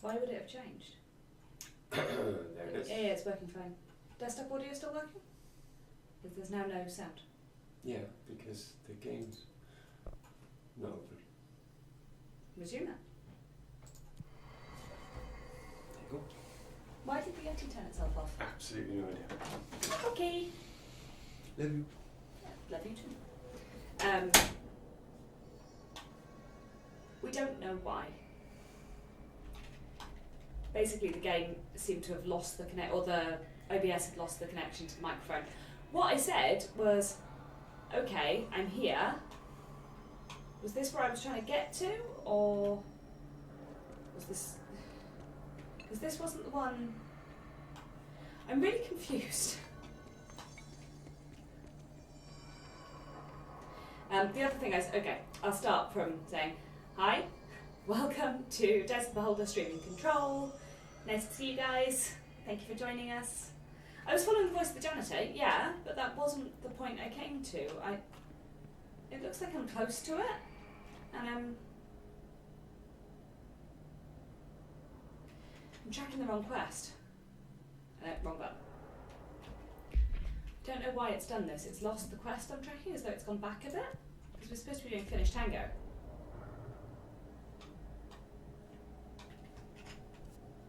Why would it have changed? There it is. Yeah, it's working fine. Desktop audio still working? Because there's now no sound. Yeah, because the game's not over. Resume that. There you go. Why did the Yeti turn itself off? Absolutely no idea. Okay. Love you. Yeah, love you too. We don't know why. Basically, the game seemed to have lost the connect, or the OBS had lost the connection to the microphone. What I said was, okay, I'm here. Was this where I was trying to get to, or was this? Because this wasn't the one. I'm really confused. The other thing is, okay, I'll start from saying, hi, welcome to Des the Beholder Streaming Control. Nice to see you guys. Thank you for joining us. I was following the voice of the janitor, yeah, but that wasn't the point I came to. It looks like I'm close to it, and I'm tracking the wrong quest. Wrong button. Don't know why it's done this. It's lost the quest I'm tracking, as though it's gone back a bit. Because we're supposed to be doing Finish Tango.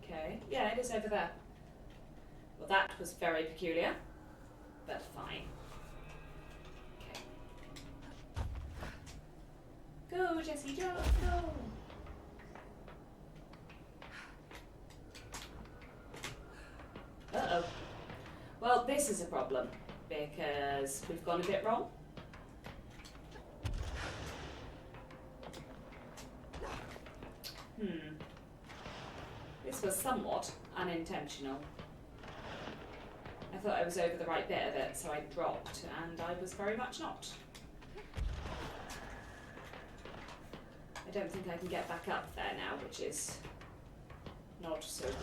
Okay, yeah, it is over there. Well, that was very peculiar, but fine. Okay. Go, Jessie, go! Uh-oh. Well, this is a problem, because we've gone a bit wrong. This was somewhat unintentional. I thought I was over the right bit of it, so I dropped, and I was very much not. I don't think I can get back up there now, which is not so good.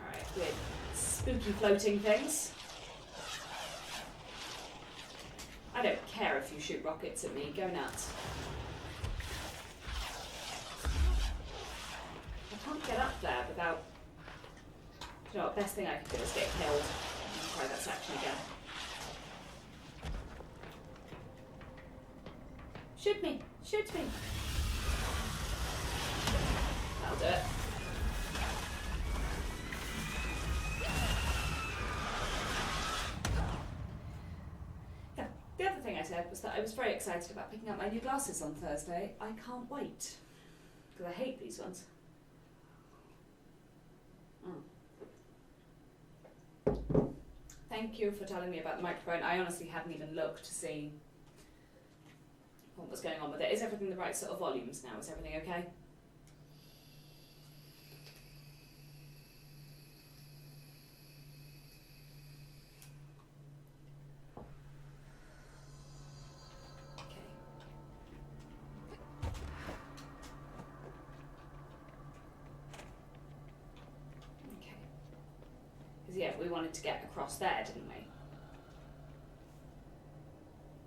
Alright, with spooky floating things. I don't care if you shoot rockets at me, go nuts. I can't get up there without... You know what, best thing I could do is get killed. And try that section again. Shoot me! Shoot me! That'll do it. Yeah, the other thing I said was that I was very excited about picking up my new glasses on Thursday. I can't wait. Because I hate these ones. Thank you for telling me about the microphone. I honestly hadn't even looked to see what was going on with it. Is everything the right sort of volumes now? Is everything okay? Yeah, we wanted to get across there, didn't we?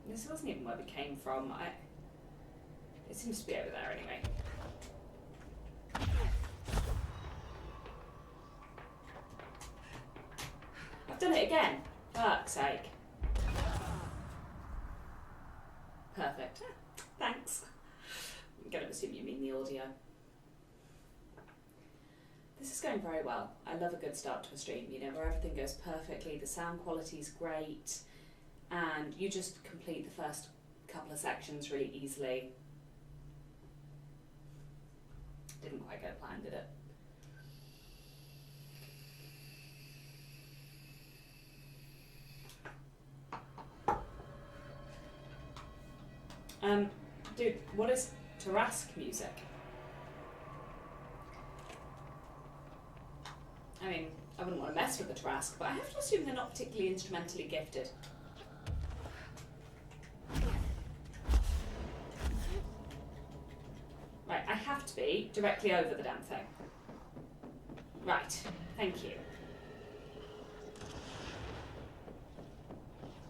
This wasn't even where we came from. It seems to be over there anyway. I've done it again. Fuck's sake. Perfect. Thanks. I'm going to assume you mean the audio. This is going very well. I love a good start to a stream, you know, where everything goes perfectly, the sound quality's great, and you just complete the first couple of sections really easily. Didn't quite go planned, did it? Dude, what is Tarrasque music? I mean, I wouldn't want to mess with the Tarrasque, but I have to assume they're not particularly instrumentally gifted. Right, I have to be directly over the damn thing. Right, thank you.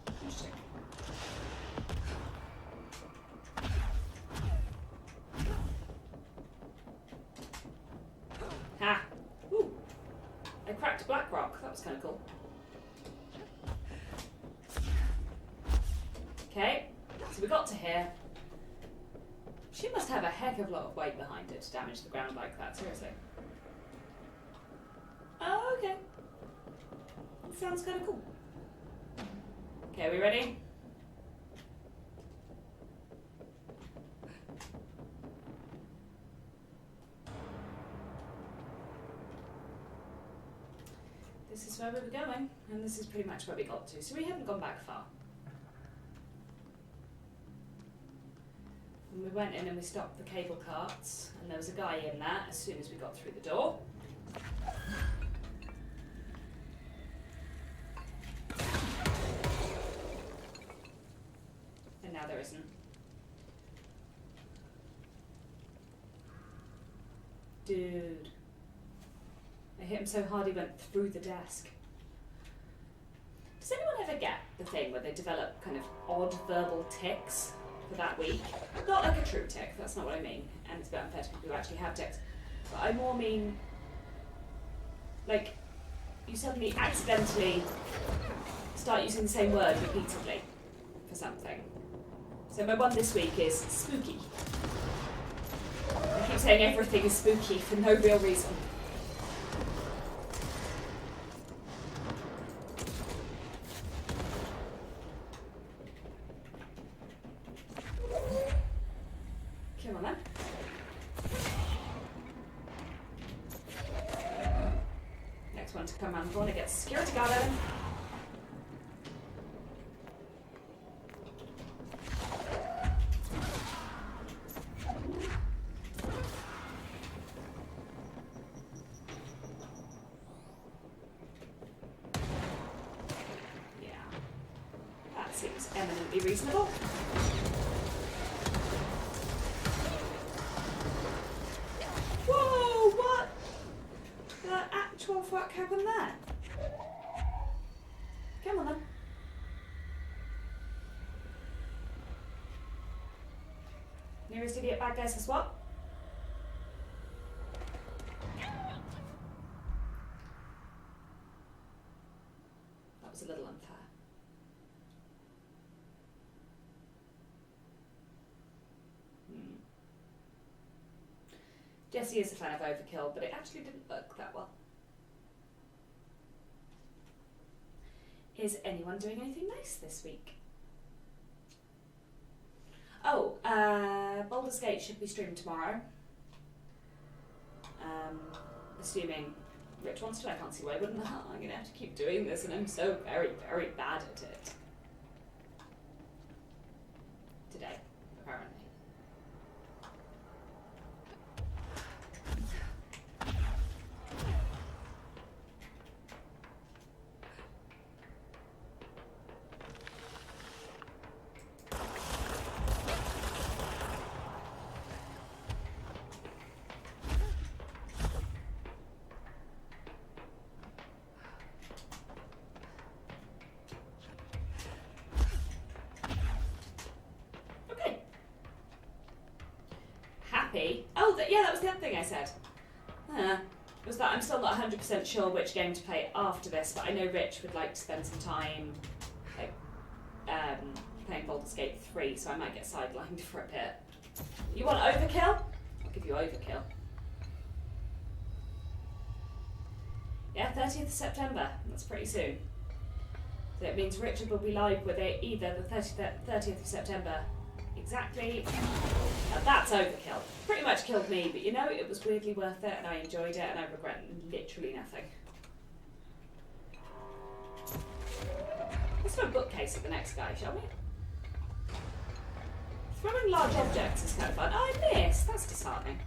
Interesting. That was kind of cool. Okay, so we got to here. She must have a heck of a lot of weight behind it to damage the ground like that, seriously. Oh, okay. Sounds kind of cool. Okay, are we ready? This is where we were going, and this is pretty much where we got to, so we haven't gone back far. And we went in and we stopped the cable carts, and there was a guy in there as soon as we got through the door. And now there isn't. Dude. I hit him so hard he went through the desk. Does anyone ever get the thing where they develop kind of odd verbal tics for that week? Not like a true tic, that's not what I mean, and it's a bit unfair to people who actually have tics. But I more mean, like, you suddenly accidentally start using the same word repeatedly for something. So my one this week is spooky. I keep saying everything is spooky for no real reason. Come on then. Next one to come around the corner gets security guard in. Seems eminently reasonable. Whoa, what the actual fuck happened there? Come on then. Nearest idiot bad guy says what? That was a little unfair. Jessie is a fan of overkill, but it actually didn't work that well. Is anyone doing anything nice this week? Oh, Baldur's Gate should be streamed tomorrow. Assuming Rich wants to, I can't see why I wouldn't. I'm going to have to keep doing this, and I'm so very, very bad at it. Today, apparently. Oh, yeah, that was the other thing I said. Was that I'm still not 100% sure which game to play after this, but I know Rich would like to spend some time like playing Baldur's Gate 3, so I might get sidelined for a bit. You want overkill? I'll give you overkill. Yeah, 30th of September. That's pretty soon. So it means Richard will be live with it either the 30th of September. Exactly. Now that's overkill. Pretty much killed me, but you know, it was weirdly worth it and I enjoyed it and I regret literally nothing. Let's throw a bookcase at the next guy, shall we? Throwing large objects is kind of fun. Oh, I missed! That's disheartening.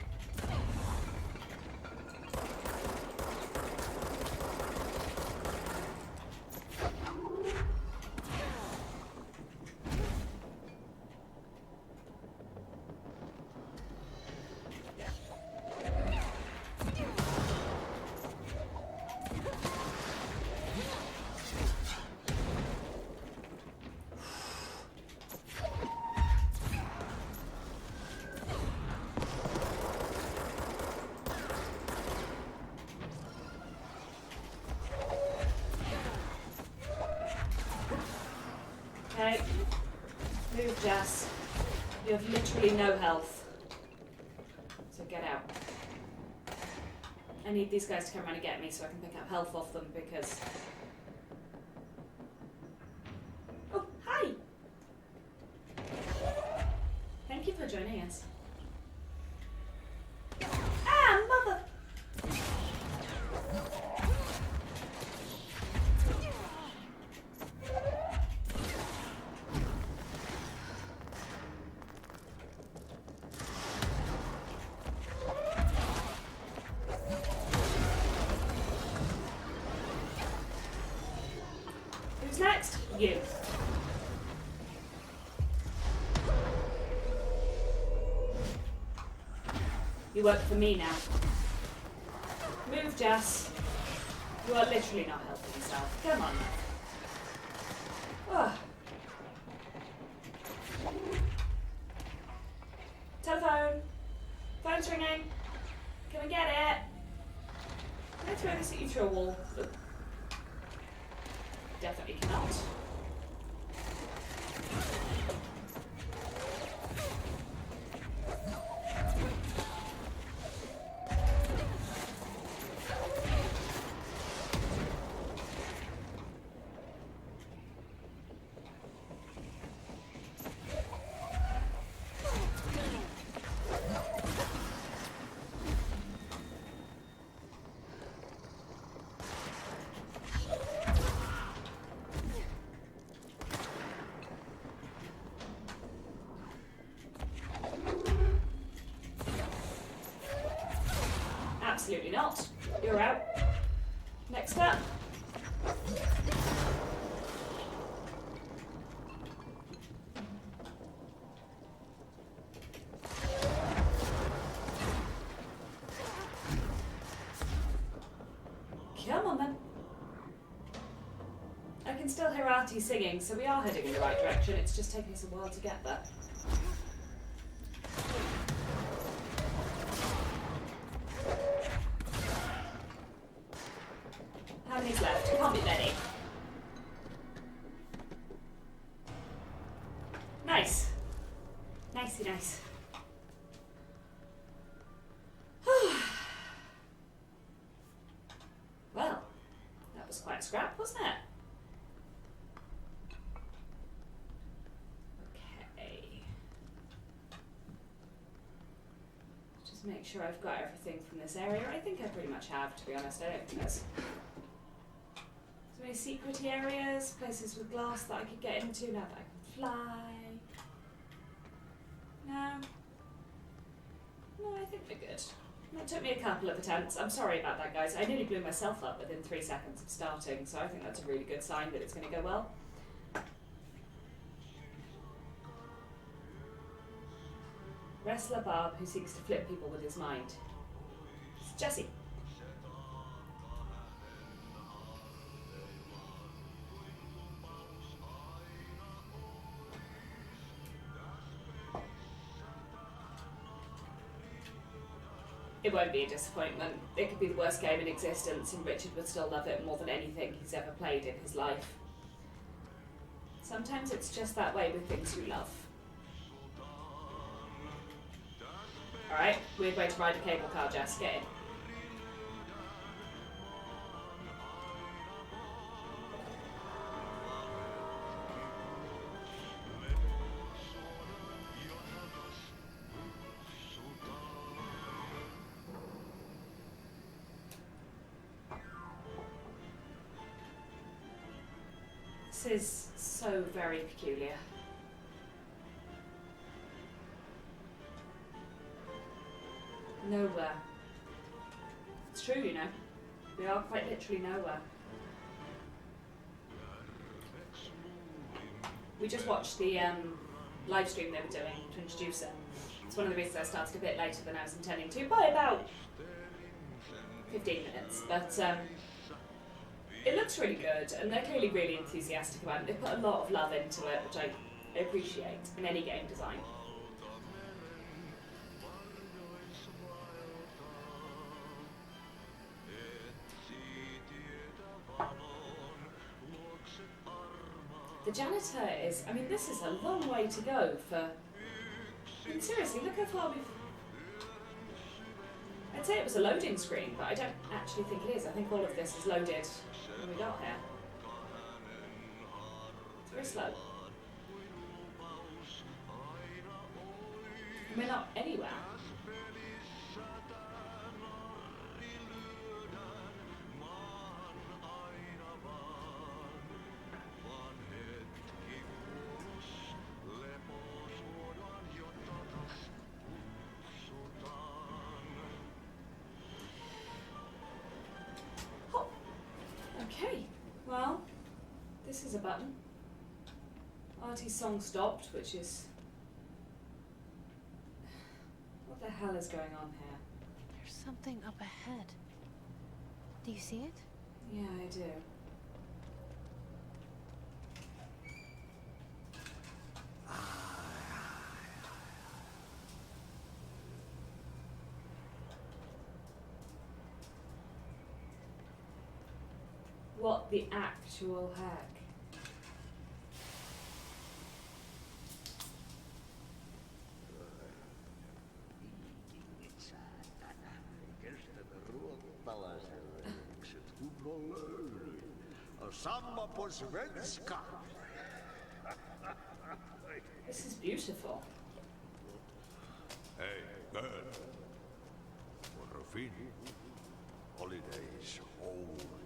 Okay. Move, Jess. You have literally no health. So get out. I need these guys to come around and get me so I can pick up health off them because... Oh, hi! Thank you for joining us. Ah, mother! Who's next? You. You work for me now. Move, Jess. You are literally not helping yourself. Come on. Oh. Telephone. Phone's ringing. Can we get it? Can I throw this at you through a wall? Definitely cannot. Absolutely not. You're out. Next up. Come on then. I can still hear Artie singing, so we are heading in the right direction. It's just taking us a while to get there. How many's left? Can't be many. Nice. Nicey nice. Well, that was quite a scrap, wasn't it? Okay. Just make sure I've got everything from this area. I think I pretty much have, to be honest. I don't think there's so many secret areas, places with glass that I could get into now that I can fly. No. No, I think we're good. That took me a couple of attempts. I'm sorry about that, guys. I nearly blew myself up within 3 seconds of starting, so I think that's a really good sign that it's going to go well. Wrestler Barb who seeks to flip people with his mind. It's Jesse. It won't be a disappointment. It could be the worst game in existence and Richard would still love it more than anything he's ever played in his life. Sometimes it's just that way with things you love. Alright, weird way to ride a cable car, Jess. Get in. This is so very peculiar. Nowhere. It's true, you know. We are quite literally nowhere. We just watched the live stream they were doing to introduce it. It's one of the reasons I started a bit later than I was intending to, by about 15 minutes. But it looks really good, and they're clearly really enthusiastic about it. They put a lot of love into it, which I appreciate in any game design. The janitor is... I mean, this is a long way to go for... I mean, seriously, look how far we've... I'd say it was a loading screen, but I don't actually think it is. I think all of this is loaded when we got here. It's very slow. And we're not anywhere. Oh. Okay, well, this is a button. Artie's song stopped, which is... What the hell is going on here? There's something up ahead. Do you see it? Yeah, I do. What the actual heck? Samma på svenska. This is beautiful. Hey, girl. For a fin. Holidays over.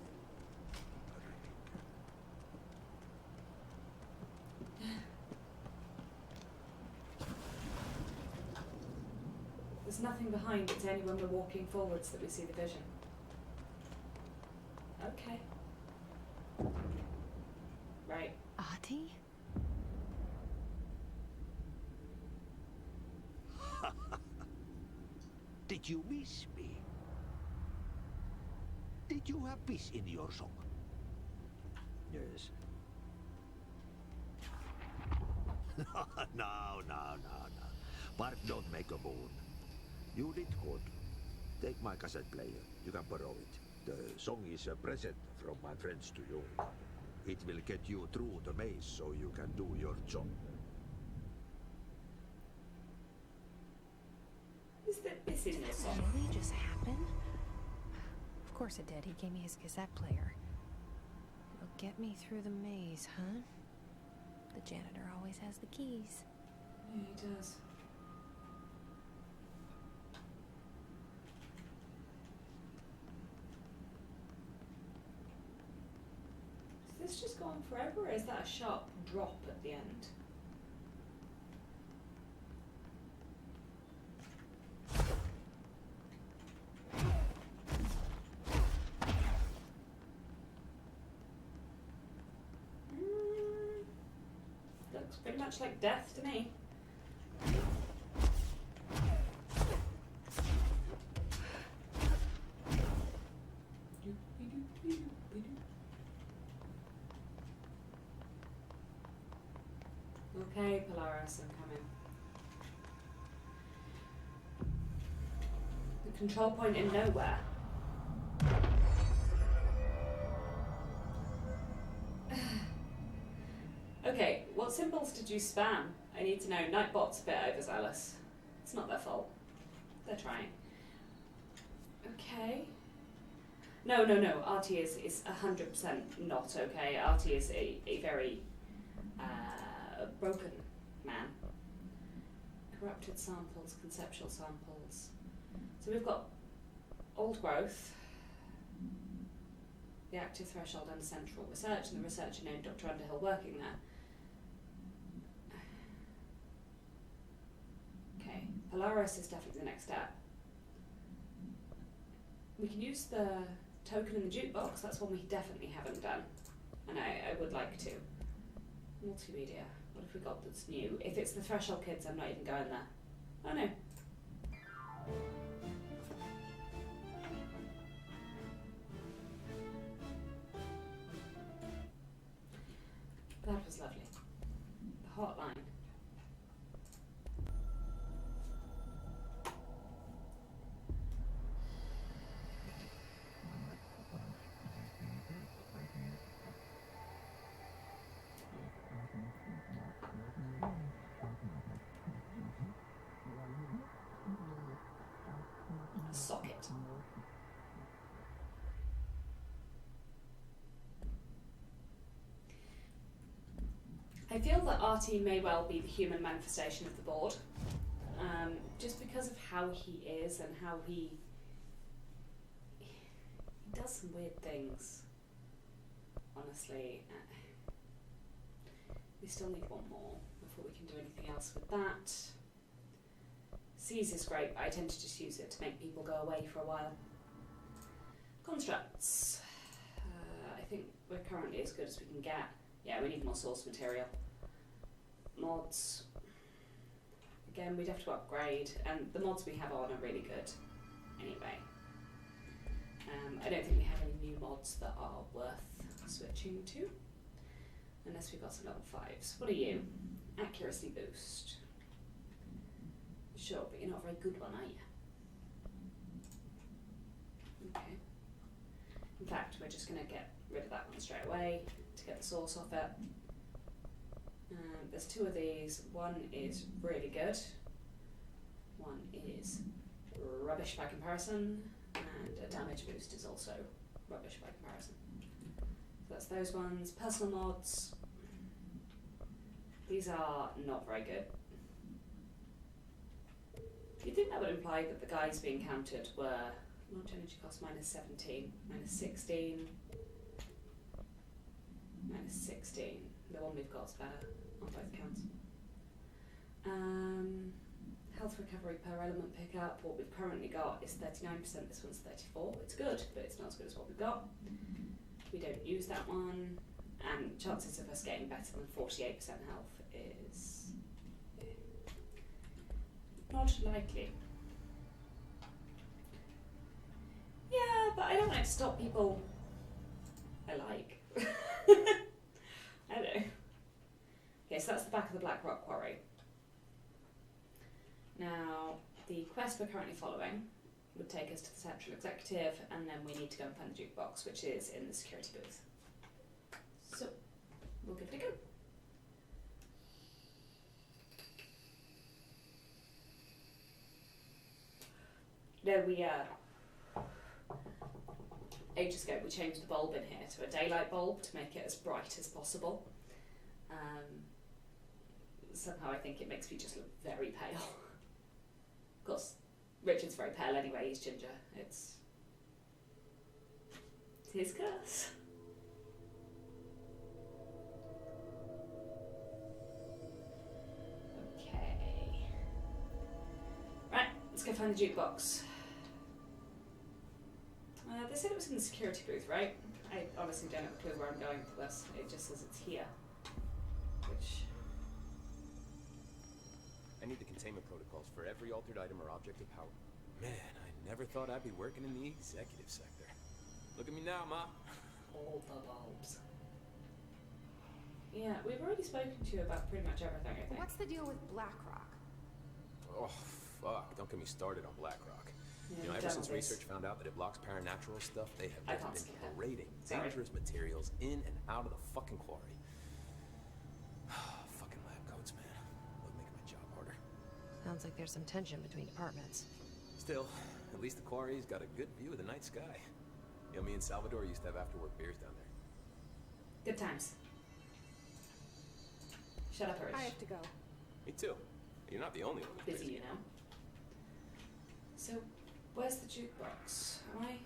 There's nothing behind, it's only when we're walking forwards that we see the vision. Okay. Right. Artie? Did you miss me? Did you have peace in your song? Yes. No. Bart don't make a moon. You did good. Take my cassette player. You can borrow it. The song is a present from my friends to you. It will get you through the maze so you can do your job. Is this in this song? Really just happen? Of course it did. He gave me his cassette player. It'll get me through the maze, huh? The janitor always has the keys. Yeah, he does. Is this just going forever, or is that a sharp drop at the end? Looks pretty much like death to me. Okay, Polaris, I'm coming. The control point in nowhere. Okay, what symbols did you spam? I need to know. Nightbot's a bit overzealous. It's not their fault. They're trying. Okay. No. Artie is 100% not okay. Artie is a very broken man. Corrupted samples, conceptual samples. So we've got old growth, the active threshold under central research, and the researcher named Dr. Underhill working there. Okay, Polaris is definitely the next step. We can use the token in the jukebox, that's one we definitely haven't done. And I would like to. Multimedia, what have we got that's new? If it's the Threshold Kids, I'm not even going there. Oh no. That was lovely. The hotline. I feel that Artie may well be the human manifestation of the board, just because of how he is and how he does some weird things. Honestly, we still need one more before we can do anything else with that. Seize is great, but I tend to just use it to make people go away for a while. Constructs. I think we're currently as good as we can get. Yeah, we need more source material. Mods. Again, we'd have to upgrade, and the mods we have on are really good anyway. I don't think we have any new mods that are worth switching to, unless we've got some level 5s. What are you? Accuracy boost. Sure, but you're not a very good one, are you? Okay. In fact, we're just going to get rid of that one straight away to get the source off it. There's 2 of these. One is really good. One is rubbish by comparison, and a damage boost is also rubbish by comparison. So that's those ones. Personal mods. These are not very good. You'd think that would imply that the guys being counted were launch energy cost -17, -16, -16. The one we've got is better on both counts. Health recovery per element pickup. What we've currently got is 39%. This one's 34. It's good, but it's not as good as what we've got. We don't use that one, and chances of us getting better than 48% health is not likely. Yeah, but I don't want to stop people I like. I don't know. Okay, so that's the back of the Black Rock Quarry. Now, the quest we're currently following would take us to the Central Executive, and then we need to go and find the jukebox, which is in the security booth. So, we'll give it a go. Ages ago we changed the bulb in here to a daylight bulb to make it as bright as possible. Somehow I think it makes me just look very pale. Of course, Richard's very pale anyway, he's ginger. It's his curse. Okay. Right, let's go find the jukebox. They said it was in the security booth, right? I honestly don't have a clue where I'm going for this. It just says it's here. Which... I need the containment protocols for every altered item or object of power. Man, I never thought I'd be working in the executive sector. Look at me now, Ma. All the bulbs. Yeah, we've already spoken to you about pretty much everything, I think. What's the deal with BlackRock? Oh, fuck. Don't get me started on BlackRock. Yeah, You know, ever since research found out that it blocks paranatural stuff, they have can't been skip it. parading Sorry. dangerous materials in and out of the fucking quarry. Fucking lab coats, man. Would make my job harder. Sounds like there's some tension between departments. Still, at least the quarry's got a good view of the night sky. You know, me and Salvador used to have after-work beers down there. Good times. Shut up, Irish. I have to go. Me too. You're not the only one who's Busy, you know. So, where's the jukebox? Am I?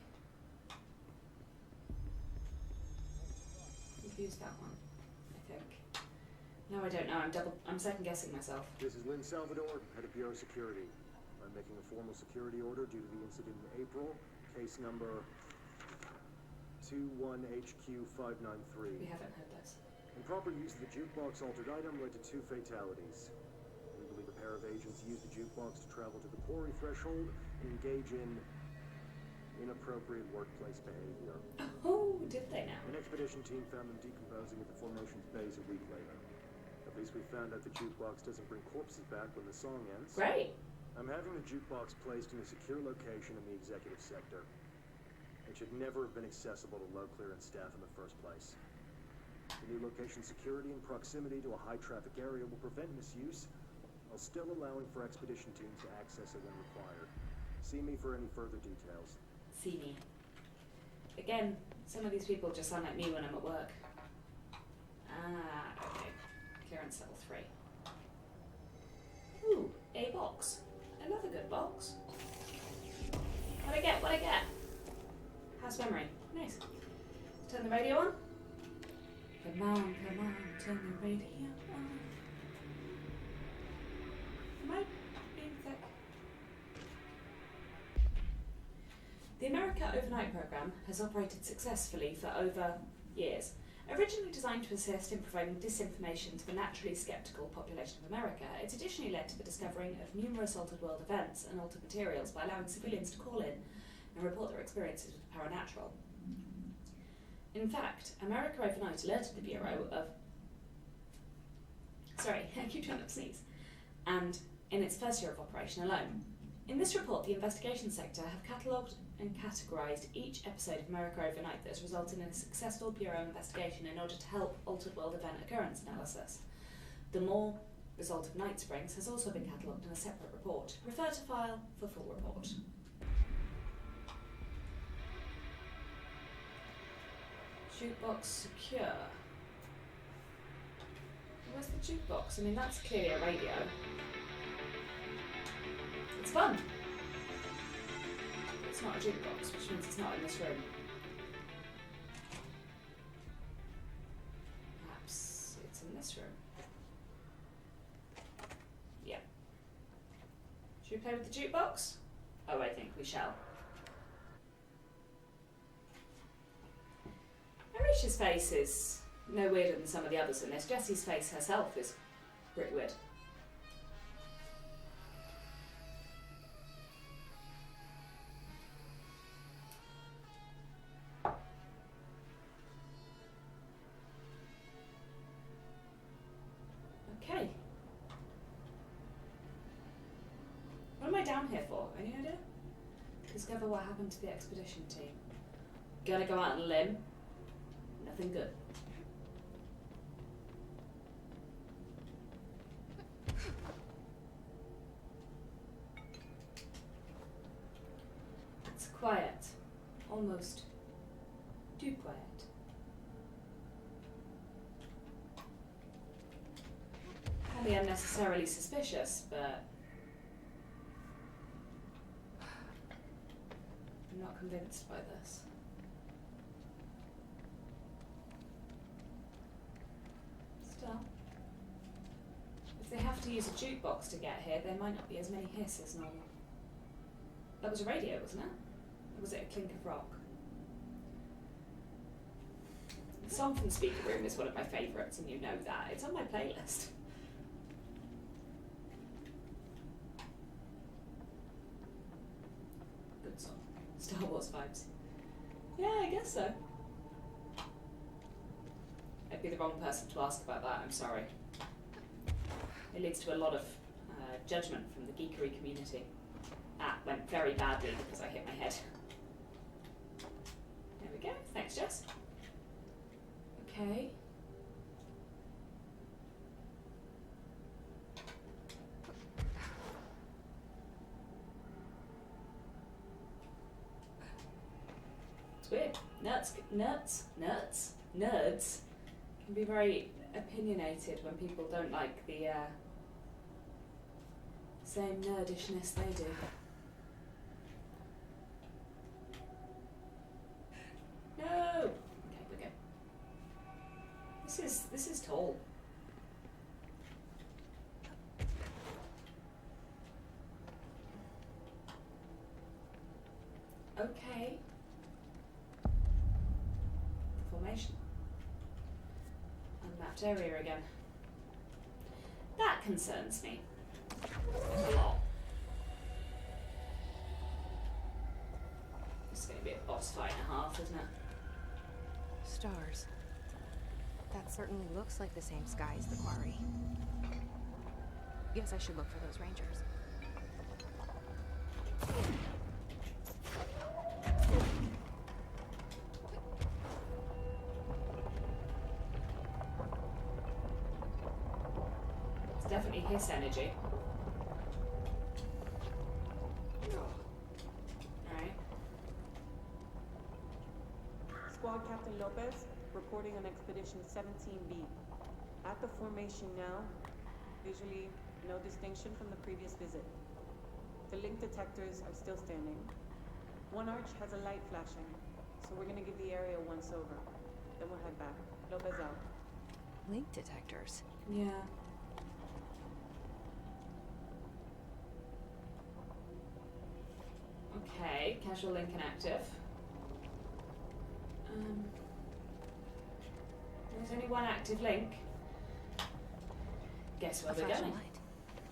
We've used that one, I think. No, I don't know. I'm second guessing myself. This is Lynn Salvador, head of Bureau Security. I'm making a formal security order due to the incident in April. Case number 21HQ593. We haven't heard this. Improper use of the jukebox altered item led to 2 fatalities. We believe a pair of agents used the jukebox to travel to the quarry threshold and engage in inappropriate workplace behavior. Oh, did they now? An expedition team found them decomposing at the formation's base a week later. At least we found out the jukebox doesn't bring corpses back when the song ends. Great. I'm having the jukebox placed in a secure location in the executive sector. It should never have been accessible to low clearance staff in the first place. The new location security and proximity to a high-traffic area will prevent misuse, while still allowing for expedition teams to access it when required. See me for any further details. See me. Again, some of these people just sound like me when I'm at work. Ah, okay. Clear Clearance level 3. Ooh, a box. Another good box. What'd I get? What'd I get? House memory. Nice. Turn the radio on. Come on, turn the radio on. Am I being thick? The America Overnight programme has operated successfully for over years. Originally designed to assist in providing disinformation to the naturally sceptical population of America, it's additionally led to the discovering of numerous altered world events and altered materials by allowing civilians to call in and report their experiences with the paranormal. In fact, America Overnight alerted the Bureau of... Sorry, I keep trying not to sneeze. And in its first year of operation alone. In this report, the investigation sector have catalogued and categorised each episode of America Overnight that has resulted in a successful Bureau investigation in order to help altered world event occurrence analysis. The more result of Night Springs has also been catalogued in a separate report. Refer to file for full report. Jukebox secure. Where's the jukebox? I mean, that's clearly a radio. It's fun. It's not a jukebox, which means it's not in this room. Perhaps it's in this room. Yeah. Should we play with the jukebox? Oh, I think we shall. Arisha's face is no weirder than some of the others in this. Jessie's face herself is pretty weird. Okay. What am I down here for? Any idea? Discover what happened to the expedition team. Gonna go out on a limb. Nothing good. It's quiet. Almost too quiet. Can be unnecessarily suspicious, but I'm not convinced by this. Still, if they have to use a jukebox to get here, there might not be as many hiss as normal. That was a radio, wasn't it? Or was it a clink of rock? The song from the speaker room is one of my favourites, and you know that. It's on my playlist. Good song. Star Wars vibes. Yeah, I guess so. I'd be the wrong person to ask about that, I'm sorry. It leads to a lot of judgment from the geekery community. That went very badly because I hit my head. There we go. Thanks, Jess. Okay. It's weird. Nerds can be very opinionated when people don't like the same nerdishness they do. No! Okay, we're good. This is tall. Okay. Formation. Unmapped area again. That concerns me. A lot. This is going to be a boss fight and a half, isn't it? Stars. That certainly looks like the same sky as the quarry. Guess I should look for those rangers. It's definitely his energy. Alright. Squad Captain Lopez, reporting on Expedition 17B. At the formation now, visually, no distinction from the previous visit. The link detectors are still standing. One arch has a light flashing, so we're gonna give the area a once over. Then we'll head back. Lopez out. Link detectors. Yeah. Okay, casual link inactive. There's only one active link. Guess where A they're flashing going. light.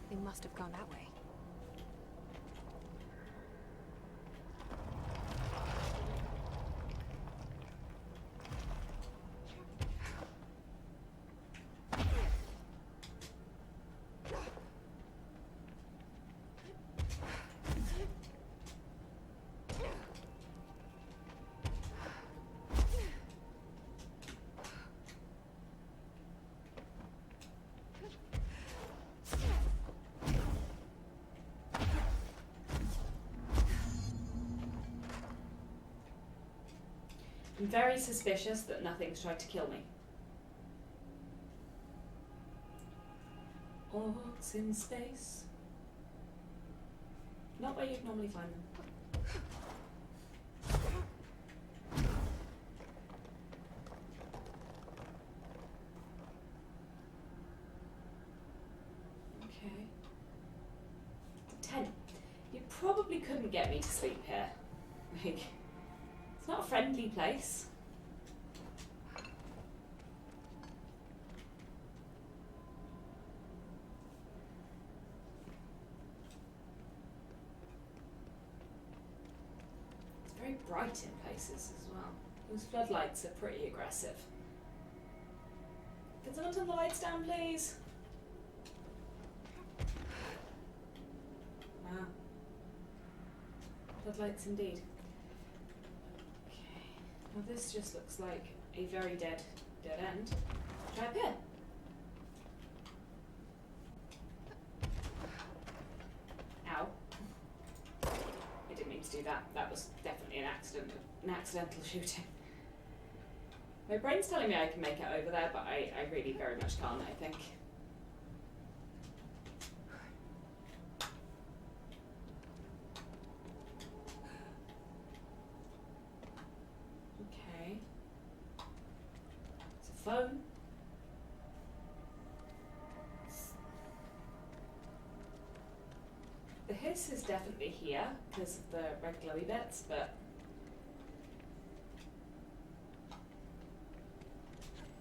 They must have gone that way. I'm very suspicious that nothing's tried to kill me. Orcs in space. Not where you'd normally find them. Okay. Tent. You probably couldn't get me to sleep here. Like, it's not a friendly place. It's very bright in places as well. Those floodlights are pretty aggressive. Can someone turn the lights down, please? Wow. Floodlights indeed. Okay. Now this just looks like a very dead end. Try up here. Ow. I didn't mean to do that. That was definitely an accidental shooting. My brain's telling me I can make it over there, but I really very much can't, I think. Okay. It's a phone. The hiss is definitely here because of the red glowy bits, but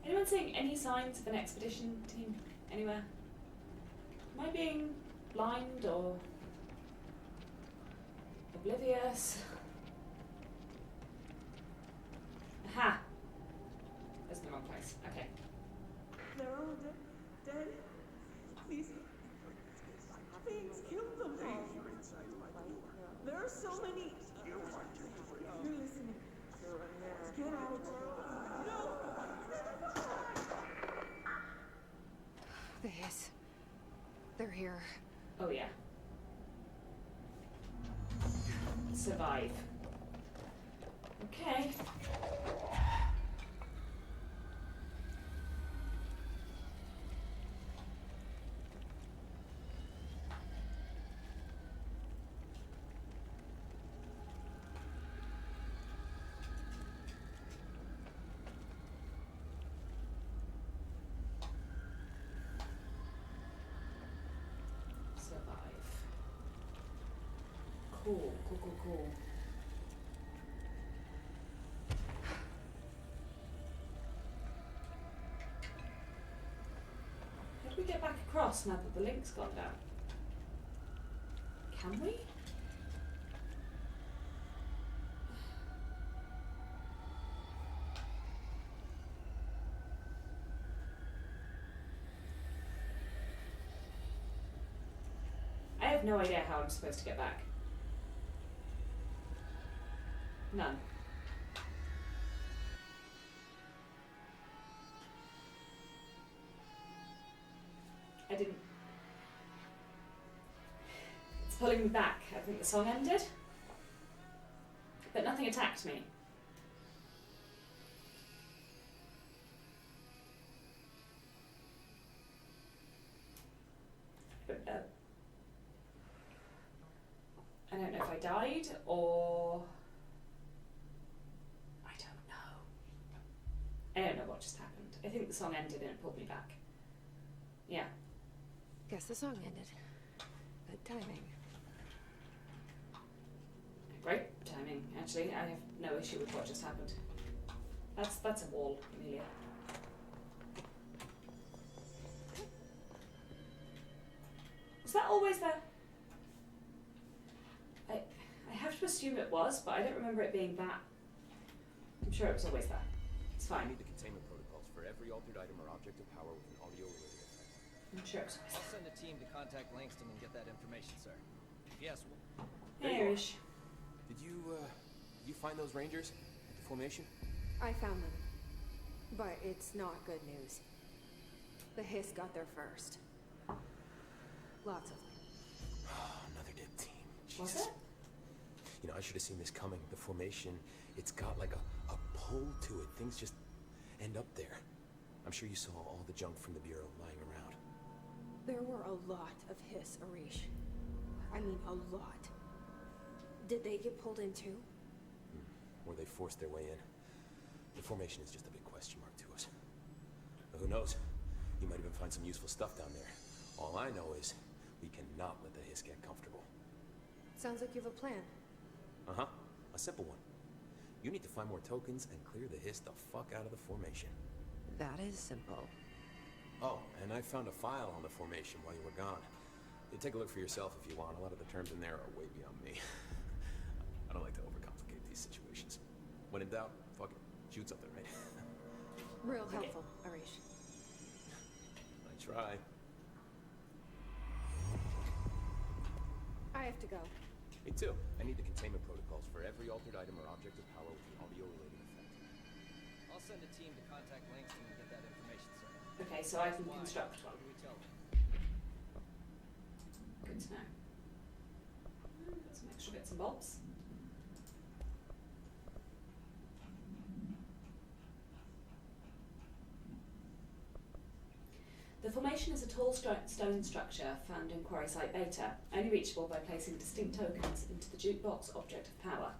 anyone seeing any signs of an expedition team anywhere? Am I being blind or oblivious? Aha! That's the wrong place. Okay. They're all dead. Please. Things killed them all. There are so many. You're listening. Get out. No! The hiss. They're here. Oh yeah. Survive. Okay. Survive. Cool. How do we get back across now that the link's gone down? Can we? I have no idea how I'm supposed to get back. None. I didn't. It's pulling me back. I think the song ended. But nothing attacked me. think the song ended and it pulled me back. Yeah. Guess the song ended. Good timing. Great timing, actually. I have no issue with what just happened. That's a wall, Amelia. Was that always there? I have to assume it was, but I don't remember it being that. I'm sure it was always there. It's I fine. need the containment protocols for every altered item or object of power with an audio-related effect. I'm sure it was always I'll send a team to contact Langston and get that information, sir. Yes, there. There you are. Irish. Did you find those rangers at the formation? I found them. But it's not good news. The Hiss got there first. Lots of them. Another dead team. Was Jesus. it? You know, I should have seen this coming. The formation, it's got like a pull to it. Things just end up there. I'm sure you saw all the junk from the Bureau lying around. There were a lot of Hiss, Arish. I mean, a lot. Did they get pulled in too? Or they forced their way in. The formation is just a big question mark to us. But who knows? You might even find some useful stuff down there. All I know is we cannot let the Hiss get comfortable. Sounds like you have a plan. Uh-huh. A simple one. You need to find more tokens and clear the Hiss the fuck out of the formation. That is simple. Oh, and I found a file on the formation while you were gone. You take a look for yourself if you want. A lot of the terms in there are way beyond me. I don't like to overcomplicate these situations. When in doubt, fuck it. Shoot something, right? Real helpful, Arish. I try. I have to go. Me too. I need the containment protocols for every altered item or object of power with an audio-related effect. I'll send a team to contact Langston and get that information, sir. Okay, so I can Why? construct one. What do we tell them? Good to know. Got some extra bits and bobs. The formation is a tall stone structure found in Quarry Site Beta, only reachable by placing distinct tokens into the jukebox object of power.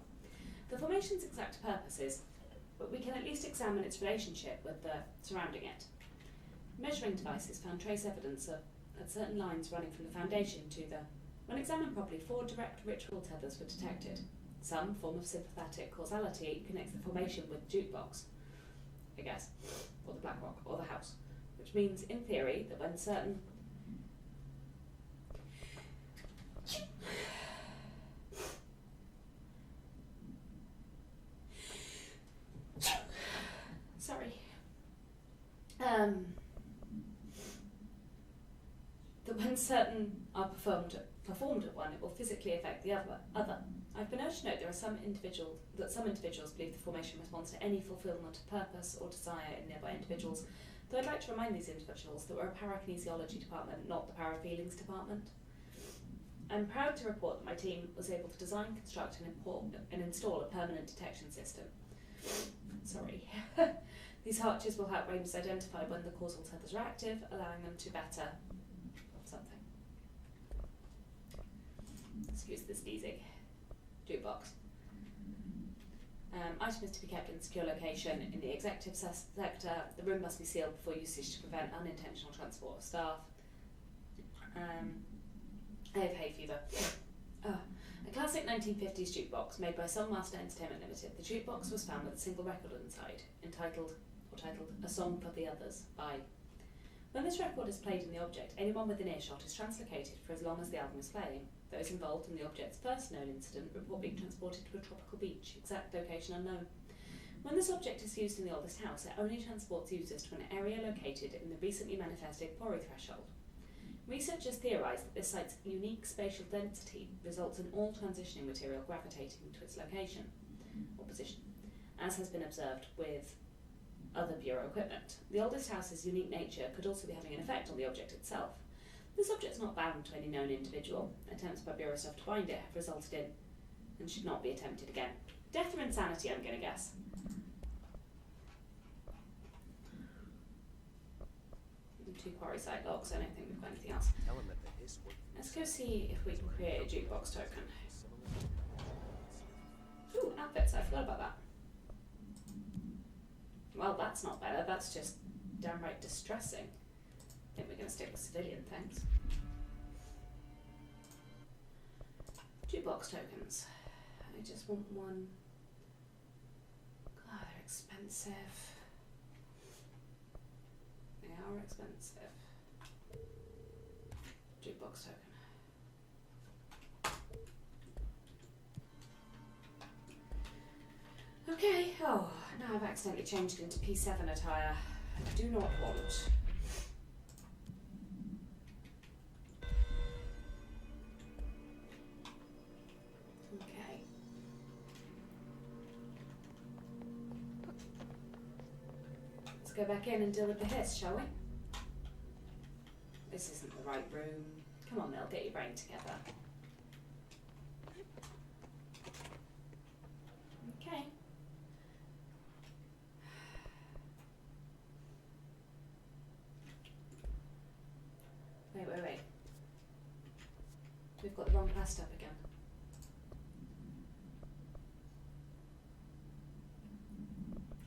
The formation's exact purpose is, but we can at least examine its relationship with the surrounding it. Measuring devices found trace evidence of certain lines running from the foundation to the... When examined properly, 4 direct ritual tethers were detected. Some form of sympathetic causality connects the formation with the jukebox, I guess, or the black rock, or the house. Which means, in theory, that when certain... Sorry. That when certain are performed at one, it will physically affect the other. I've been urged to note some individuals believe the formation responds to any fulfillment of purpose or desire in nearby individuals. Though I'd like to remind these individuals that we're a parakinesiology department, not the parafeelings department. I'm proud to report that my team was able to design, construct and install a permanent detection system. Sorry. These arches will help Rangers identify when the causal tethers are active, allowing them to better something. Excuse the sneezing. Jukebox. Item is to be kept in a secure location in the executive sector. The room must be sealed before usage to prevent unintentional transport of staff. I have hay fever. A classic 1950s jukebox made by Sun Master Entertainment Limited. The jukebox was found with a single record inside, titled A Song for the Others by... When this record is played in the object, anyone within earshot is translocated for as long as the album is playing. Those involved in the object's first known incident report being transported to a tropical beach, exact location unknown. When this object is used in the oldest house, it only transports users to an area located in the recently manifested quarry threshold. Researchers theorise that this site's unique spatial density results in all transitioning material gravitating to its location, or position, as has been observed with other Bureau equipment. The oldest house's unique nature could also be having an effect on the object itself. This object's not bound to any known individual. Attempts by Bureau staff to find it have resulted in, and should not be attempted again, death or insanity, I'm going to guess. Two quarry site logs, I don't think we've got anything else. Tell him that the Hiss work. Let's go see if we can create a jukebox token. Ooh, outfits, I forgot about that. Well, that's not better, that's just downright distressing. I think we're going to stick with civilian things. Jukebox tokens. I just want one. God, they're expensive. They are expensive. Jukebox token. Okay, oh, now I've accidentally changed into P7 attire. I do not want. Okay. Let's go back in and deal with the hiss, shall we? This isn't the right room. Come on, Mel, get your brain together. Okay. Wait. We've got the wrong class up again.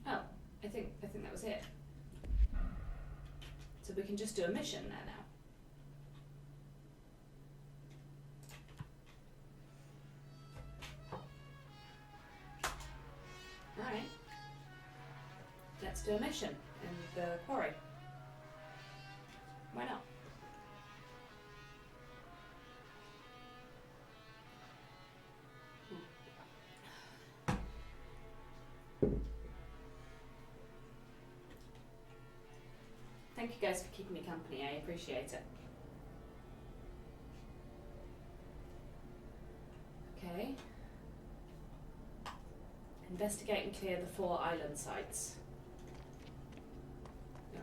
Oh, I think that was it. So we can just do a mission there now. Alright. Let's do a mission in the quarry. Why not? Thank you guys for keeping me company, I appreciate it. Okay. Investigate and clear the 4 island sites.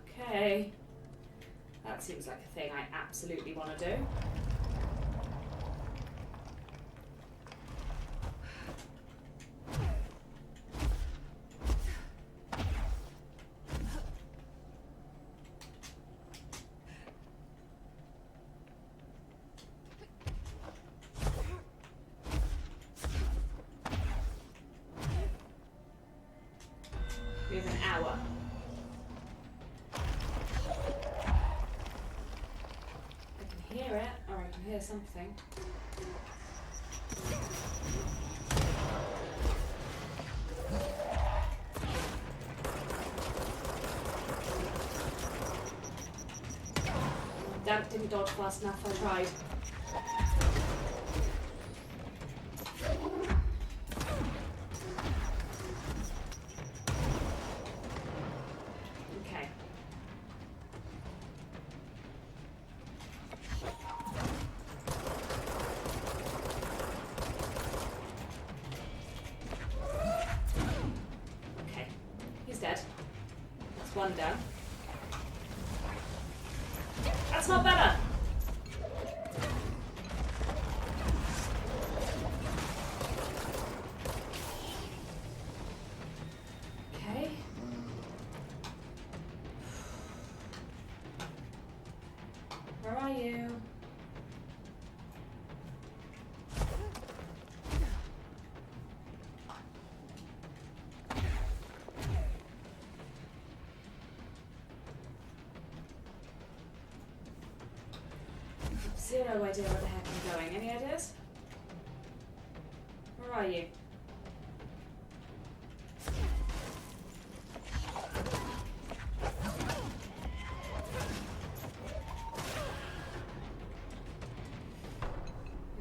Okay. That seems like a thing I absolutely want to do. We have an hour. I can hear it, or I can hear something. Damn, it didn't dodge fast enough, I tried. Okay. Okay, he's dead. That's one down. That's not better! Okay. Where are you? Zero idea where the heck I'm going. Any ideas? Where are you?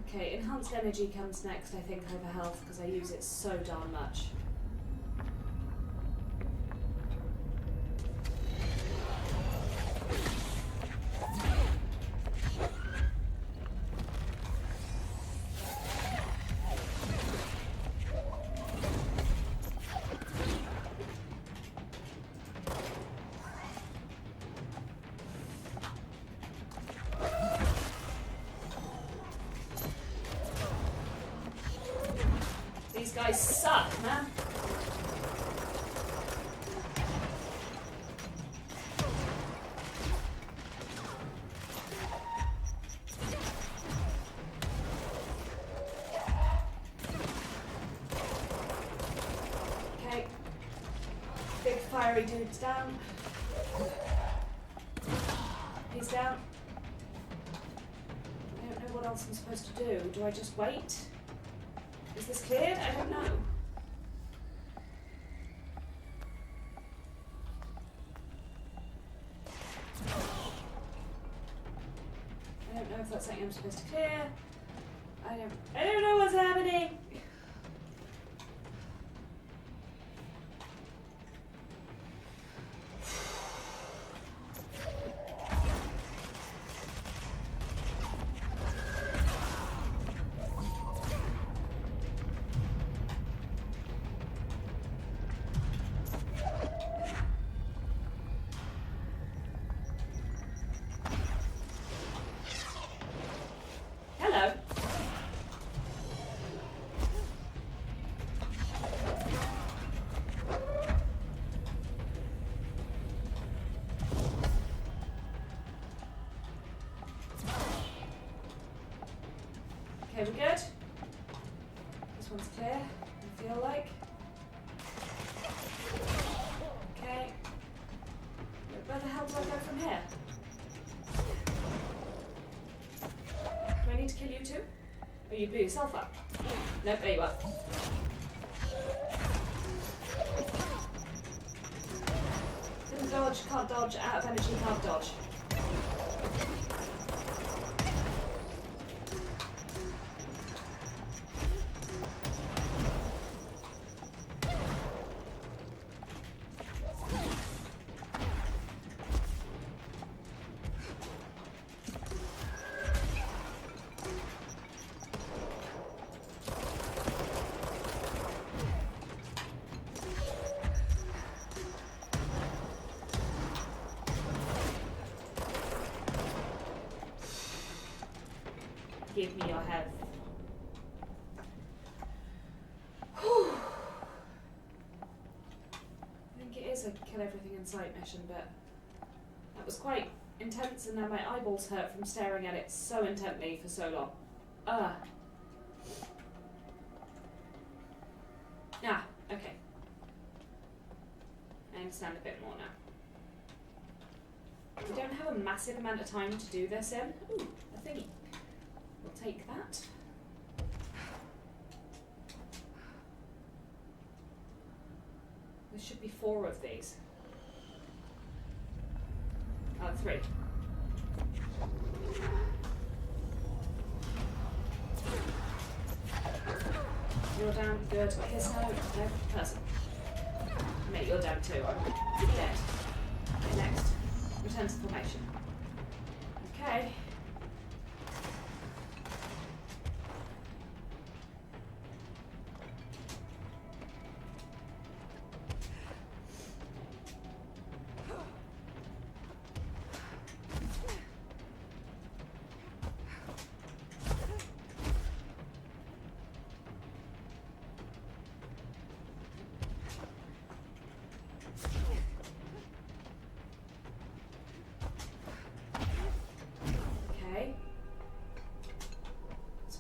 Okay, enhanced energy comes next, I think, over health, because I use it so darn much. These guys suck, man. Okay. Big fiery dude's down. these down. I don't know what else I'm supposed to do. Do I just wait? Is this cleared? I don't know. I don't know if that's something I'm supposed to clear. I don't know what's happening. Hello. Okay, we good? This one's clear, I feel like. Okay. Where the hell do I go from here? Do I need to kill you too? Or you blew yourself up? Nope, there you are. Didn't dodge, can't dodge, out of energy, can't dodge. Give me your health. Whew. I think it is a kill everything in sight mission, but that was quite intense, and now my eyeballs hurt from staring at it so intently for so long. Ah, okay. I understand a bit more now. We don't have a massive amount of time to do this in. Ooh, a thingy. We'll take that. There should be 4 of these. Oh, 3. You're down, good. Here's no person. Mate, you're down too. I'm dead. Okay, next. Return to formation. Okay.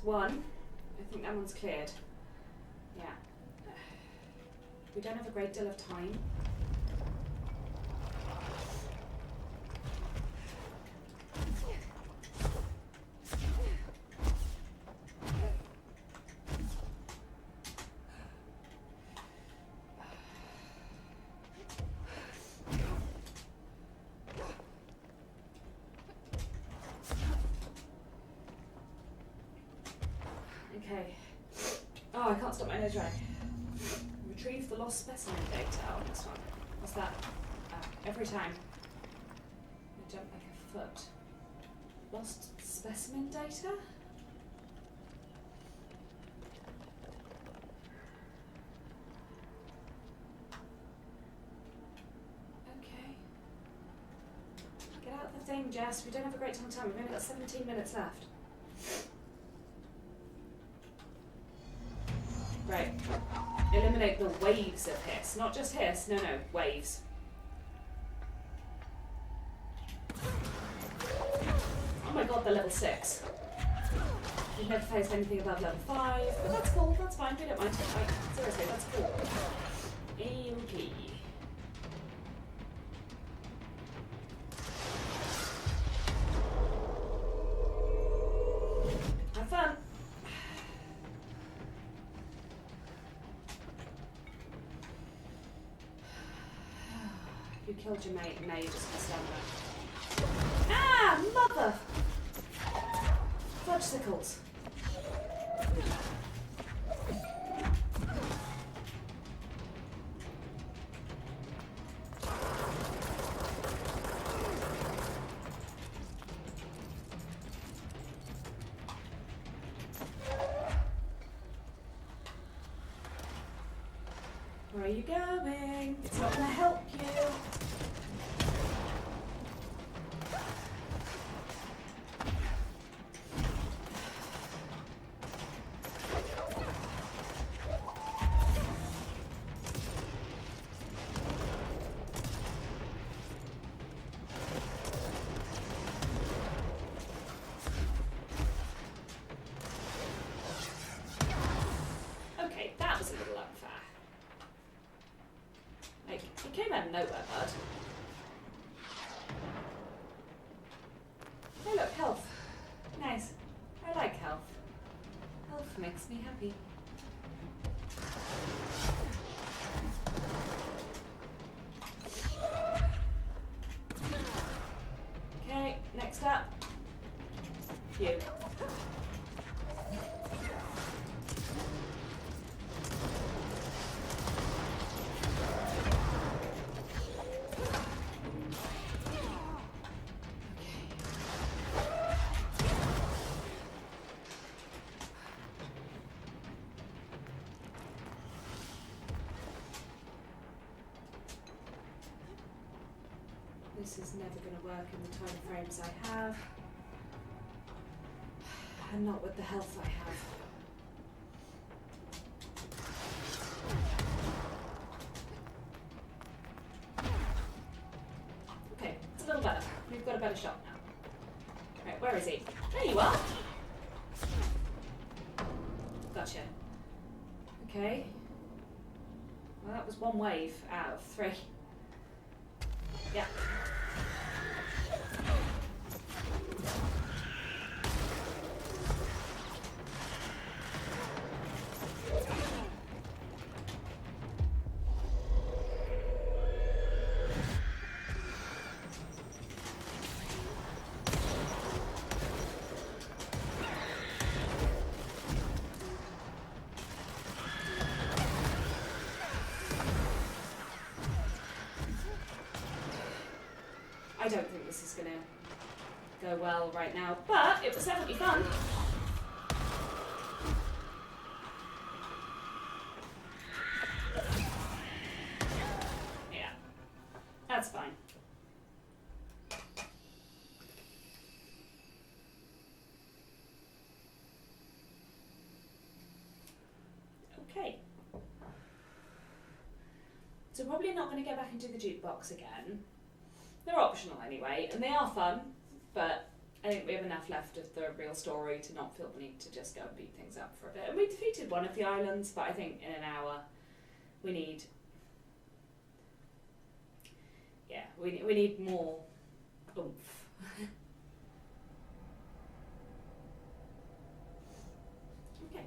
One. I think that one's cleared. Yeah. We don't have a great deal of time. Okay. Oh, I can't stop my nose running. Retrieve the lost specimen data on this one. What's that? Every time. I jump like a foot. Lost specimen data? Okay. Get out the thing, Jess. We don't have a great deal of time. We've only got 17 minutes left. Right. Eliminate the waves of hiss. Not just hiss, no, waves. Oh my god, they're level 6. We've never faced anything above level 5, but that's cool, that's fine, we don't mind. Like, seriously, that's cool. Okay. killed your mate and now you're just gonna stand there. Ah, mother! Fudgesicles. Where are you going? It's not gonna help you. Okay, that was a little unfair. Like, it came out of nowhere, bud. Hey look, health. Nice. I like health. Health makes me happy. Okay, next up. You. This is never going to work in the time frames I have. And not with the health I have. Okay, it's a little better. We've got a better shot now. Right, where is he? There you are! Gotcha. Okay. Well, that was one wave out of 3. Yeah. I don't think this is going to go well right now, but it was definitely fun. Yeah, that's fine. Okay. So probably not going to get back into the jukebox again. They're optional anyway, and they are fun, but I think we have enough left of the real story to not feel the need to just go and beat things up for a bit. And we defeated one of the islands, but I think in an hour we need... Yeah, we need more oomph. Okay.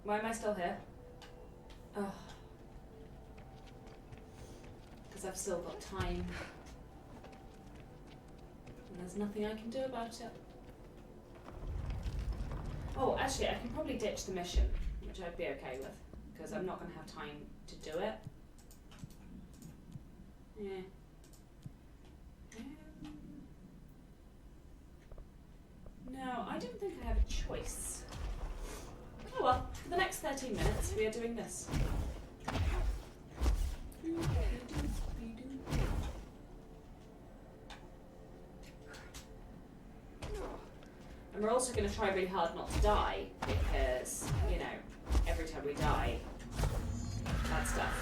Why am I still here? Oh. Because I've still got time. And there's nothing I can do about it. Oh, actually, I can probably ditch the mission, which I'd be okay with, because I'm not going to have time to do it. Yeah. No, I don't think I have a choice. Oh well, for the next 13 minutes, we are doing this. And we're also going to try really hard not to die, because, you know, every time we die, bad stuff.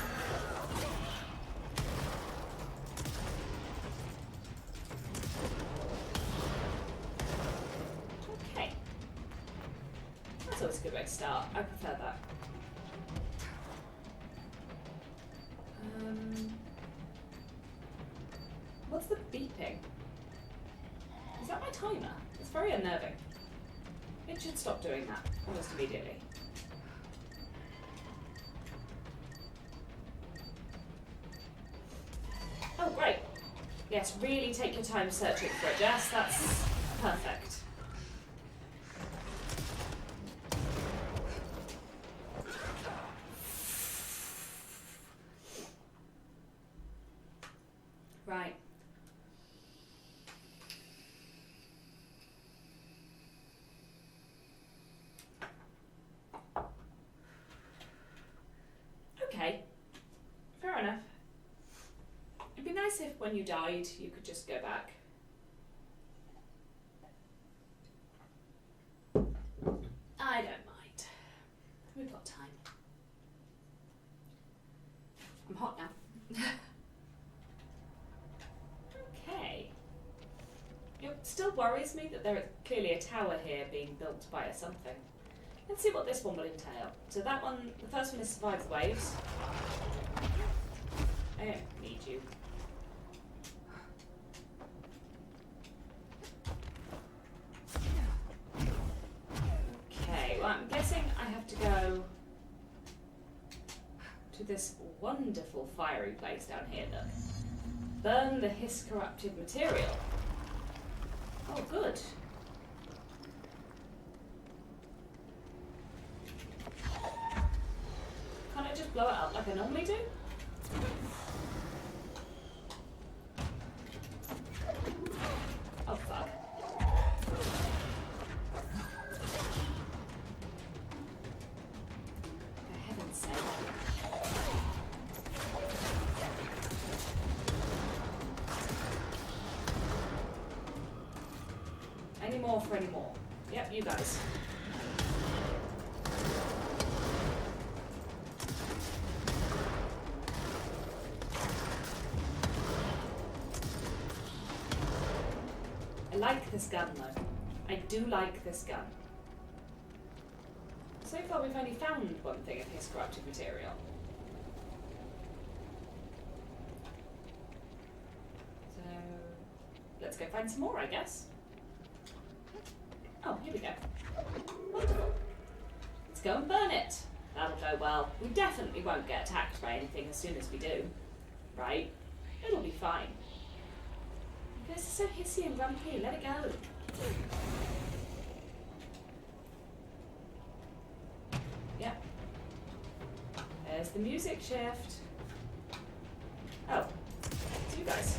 Okay. That's always a good way to start. I prefer that. What's the beeping? Is that my timer? It's very unnerving. It should stop doing that almost immediately. great. Yes, really take your time searching for it, Jess. That's perfect. Right. Okay. Fair enough. It'd be nice if when you died you could just go back. I don't mind. We've got time. I'm hot now. Okay. It still worries me that there is clearly a tower here being built by a something. Let's see what this one will entail. So that one, the first one is survive the waves. I don't need you. Okay, well I'm guessing I have to go to this wonderful fiery place down here, look. Burn the hiss-corrupted material. Oh, good. Can't I just blow it up like I normally do? Oh, fuck. For heaven's sake. Any more for any more? Yep, you guys. I like this gun though. I do like this gun. So far we've only found one thing of his corrupted material. So let's go find some more, I guess. Oh, here we go. Wonderful. Let's go and burn it. That'll go well. We definitely won't get attacked by anything as soon as we do. Right? It'll be fine. You guys are so hissy and grumpy. Let it go. Yep. There's the music shift. Oh. It's you guys.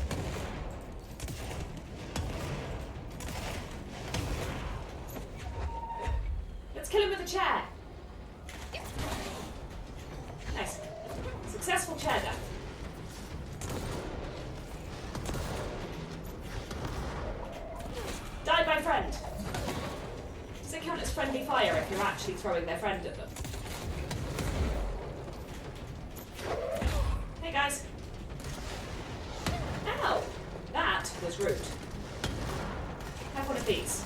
Let's kill him with a chair. Nice. Successful chair death. Die by friend. Does it count as friendly fire if you're actually throwing their friend at them? Hey guys. Ow! That was rude. Have one of these.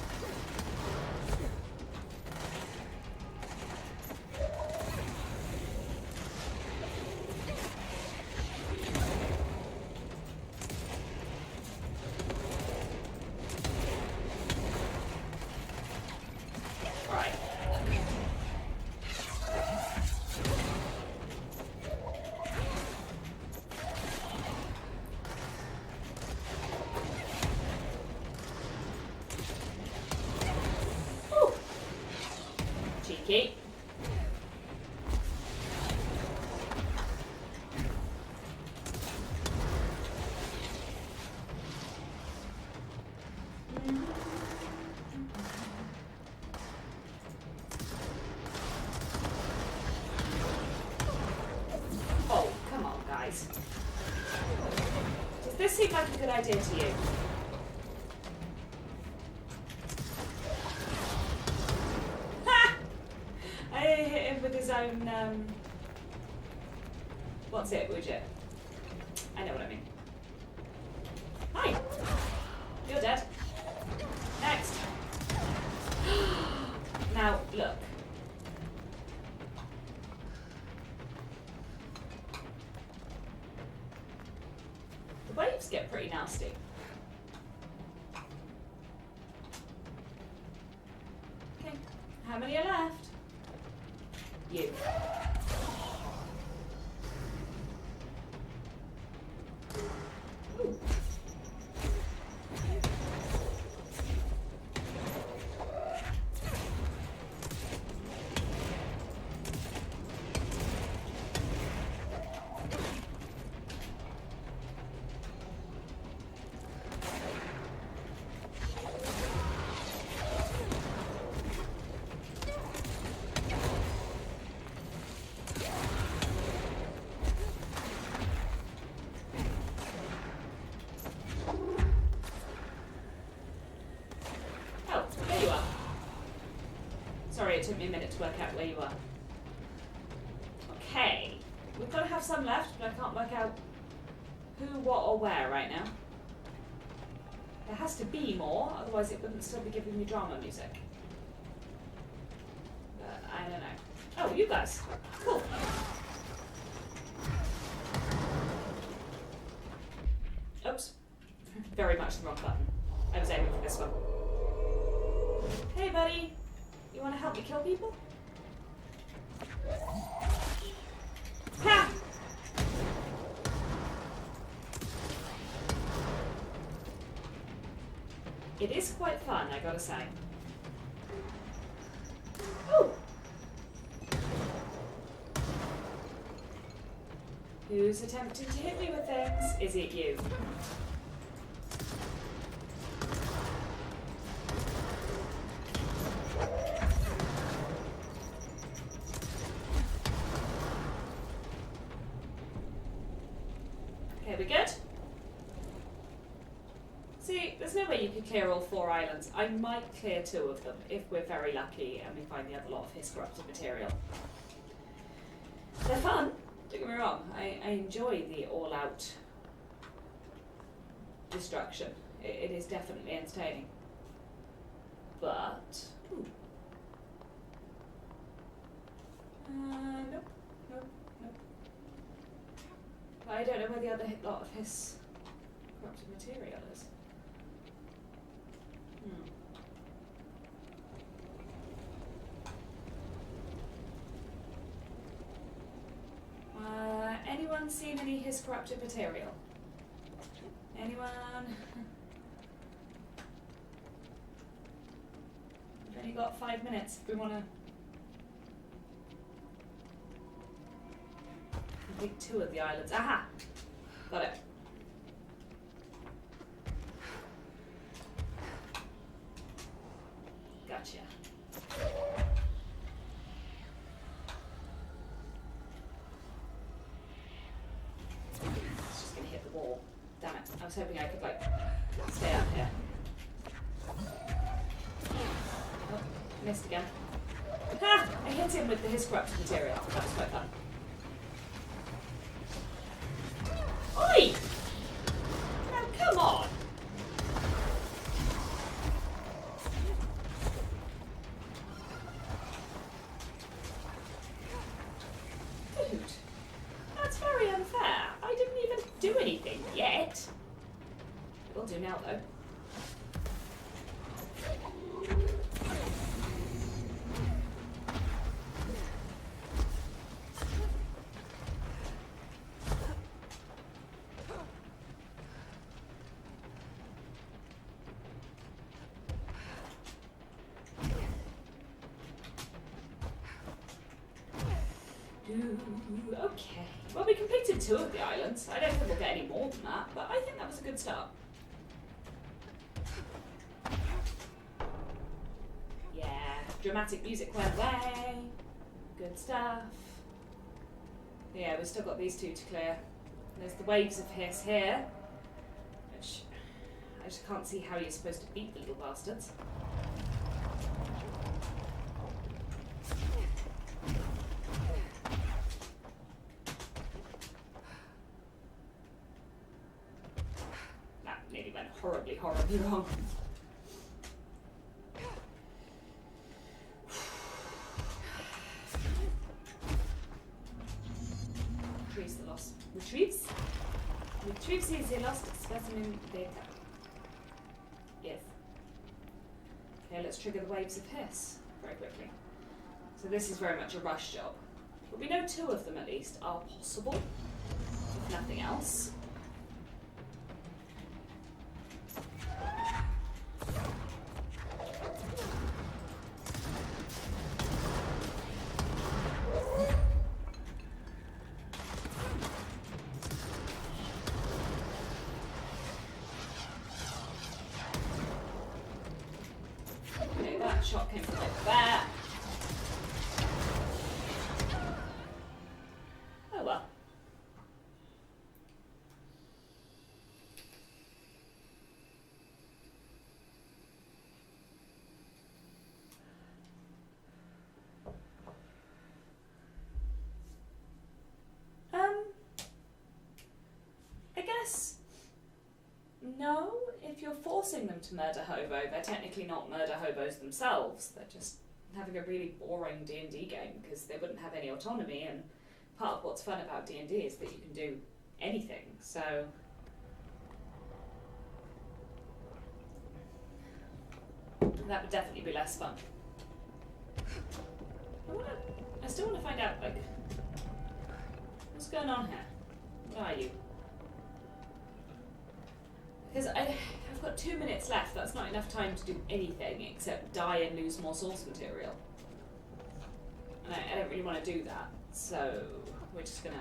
Cheeky. Oh, come on, guys. Does this seem like a good idea to you? With his own, what's it, widget? I know what I mean. Hi! You're dead. Next! Now, look. The waves get pretty nasty. Okay, how many are left? You. Ooh. took me a minute to work out where you were. Okay. We've got to have some left, but I can't work out who, what, or where right now. There has to be more, otherwise it wouldn't still be giving me drama music. But I don't know. Oh, you guys. Cool. Oops. Very much the wrong button. I was aiming for this one. Hey, buddy. You want to help me kill people? Ha! It is quite fun, I gotta say. Ooh! Who's attempting to hit me with things? Is it you? Okay, we good? See, there's no way you could clear all 4 islands. I might clear 2 of them if we're very lucky and we find the other lot of his corrupted material. They're fun, don't get me wrong. I enjoy the all-out destruction. It is definitely entertaining. But... ooh. Nope, nope, nope. I don't know where the other lot of his corrupted material is. Anyone seen any his corrupted material? Anyone? We've only got 5 minutes if we want to complete 2 of the islands. Aha! Got it. Gotcha. It's just gonna hit the wall. Damn it. I was hoping I could, like, stay up here. Oh, missed again. Ha! I hit him with his corrupted material. That was quite fun. Oi! Now, come on! Dude, that's very unfair. I didn't even do anything yet. Will do now, though. Okay. Well, we completed 2 of the islands. I don't think we'll get any more than that, but I think that was a good start. Yeah, dramatic music went away. Good stuff. Yeah, we've still got these 2 to clear. There's the waves of hiss here, which I just can't see how you're supposed to beat the little bastards. Nearly went horribly, horribly wrong. Retrieves the lost. Retrieves? Retrieves the lost specimen data. Yes. Okay, let's trigger the waves of hiss very quickly. So this is very much a rush job. But we know 2 of them at least are possible, if nothing else. Okay, that shot came from like that. Oh well. No, if you're forcing them to murder hobo, they're technically not murder hobos themselves. They're just having a really boring D&D game because they wouldn't have any autonomy, and part of what's fun about D&D is that you can do anything, so... that would definitely be less fun. I still want to find out, like, what's going on here? What are you? Because I've got 2 minutes left. That's not enough time to do anything except die and lose more source material. And I don't really want to do that, so we're just gonna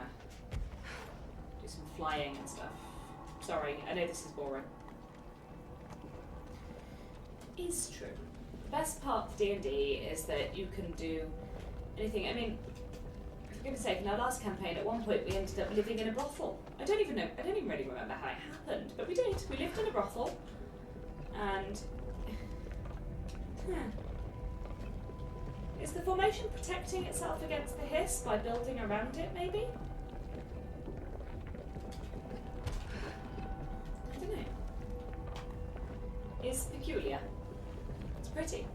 do some flying and stuff. Sorry, I know this is boring. It's true. The best part of D&D is that you can do anything. I mean, for goodness sake, in our last campaign, at one point we ended up living in a brothel. I don't even really remember how it happened, but we did. We lived in a brothel, and is the formation protecting itself against the hiss by building around it, maybe? I don't know. It's peculiar. It's pretty.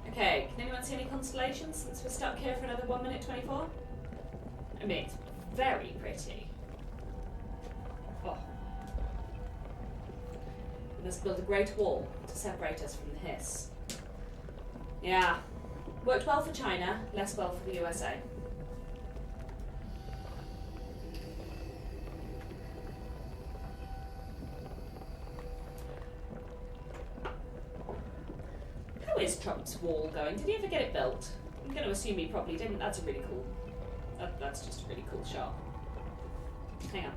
Okay, can anyone see any constellations since we're stuck here for another 1 minute 24? I mean, it's very pretty. Oh. We must build a great wall to separate us from the hiss. Yeah. Worked well for China, less well for the USA. How is Trump's wall going? Did he ever get it built? I'm going to assume he probably didn't. That's a really cool... That's just a really cool shot. Hang on.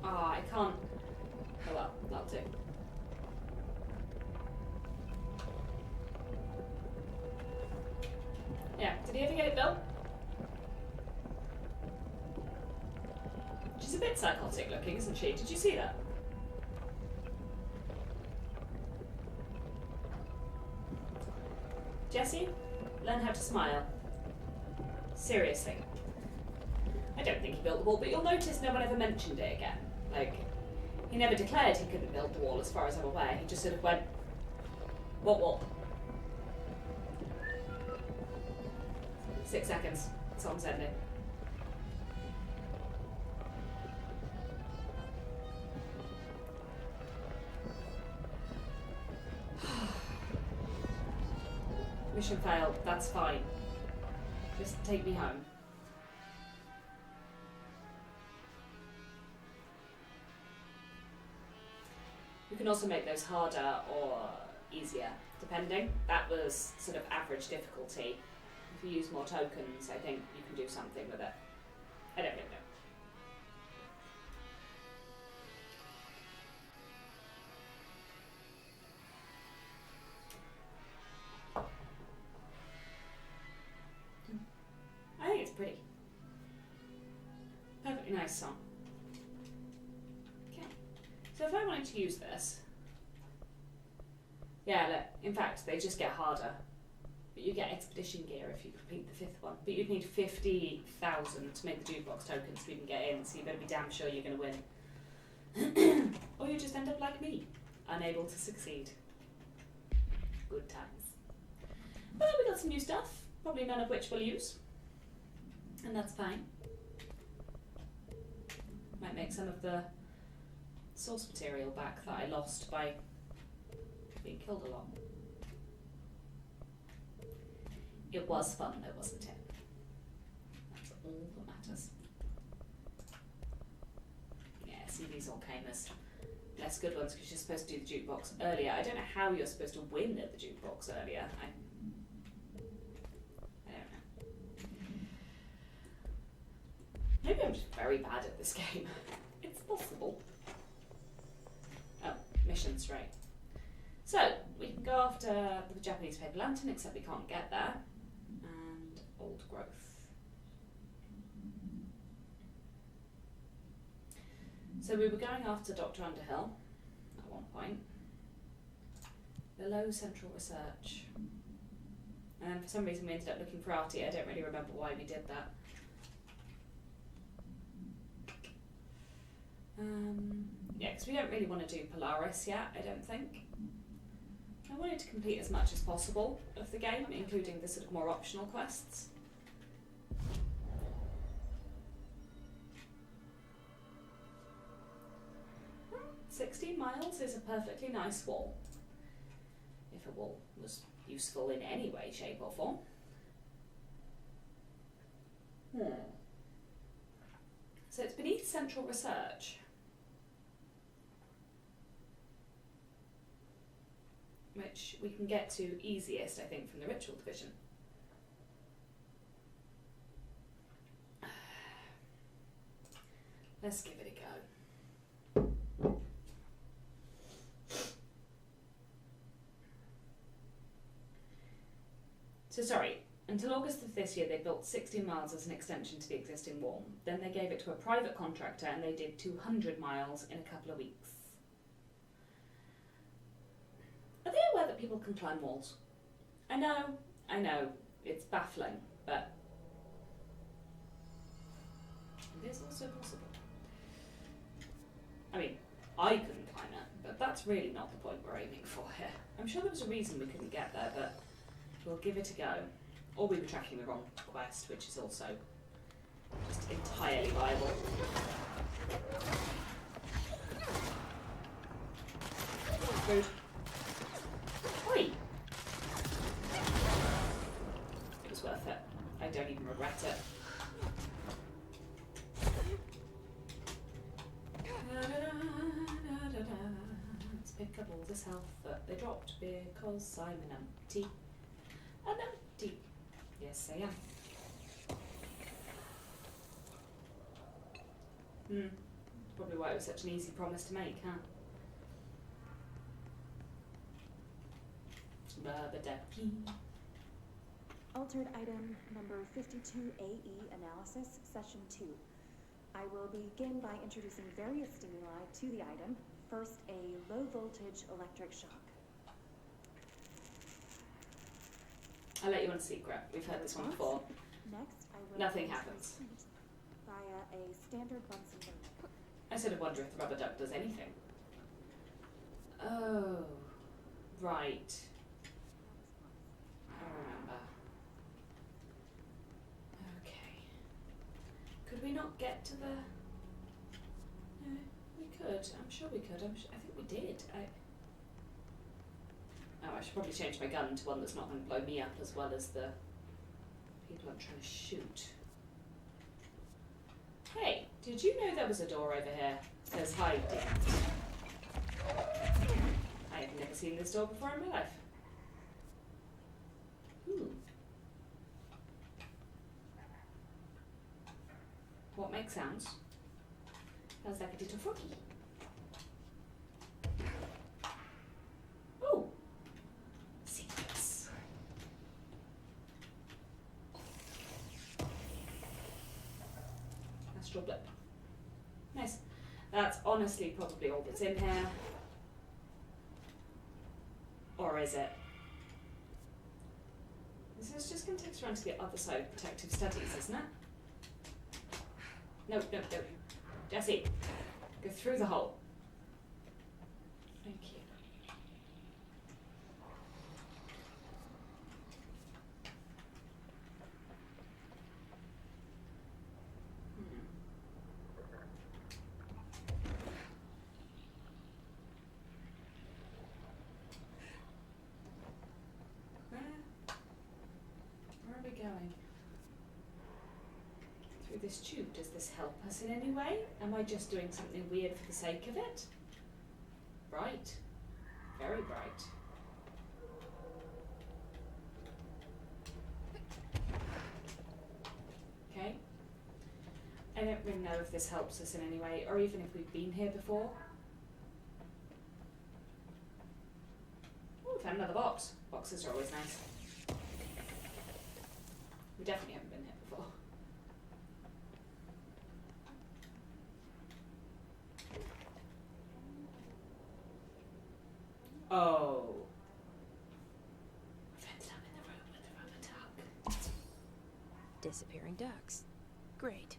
Ah, I can't... Oh well, that'll do. Yeah, did he ever get it built? She's a bit psychotic looking, isn't she? Did you see that? Jesse, learn how to smile. Seriously. I don't think he built the wall, but you'll notice no one ever mentioned it again. Like, he never declared he couldn't build the wall as far as I'm aware. He just sort of went, what wall? 6 seconds. Song's ending. Mission failed. That's fine. Just take me home. You can also make those harder or easier, depending. That was sort of average difficulty. If you use more tokens, I think you can do something with it. I don't really know. I think it's pretty. Perfectly nice song. Okay. So if I wanted to use this... Yeah, look, in fact, they just get harder. But you get expedition gear if you complete the 5th one. But you'd need 50,000 to make the jukebox tokens to even get in, so you better be damn sure you're going to win. Or you just end up like me, unable to succeed. Good times. Well, we got some new stuff, probably none of which we'll use. And that's fine. Might make some of the source material back that I lost by being killed a lot. It was fun though, wasn't it? That's all that matters. Yeah, see, these all came as less good ones because you're supposed to do the jukebox earlier. I don't know how you're supposed to win at the jukebox earlier. I don't know. Maybe I'm just very bad at this game. It's possible. Oh, missions, right. So, we can go after the Japanese paper lantern, except we can't get there. And old growth. So we were going after Dr. Underhill at one point. Below Central Research. And for some reason we ended up looking for Artie. I don't really remember why we did that. because we don't really want to do Polaris yet, I don't think. I wanted to complete as much as possible of the game, including the sort of more optional quests. Well, 16 miles is a perfectly nice wall. If a wall was useful in any way, shape or form. So it's beneath Central Research. Which we can get to easiest, I think, from the Ritual Division. Let's give it a go. So sorry, until August of this year they built 16 miles as an extension to the existing wall. Then they gave it to a private contractor and they did 200 miles in a couple of weeks. Are they aware that people can climb walls? I know, it's baffling, but it is also possible. I mean, I couldn't climb it, but that's really not the point we're aiming for here. I'm sure there was a reason we couldn't get there, but we'll give it a go. Or we were tracking the wrong quest, which is also just entirely viable. Rude. Oi! It was worth it. I don't even regret it. Let's pick up all this health that they dropped because I'm an empty. An empty. Yes, I am. Probably why it was such an easy promise to make, huh? Rubber-ducky. Altered item number 52AE analysis, session 2. I will begin by introducing various stimuli to the item. First, a low voltage electric shock. I'll let you on a secret. We've heard this one before. Next, I will Nothing happens. Via a standard Bunsen burner. I sort of wonder if the rubber duck does anything. Oh, right. I remember. Okay. Could we not get to the... No, we could. I'm sure we could. I think we did. Oh, I should probably change my gun to one that's not going to blow me up as well as the people I'm trying to shoot. Hey, did you know there was a door over here? It says hide. I have never seen this door before in my life. What makes sounds? Sounds like a little froggy. Oh! Secrets. Astral blip. Nice. That's honestly probably all that's in here. Or is it? This is just going to take us around to the other side of protective studies, isn't it? No. Jesse, go through the hole. Thank you. Where are we going? Through this tube, does this help us in any way? Am I just doing something weird for the sake of it? Bright. Very bright. Okay. I don't really know if this helps us in any way, or even if we've been here before. Oh, we found another box. Boxes are always nice. We definitely haven't been here before. Oh. We've ended up in the room with the rubber duck. Disappearing ducks. Great.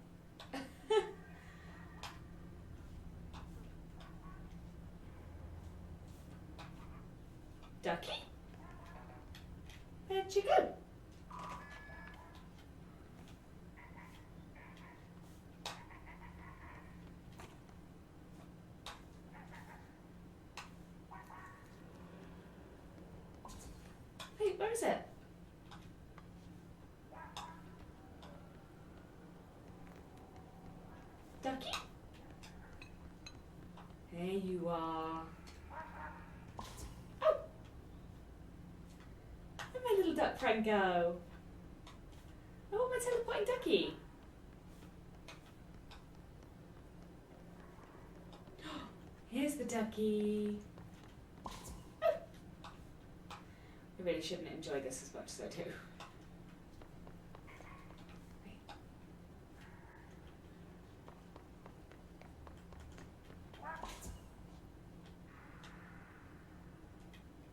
Ducky? Where'd you go? Wait, where is it? Ducky? There you are. Oh! Where'd my little duck friend go? I want my teleporting ducky. Here's the ducky. Oh. I really shouldn't enjoy this as much as I do.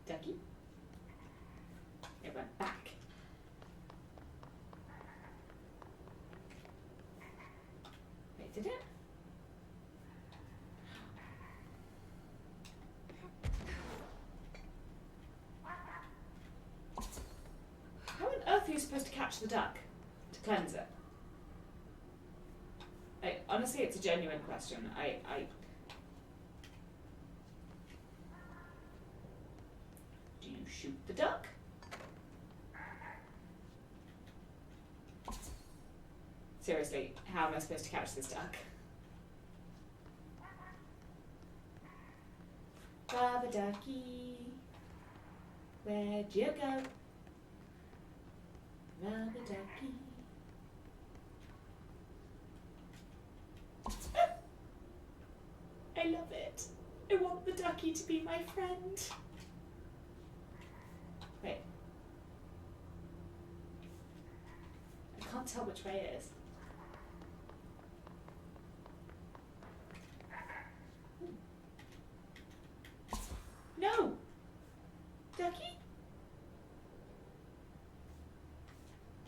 Ducky. It went back. Wait, did it? How on earth are you supposed to catch the duck to cleanse it? Honestly, it's a genuine question. Do you shoot the duck? Seriously, how am I supposed to catch this duck? Rubber ducky, where'd you go? Rubber ducky. I love it. I want the ducky to be my friend. Wait. I can't tell which way it is. No! Ducky?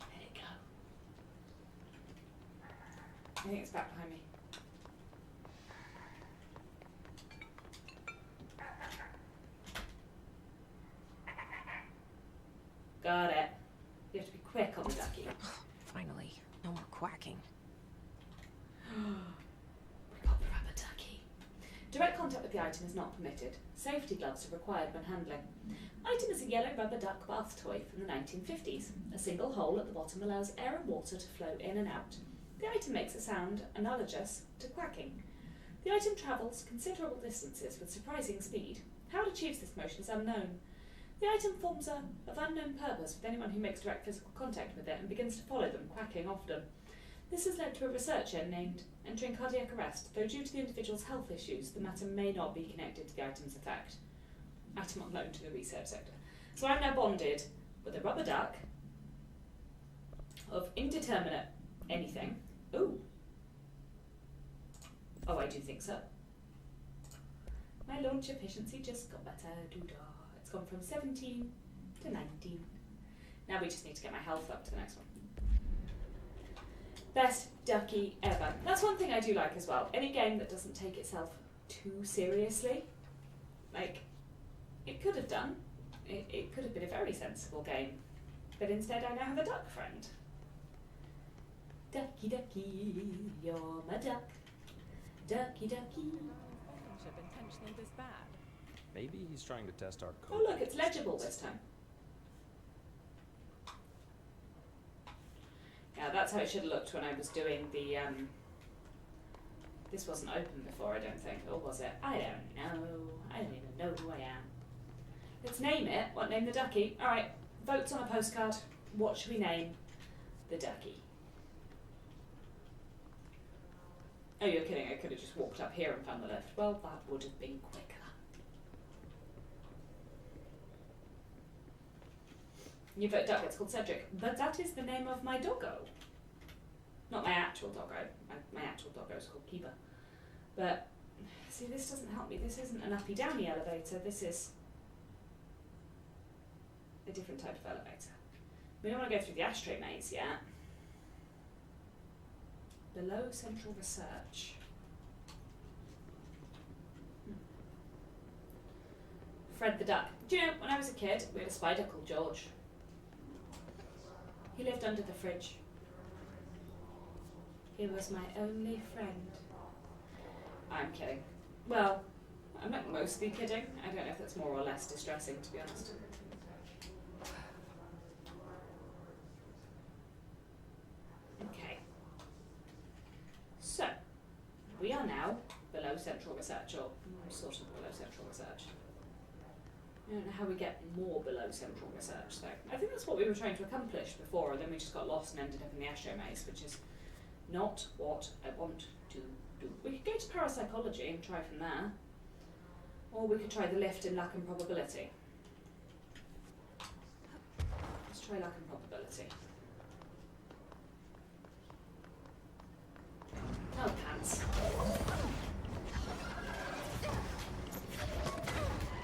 Let it go. I think it's back behind me. Got it. You have to be quick on the ducky. Finally, no more quacking. We got the rubber ducky. Direct contact with the item is not permitted. Safety gloves are required when handling. Item is a yellow rubber duck bath toy from the 1950s. A single hole at the bottom allows air and water to flow in and out. The item makes a sound analogous to quacking. The item travels considerable distances with surprising speed. How it achieves this motion is unknown. The item forms of unknown purpose with anyone who makes direct physical contact with it and begins to follow them, quacking often. This has led to a researcher named entering cardiac arrest, though due to the individual's health issues, the matter may not be connected to the item's effect. Item unknown to the research sector. So I'm now bonded with a rubber duck of indeterminate anything. Ooh. Oh, I do think so. My launch efficiency just got better. Doo-dah. It's gone from 17 to 19. Now we just need to get my health up to the next one. Best ducky ever. That's one thing I do like as well. Any game that doesn't take itself too seriously. Like, it could have done. It could have been a very sensible game. But instead I now have a duck friend. Ducky ducky, you're my duck. Ducky ducky. Friendship intentionally this bad. Maybe he's trying to test our Oh code. look, it's legible this time. Yeah, that's how it should have looked when I was doing the, this wasn't open before, I don't think, or was it? I don't know. I don't even know who I am. Let's name it. What, name the ducky? Alright, votes on a postcard. What should we name the ducky? Oh, you're kidding, I could have just walked up here and found the lift. Well, that would have been quicker. You vote duck, it's called Cedric. But that is the name of my doggo. Not my actual doggo. My actual doggo is called Keeper. But, see, this doesn't help me. This isn't an uppy-downy elevator. This is a different type of elevator. We don't want to go through the ashtray maze yet. Below Central Research. Fred the Duck. Do you know, when I was a kid, we had a spider called George. He lived under the fridge. He was my only friend. I'm kidding. Well, I'm not mostly kidding. I don't know if that's more or less distressing, to be honest. Okay. So, we are now below central research, or sort of below central research. I don't know how we get more below central research, though. I think that's what we were trying to accomplish before, and then we just got lost and ended up in the astro maze, which is not what I want to do. We could go to parapsychology and try from there. Or we could try the lift in luck and probability. Let's try luck and probability. Oh, pants.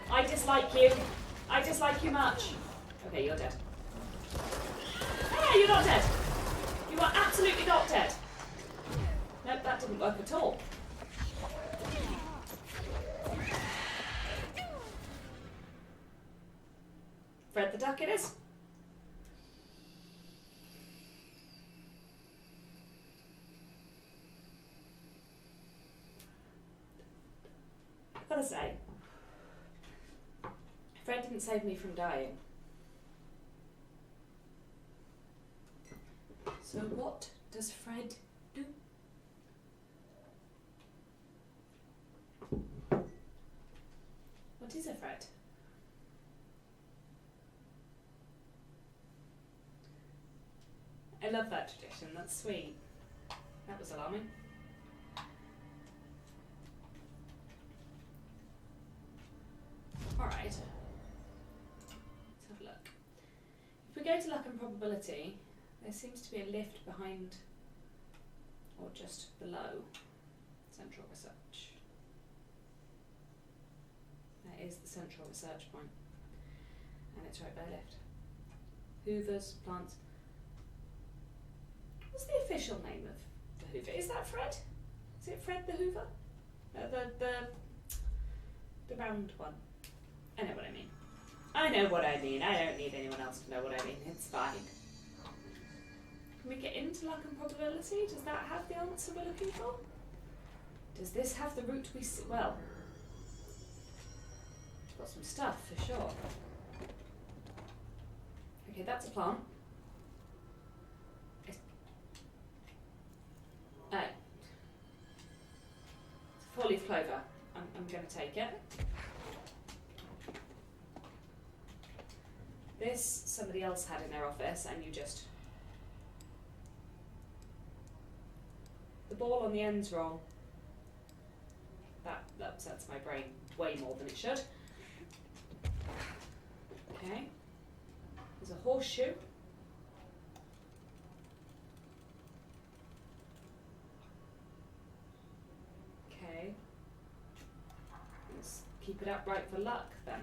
I dislike you. I dislike you much. Okay, you're dead. Hey, you're not dead. You are absolutely not dead. Nope, that didn't work at all. Fred the Duck it is. I've got to say, Fred didn't save me from dying. So what does Fred do? What is a Fred? I love that tradition, that's sweet. That was alarming. Alright. Let's have a look. If we go to luck and probability, there seems to be a lift behind, or just below, central research. That is the central research point. And it's right by a lift. Hoovers, plants. What's the official name of the Hoover? Is that Fred? Is it Fred the Hoover? The round one. I know what I mean. I know what I mean. I don't need anyone else to know what I mean. It's fine. Can we get into luck and probability? Does that have the answer we're looking for? Does this have the route we see? Well, it's got some stuff for sure. Okay, that's a plant. Oh. It's a 4-leaf clover. I'm going to take it. This somebody else had in their office, and you just... The ball on the end's wrong. That upsets my brain way more than it should. Okay. There's a horseshoe. Okay. Let's keep it upright for luck then.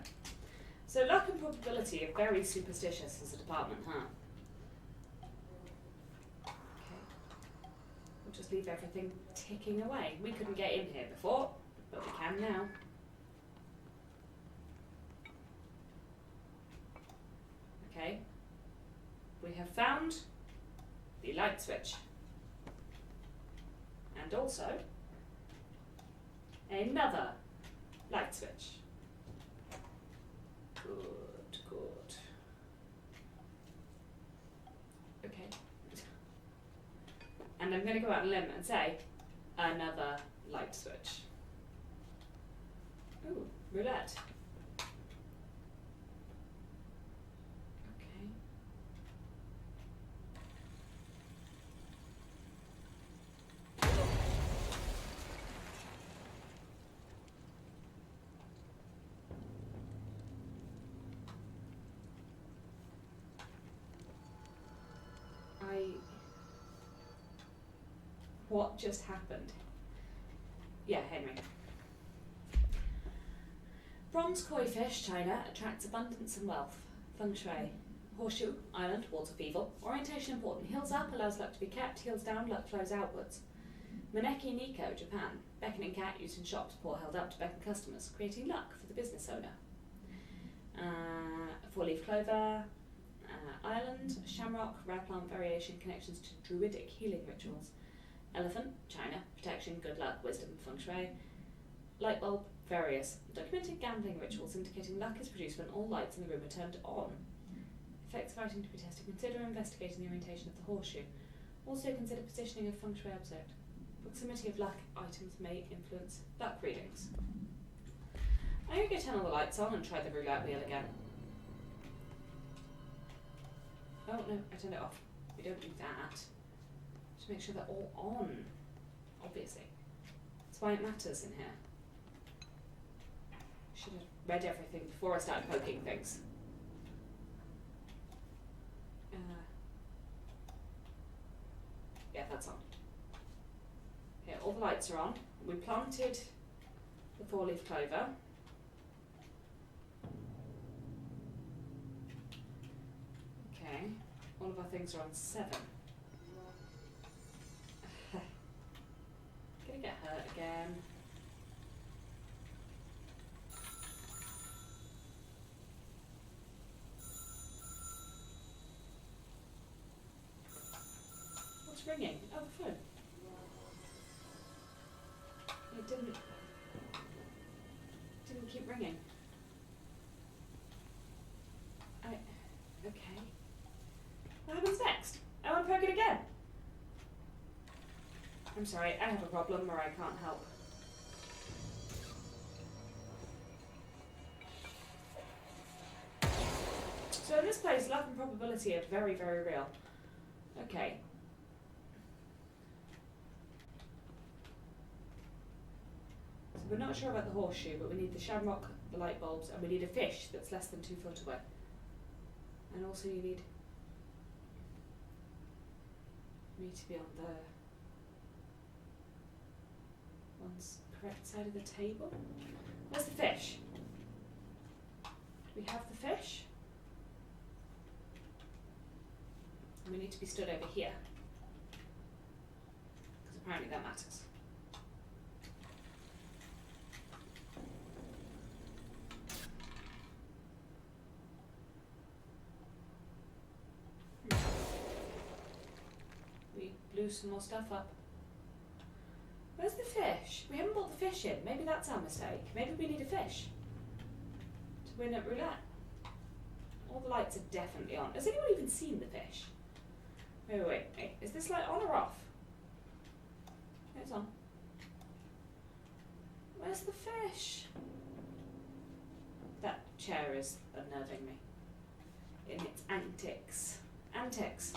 So luck and probability are very superstitious as a department, huh? Okay. We'll just leave everything ticking away. We couldn't get in here before, but we can now. Okay. We have found the light switch. And also another light switch. Good, good. Okay. And I'm going to go out on a limb and say another light switch. Ooh, roulette. Okay. What just happened? Yeah, Henry. Bronze koi fish, China, attracts abundance and wealth. Feng shui. Horseshoe, island, walls of evil. Orientation important. Heels up allows luck to be kept. Heels down, luck flows outwards. Maneki Nikko, Japan. Beckoning cat used in shops. Paw held up to beckon customers, creating luck for the business owner. Four-leaf clover, island, shamrock, rare plant variation, connections to druidic healing rituals. Elephant, China, protection, good luck, wisdom, feng shui. Light bulb, various. Documented gambling rituals indicating luck is produced when all lights in the room are turned on. Effects of item to be tested. Consider investigating the orientation of the horseshoe. Also consider positioning of feng shui object. Proximity of luck items may influence luck readings. I'm going to go turn all the lights on and try the roulette wheel again. Oh no, I turned it off. We don't do that. Just make sure they're all on, obviously. That's why it matters in here. Should have read everything before I started poking things. Yeah, that's on. Okay, all the lights are on. We planted the four-leaf clover. Okay, all of our things are on 7. Gonna get hurt again. What's ringing? Oh, the phone. It didn't keep ringing. Okay. What happens next? I want to poke it again. I'm sorry, I have a problem or I can't help. So in this place, luck and probability are very, very real. Okay. So we're not sure about the horseshoe, but we need the shamrock, the light bulbs, and we need a fish that's less than 2 foot away. And also you need me to be on the correct side of the table. Where's the fish? Do we have the fish? And we need to be stood over here. Because apparently that matters. We blew some more stuff up. Where's the fish? We haven't brought the fish in. Maybe that's our mistake. Maybe we need a fish to win at roulette. All the lights are definitely on. Has anyone even seen the fish? Wait. Is this light on or off? It's on. Where's the fish? That chair is unnerving me in its antics. Antics.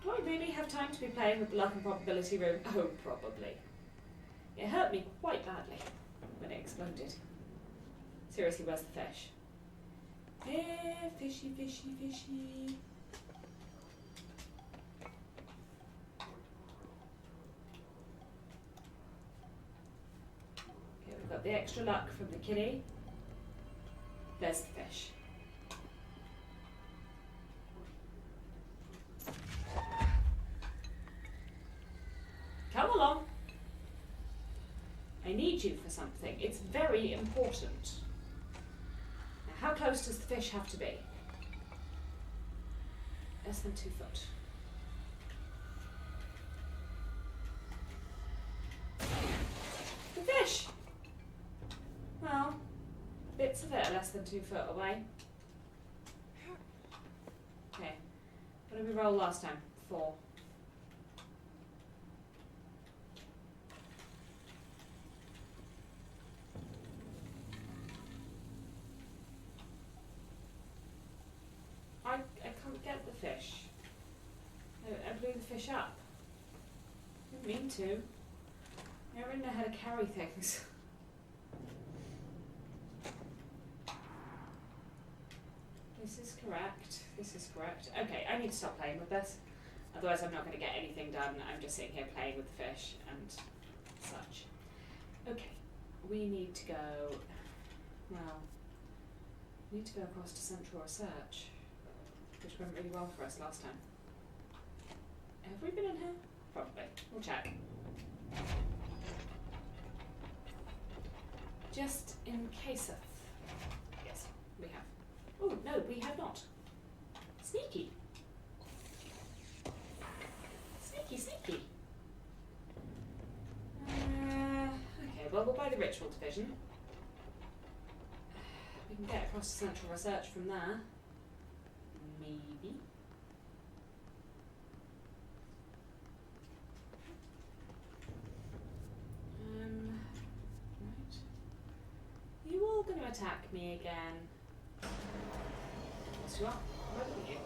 Do I really have time to be playing with the luck and probability room? Oh, probably. It hurt me quite badly when it exploded. Seriously, where's the fish? Fishy, fishy, fishy. Okay, we've got the extra luck from the kitty. There's the fish. Come along. I need you for something. It's very important. Now, how close does the fish have to be? Less than 2 foot. The fish! Well, bits of it are less than 2 foot away. Okay. What did we roll last time? 4. I can't get the fish. I blew the fish up. I didn't mean to. I don't really know how to carry things. This is correct. This is correct. Okay, I need to stop playing with this. Otherwise I'm not going to get anything done. I'm just sitting here playing with the fish and such. Okay, we need to go... Well, we need to go across to Central Research, which went really well for us last time. Have we been in here? Probably. We'll check. Just in case of. Oh, no, we have not. Sneaky. Sneaky, sneaky. Okay, well, we'll buy the ritual division. We can get across to central research from there. Maybe. Right. You all going to attack me again? Yes, you are. Why wouldn't you?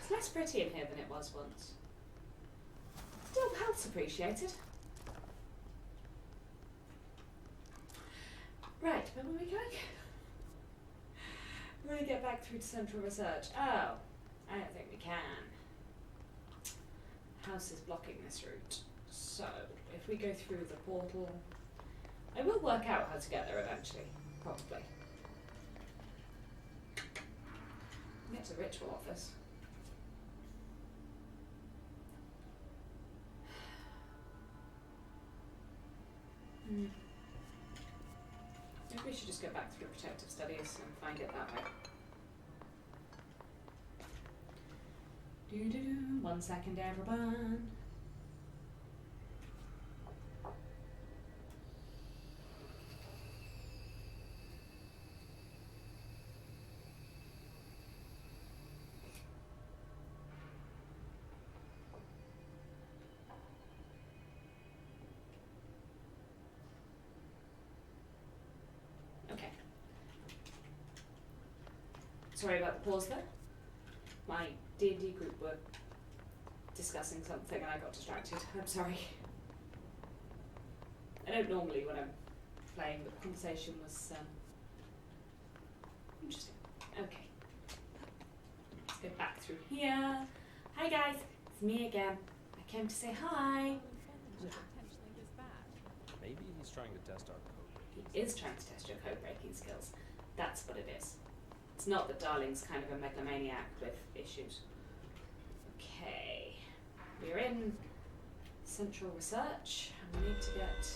Less pretty in here than it was once. Still health's appreciated. Right, where were we going? We're going to get back through to central research. Oh, I don't think we can. House is blocking this route. So, if we go through the portal, I will work out how to get there eventually, probably. Get to the ritual office. Maybe we should just go back through protective studies and find it that way. Do-do-do. 1 second, everyone. Okay. Sorry about the pause there. My D&D group were discussing something and I got distracted. I'm sorry. I don't normally when I'm playing, but the conversation was interesting. Okay. Let's go back through here. Hi guys, it's me again. I came to say hi. Maybe he's trying to test our code. He is trying to test your code breaking skills. That's what it is. It's not that Darling's kind of a megalomaniac with issues. Okay. We're in central research and we need to get...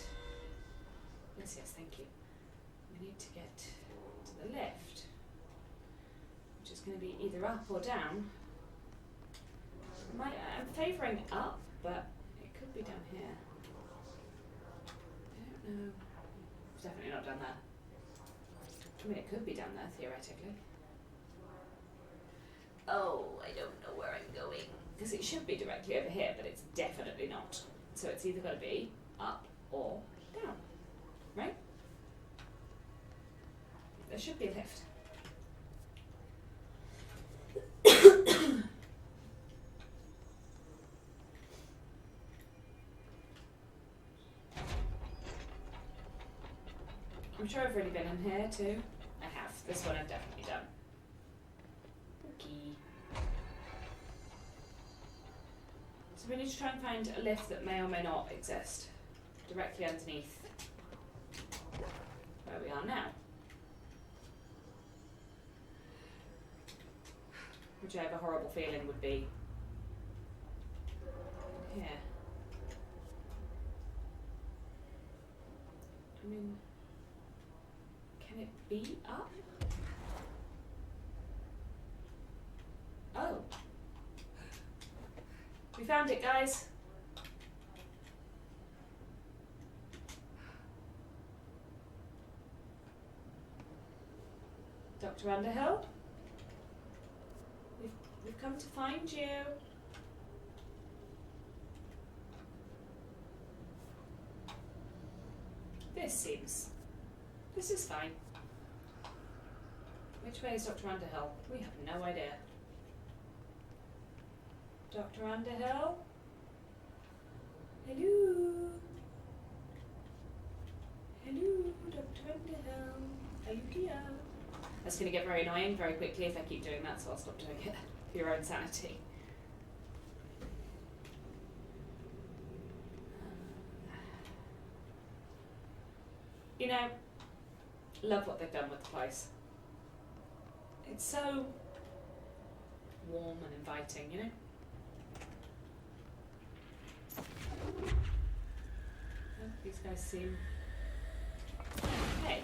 Yes, thank you. We need to get to the lift, which is going to be either up or down. I'm favouring up, but it could be down here. I don't know. It's definitely not down there. I mean, it could be down there, theoretically. Oh, I don't know where I'm going. Because it should be directly over here, but it's definitely not. So it's either got to be up or down. Right? There should be a lift. I'm sure I've already been in here too. I have. This one I've definitely done. Okay. So we need to try and find a lift that may or may not exist directly underneath where we are now. Which I have a horrible feeling would be here. I mean, can it be up? Oh. We found it, guys. Dr. Underhill? We've come to find you. This is fine. Which way is Dr. Underhill? We have no idea. Dr. Underhill? Hello? Hello, Dr. Underhill? Are you here? That's going to get very annoying very quickly if I keep doing that, so I'll stop doing it for your own sanity. You know, love what they've done with the place. It's so warm and inviting, you know? Oh, these guys seem... Hey.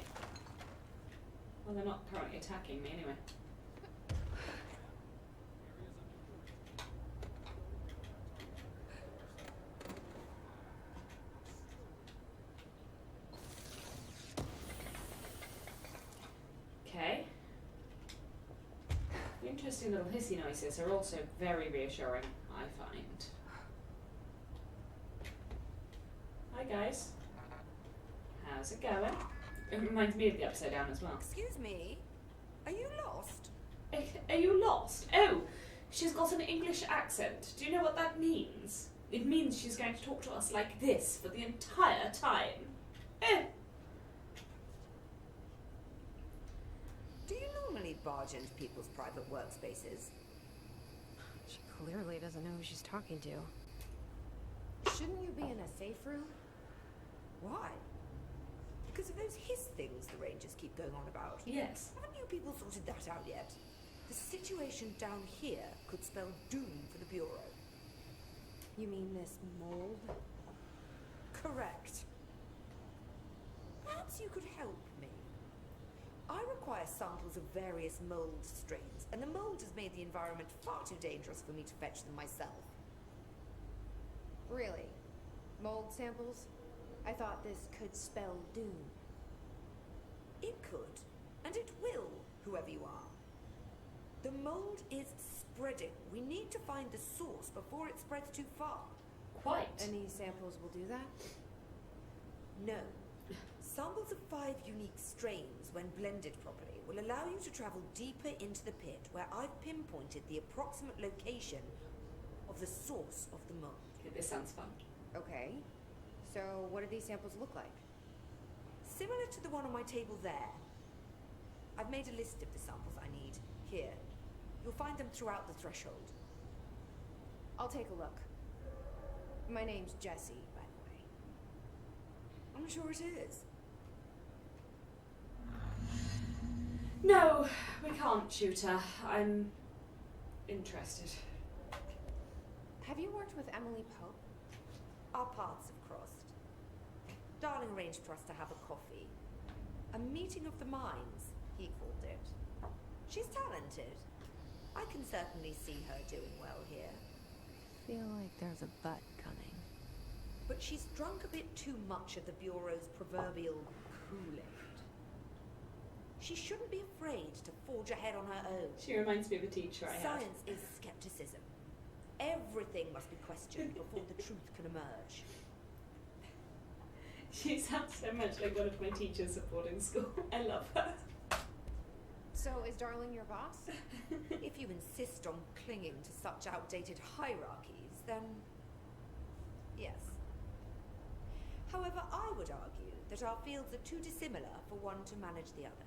Well, they're not currently attacking me anyway. Okay. The interesting little hissy noises are also very reassuring, I find. Hi guys. How's it going? It reminds me of the Upside Down as well. Excuse me? Are you lost? Are you lost? Oh, she's got an English accent. Do you know what that means? It means she's going to talk to us like this for the entire time. Oh. Do you normally barge into people's private workspaces? She clearly doesn't know who she's talking to. Shouldn't you be in a safe room? Why? Because of those hiss things the Rangers keep going on about. Yes. Haven't you people sorted that out yet? The situation down here could spell doom for the Bureau. You mean this mold? Correct. Perhaps you could help me. I require samples of various mold strains, and the mold has made the environment far too dangerous for me to fetch them myself. Really? Mold samples? I thought this could spell doom. It could, and it will, whoever you are. The mold is spreading. We need to find the source before it spreads too far. Quite. And these samples will do that? No. Samples of 5 unique strains, when blended properly, will allow you to travel deeper into the pit, where I've pinpointed the approximate location of the source of the mold. This sounds fun. Okay. So what do these samples look like? Similar to the one on my table there. I've made a list of the samples I need. Here. You'll find them throughout the threshold. I'll take a look. My name's Jessie, by the way. I'm sure it is. No, we can't shoot her. I'm interested. Have you worked with Emily Pope? Our paths have crossed. Darling arranged for us to have a coffee. A meeting of the minds, he called it. She's talented. I can certainly see her doing well here. Feel like there's a but coming. But she's drunk a bit too much of the Bureau's proverbial Kool-Aid. She shouldn't be afraid to forge ahead on her own. She reminds me of a teacher I had. Science is skepticism. Everything must be questioned before the truth can emerge. She sounds so much like one of my teachers at boarding school. I love her. So is Darling your boss? If you insist on clinging to such outdated hierarchies, then yes. However, I would argue that our fields are too dissimilar for one to manage the other.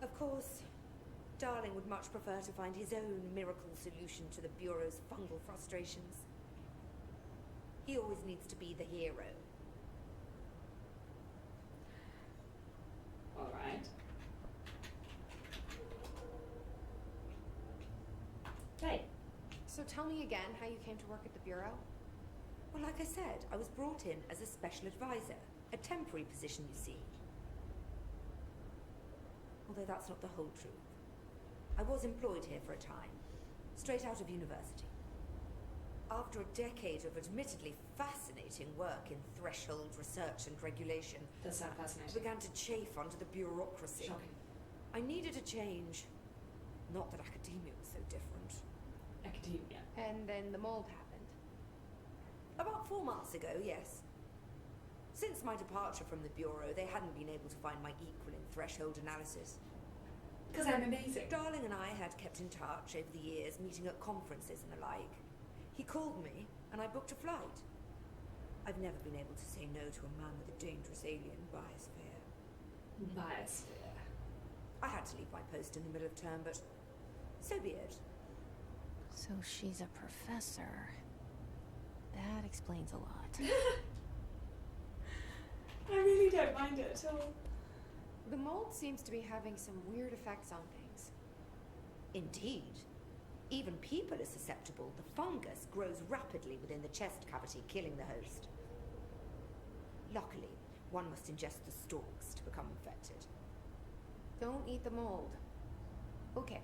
Of course, Darling would much prefer to find his own miracle solution to the Bureau's fungal frustrations. He always needs to be the hero. All right. Hey. So tell me again how you came to work at the Bureau? Well, like I said, I was brought in as a special advisor. A temporary position, you see. Although that's not the whole truth. I was employed here for a time, straight out of university. After a decade of admittedly fascinating work in threshold research and regulation, Does sound fascinating. I began to chafe under the bureaucracy. Shocking. I I needed a change. Not that academia was so different. Academia. And then the mold happened. About 4 months ago, yes. Since my departure from the Bureau, they hadn't been able to find my equal in threshold analysis. Because I'm amazing. Darling and I had kept in touch over the years, meeting at conferences and the like. He called me, and I booked a flight. I've never been able to say no to a man with a dangerous alien biosphere. Biosphere. I had to leave my post in the middle of term, but so be it. So she's a professor. That explains a lot. I really don't mind it at all. The mold seems to be having some weird effects on things. Indeed. Even people are susceptible. The fungus grows rapidly within the chest cavity, killing the host. Luckily, one must ingest the stalks to become infected. Don't eat the mold. Okay.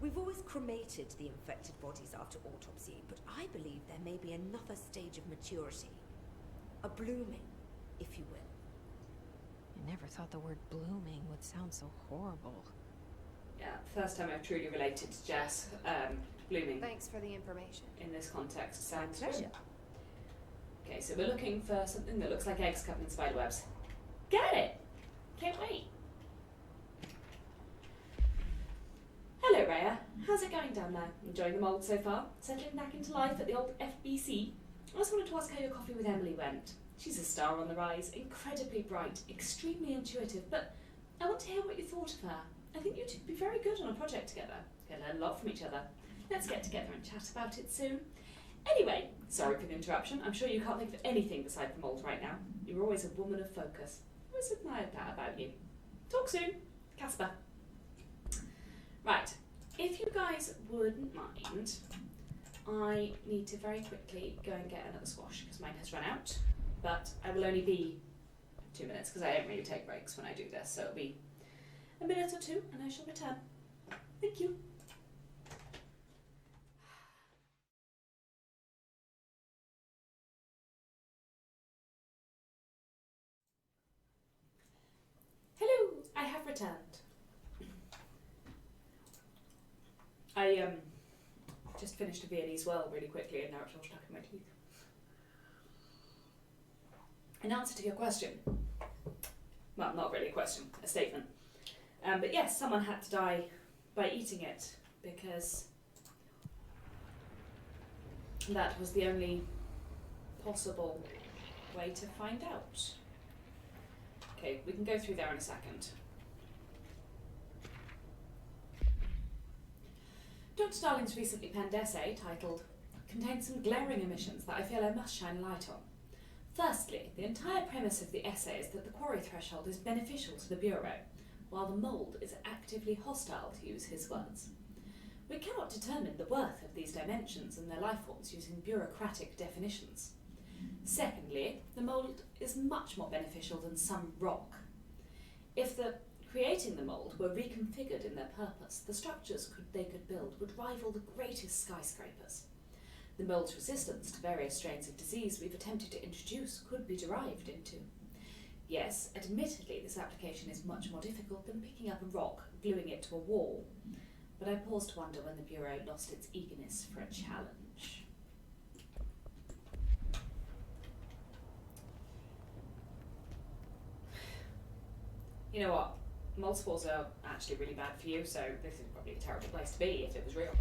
We've always cremated the infected bodies after autopsy, but I believe there may be another stage of maturity. A blooming, if you will. I never thought the word blooming would sound so horrible. Yeah, first time I've truly related to Jess. Blooming. Thanks for the information. In this context, My sounds pleasure. good. Okay, so we're looking for something that looks like eggs covered in spiderwebs. Get it! Can't wait. Hello, Rhea. How's it going down there? Enjoying the mould so far? Settling back into life at the old FBC? I just wanted to ask how your coffee with Emily went. She's a star on the rise, incredibly bright, extremely intuitive, but I want to hear what you thought of her. I think you two would be very good on a project together. You'll learn a lot from each other. Let's get together and chat about it soon. Anyway, sorry for the interruption. I'm sure you can't think of anything beside the mould right now. You're always a woman of focus. I always admired that about you. Talk soon. Casper. Right, if you guys wouldn't mind, I need to very quickly go and get another squash because mine has run out. But I will only be 2 minutes because I don't really take breaks when I do this, so it'll be a minute or two and I shall return. Thank you. Hello, I have returned. I just finished a Viennese whirl really quickly and now it's all stuck in my teeth. In answer to your question, well, not really a question, a statement. But yes, someone had to die by eating it because that was the only possible way to find out. Okay, we can go through there in a second. Dr. Darling's recently penned essay, titled, contains some glaring omissions that I feel I must shine a light on. Firstly, the entire premise of the essay is that the quarry threshold is beneficial to the Bureau, while the mould is actively hostile, to use his words. We cannot determine the worth of these dimensions and their life forms using bureaucratic definitions. Secondly, the mould is much more beneficial than some rock. If creating the mould were reconfigured in their purpose, the structures they could build would rival the greatest skyscrapers. The mould's resistance to various strains of disease we've attempted to introduce could be derived into. Yes, admittedly this application is much more difficult than picking up a rock, gluing it to a wall, but I pause to wonder when the Bureau lost its eagerness for a challenge. You know what? Mold spores are actually really bad for you, so this is probably a terrible place to be if it was real.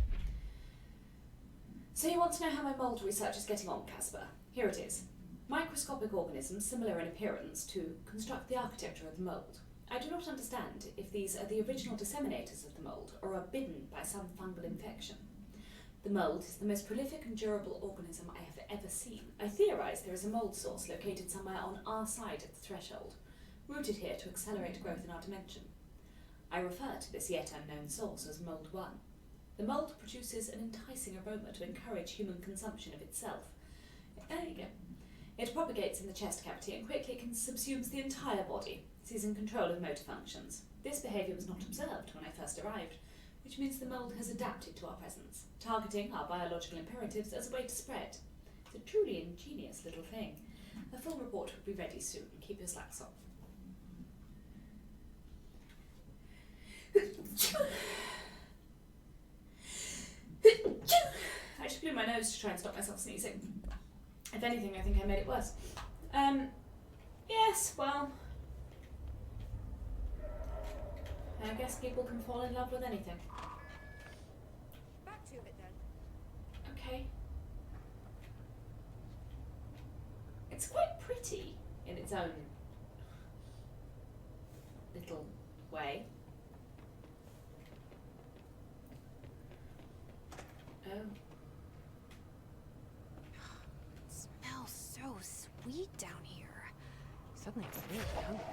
So you want to know how my mold research is getting on, Casper? Here it is. Microscopic organisms similar in appearance to construct the architecture of the mold. I do not understand if these are the original disseminators of the mold or are bidden by some fungal infection. The mold is the most prolific and durable organism I have ever seen. I theorise there is a mold source located somewhere on our side of the threshold, rooted here to accelerate growth in our dimension. I refer to this yet unknown source as Mold 1. The mold produces an enticing aroma to encourage human consumption of itself. There you go. It propagates in the chest cavity and quickly subsumes the entire body, seizing control of motor functions. This behaviour was not observed when I first arrived, which means the mold has adapted to our presence, targeting our biological imperatives as a way to spread. It's a truly ingenious little thing. A full report will be ready soon. Keep your slacks on. I just blew my nose to try and stop myself sneezing. If anything, I think I made it worse. Yes, well, I guess people can fall in love with anything. Back to it then. Okay. It's quite pretty in its own little way. Oh. It smells so sweet down here. Suddenly I'm really hungry.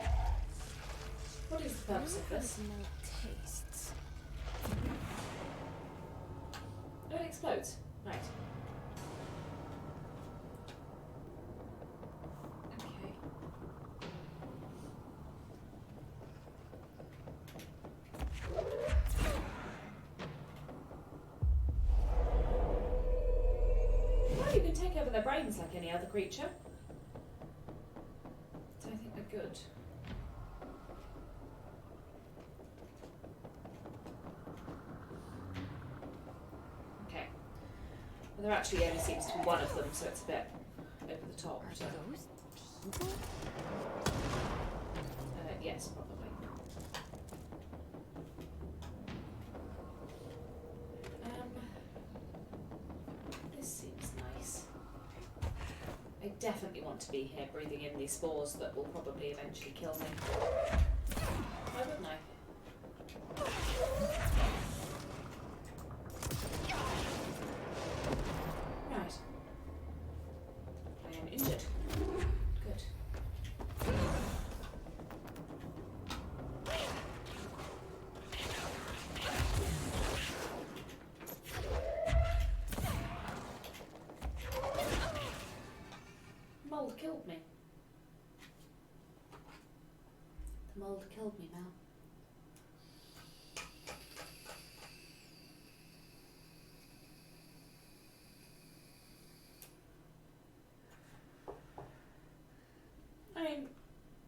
What is the purpose of this? Smell tastes. Oh, it explodes. Right. Okay. Well, you can take over their brains like any other creature. So I think they're good. Okay. Well, there actually only seems to be one of them, so it's a bit over the top. Are So. those people? Yes, probably. This seems nice. I definitely want to be here breathing in these spores that will probably eventually kill me. Why wouldn't I? Right. I am injured. Good. Mold killed me. The mold killed me, Mel. I mean,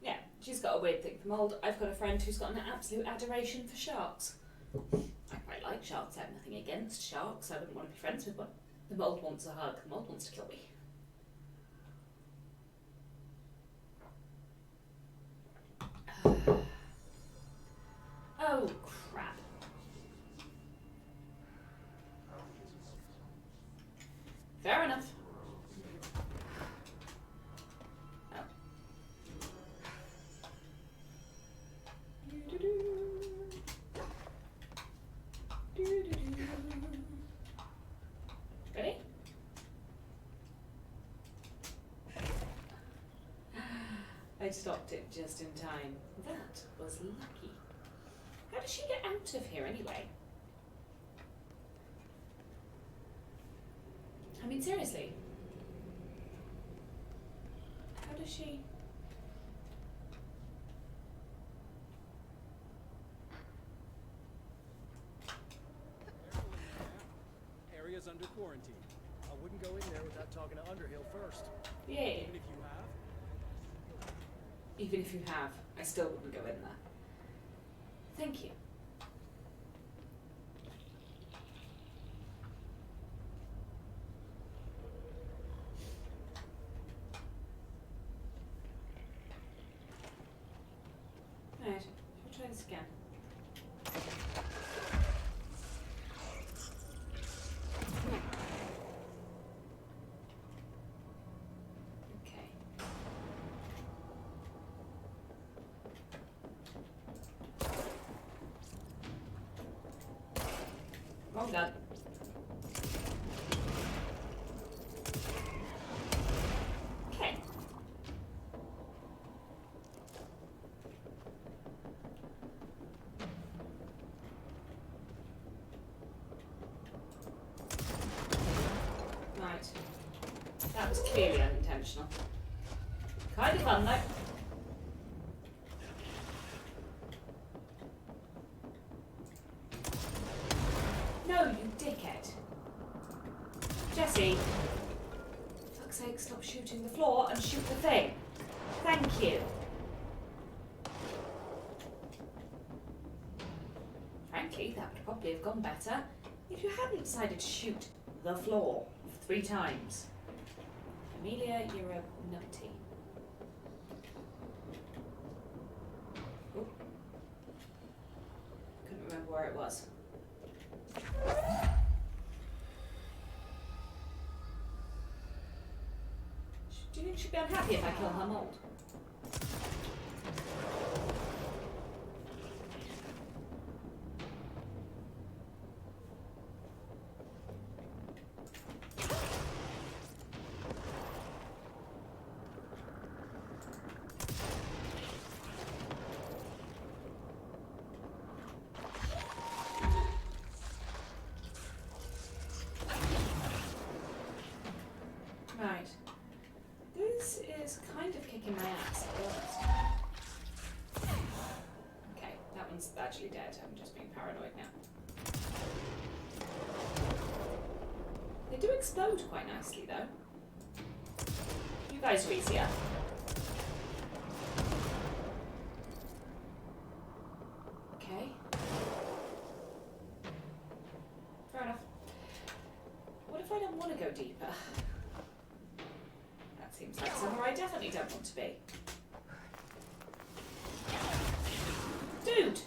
yeah, she's got a weird thing for mold. I've got a friend who's got an absolute adoration for sharks. I quite like sharks. I have nothing against sharks. I wouldn't want to be friends with one. The mold wants a hug. The mold wants to kill me. Oh, crap. Fair enough. Oh. Ready? I stopped it just in time. That was lucky. How does she get out of here anyway? I mean, seriously. How does she... Area's under quarantine. I wouldn't go in there without talking to Underhill first. Yeah. Even if you have. Even if you have, I still wouldn't go in there. Thank you. Right, shall we try this again? Okay. Wrong gun. Okay. Right. That was clearly unintentional. Kind of fun though. No, you dickhead. Jesse. For fuck's sake, stop shooting the floor and shoot the thing. Thank you. Frankly, probably have gone better if you hadn't decided to shoot the floor 3 times. Amelia, you're a numpty. Oh. Couldn't remember where it was. Do you think she'd be unhappy if I kill her mold? Right. This is kind of kicking my ass, to be honest. Okay, that one's actually dead. I'm just being paranoid now. They do explode quite nicely, though. You guys are easier. Okay. Fair enough. What if I don't want to go deeper? That seems like somewhere I definitely don't want to be. Dude!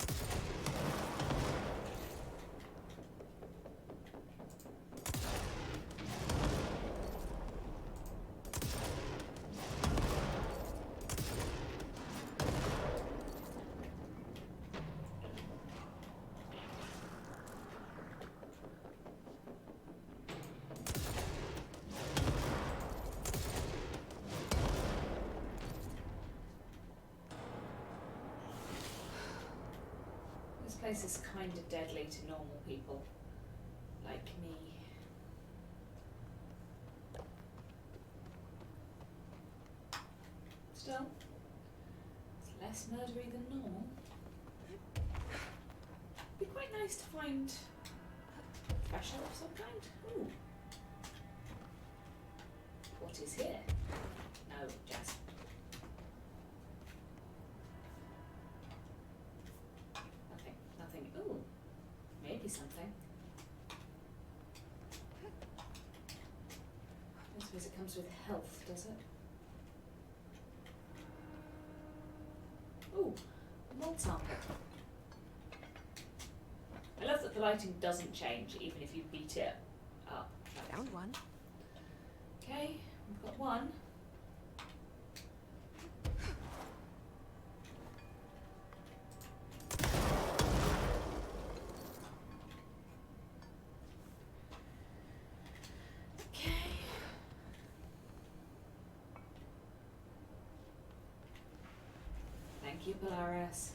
This place is kind of deadly to normal people, like me. Still, it's less murdery than normal. Be quite nice to find fresh air of some kind. Ooh. What is here? No, Jess. Nothing. Ooh, maybe something. I suppose it comes with health, does it? Ooh, a mold sample. I love that the lighting doesn't change even if you beat it up. Found one. Okay, we've got one. Thank you, Polaris.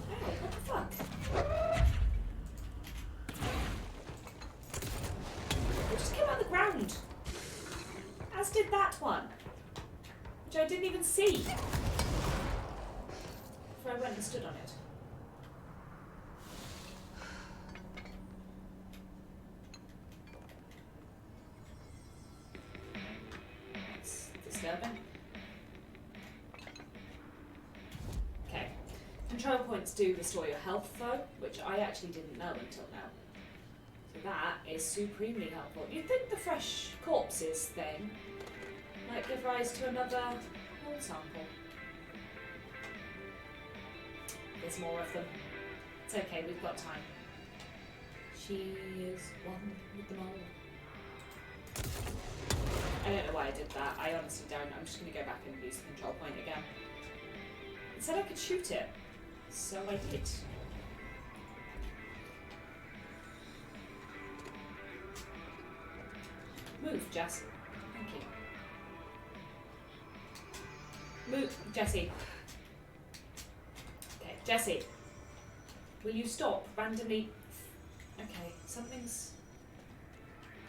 Hey, what the fuck? It just came out of the ground. As did that one. Which I didn't even see. Before I went and stood on it. It's disturbing. Okay. Control points do restore your health though, which I actually didn't know until now. So that is supremely helpful. You'd think the fresh corpses thing might give rise to another mold sample. There's more of them. It's okay, we've got time. She is one with the mold. I don't know why I did that. I honestly don't. I'm just going to go back and use the control point again. It said I could shoot it, so I did. Move, Jess. Thank you. Move, Jessie. Okay, Jessie. Will you stop randomly? Okay, something's...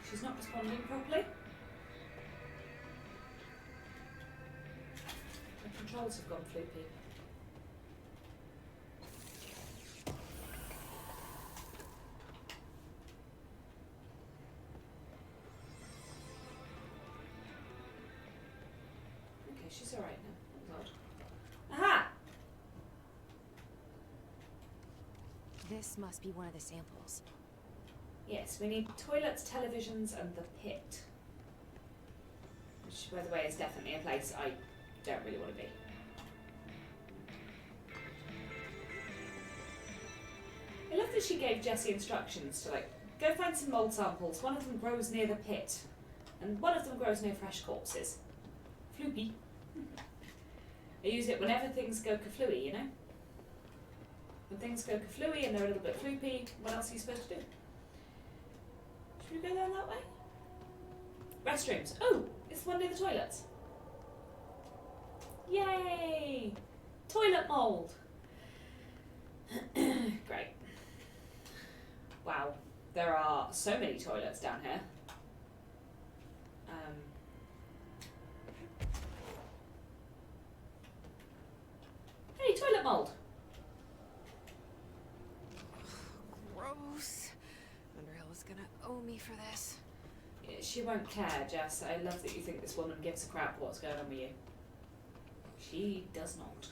She's not responding properly. The controls have gone floopy. Okay, she's alright now. Oh god. Aha! This must be one of the samples. Yes, we need toilets, televisions, and the pit. Which, by the way, is definitely a place I don't really want to be. I love that she gave Jessie instructions to, like, go find some mould samples. One of them grows near the pit, and one of them grows near fresh corpses. Floopy. I use it whenever things go kaflooey, you know? When things go kaflooey and they're a little bit floopy, what else are you supposed to do? Should we go down that way? Restrooms. Oh, it's the one near the toilets. Yay! Toilet mould. Great. Wow, there are so many toilets down here. Hey, toilet mould. Gross. Underhill is gonna owe me for this. Yeah, she won't care, Jess. I love that you think this woman gives a crap what's going on with you. She does not.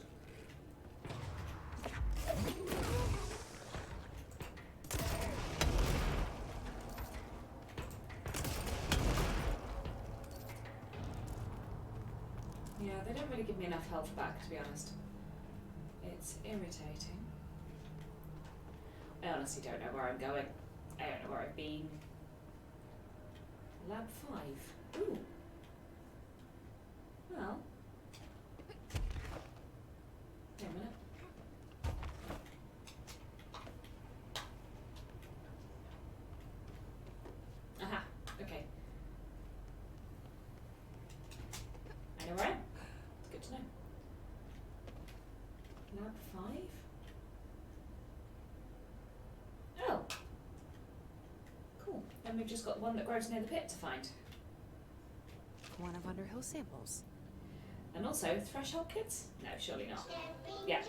Yeah, they don't really give me enough health back, to be honest. It's irritating. I honestly don't know where I'm going. I don't know where I've been. Lab 5. Ooh. Well. Wait a minute. Aha. Okay. I know where I am. It's good to know. Lab 5? Oh. Cool. Then we've just got one that grows near the pit to find. One of Underhill's samples. And also, threshold kids? No, surely not. Yeah.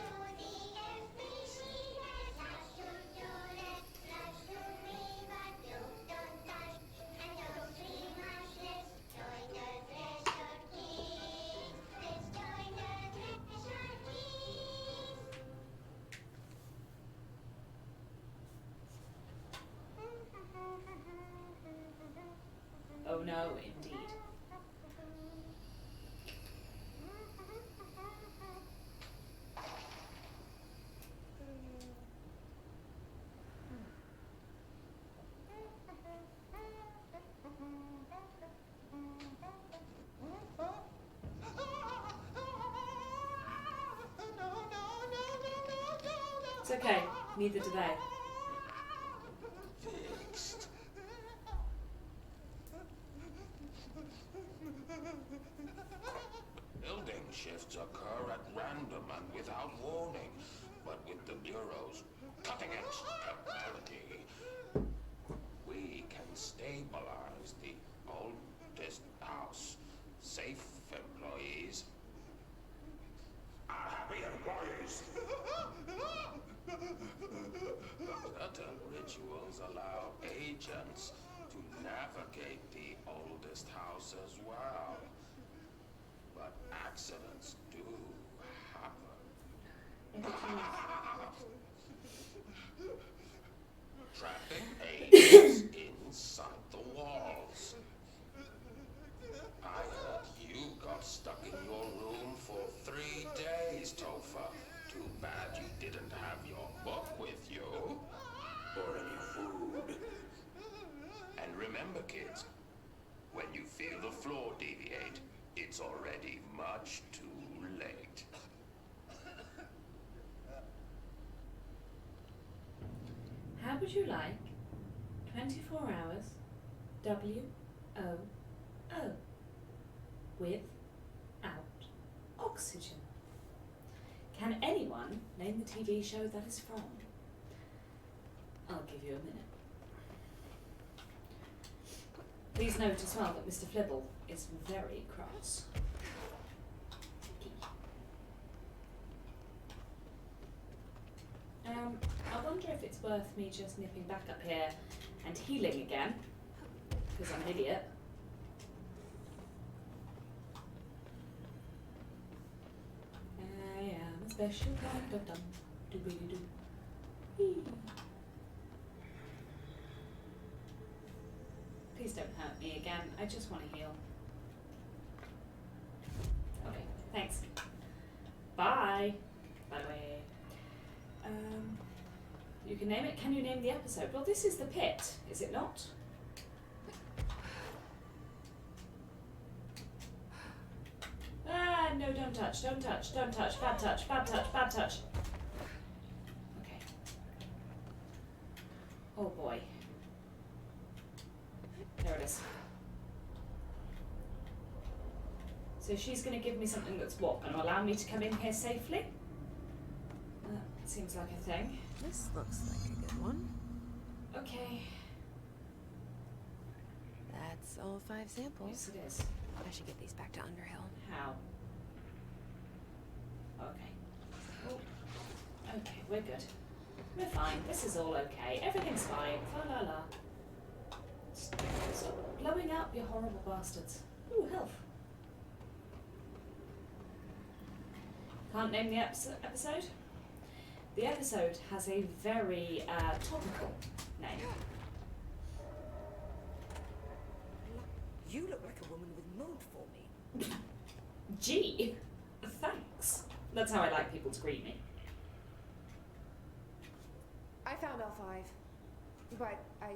Oh no, indeed. It's okay, neither do they. Building shifts occur at random and without warning, but with the Bureau's cutting-edge technology, we can stabilize the oldest house. Safe employees are happy employees. Certain rituals allow agents to navigate the oldest house as well. But accidents do happen. Trapping agents inside the walls. I heard you got stuck in your room for 3 days, Topher. Too bad you didn't have your book with you. Or any food. And remember, kids, when you feel the floor deviate, it's already much too late. How would you like 24 hours WOO without oxygen? Can anyone name the TV show that is from? I'll give you a minute. Please note as well that Mr. Flibble is very cross. I wonder if it's worth me just nipping back up here and healing again, because I'm an idiot. special kind of dumb. Doobity-doo. Please don't hurt me again. I just want to heal. Okay, thanks. Bye. By the way. You can name it. Can you name the episode? Well, this is the pit, is it not? Ah, no, don't touch, don't touch, don't touch. Bad touch, bad touch, bad touch. Okay. Oh boy. There it is. So she's going to give me something that's what? Going to allow me to come in here safely? That seems like a thing. This looks like a good one. Okay. That's all 5 samples. Yes, it is. I should get these back to Underhill. How? Okay. Oh. Okay, we're good. We're fine. This is all okay. Everything's fine. La la la. Stop blowing up, you horrible bastards. Ooh, health. Can't name the episode? The episode has a very topical name. You look like a woman with mold for me. Gee, thanks. That's how I like people to greet me. I found all 5, but I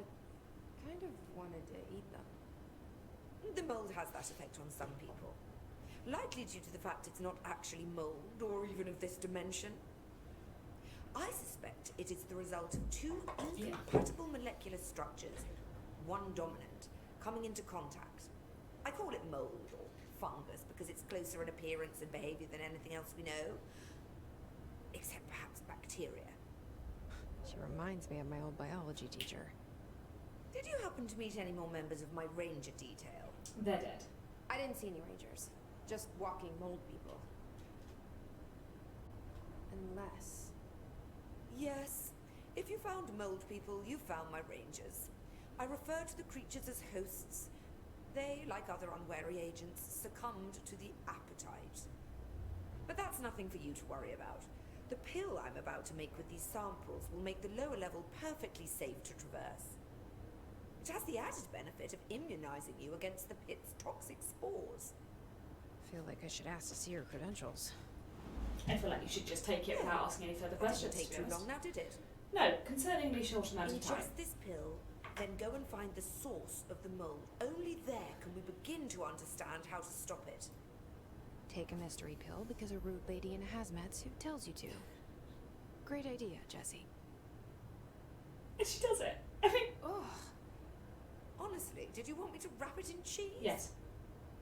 kind of wanted to eat them. The mold has that effect on some people. Likely due to the fact it's not actually mold or even of this dimension. I suspect it is the result of 2 incompatible molecular structures, one dominant, coming into contact. I call it mold or fungus because it's closer in appearance and behavior than anything else we know. Except perhaps bacteria. She reminds me of my old biology teacher. Did you happen to meet any more members of my ranger detail? They're dead. I didn't see any rangers. Just walking mold people. Unless... Yes. If you found mold people, you found my rangers. I refer to the creatures as hosts. They, like other unwary agents, succumbed to the appetite. But that's nothing for you to worry about. The pill I'm about to make with these samples will make the lower level perfectly safe to traverse. It has the added benefit of immunizing you against the pit's toxic spores. Feel like I should ask to see her credentials. I feel like you should just take it without asking any further questions. It didn't take too long now, did it? No, concerningly short amount of time. Ingest this pill, then go and find the source of the mold. Only there can we begin to understand how to stop it. Take a mystery pill because a rude lady in a hazmat suit tells you to. Great idea, Jessie. And she does it. I mean... Oh. Honestly, did you want me to wrap it in cheese? Yes.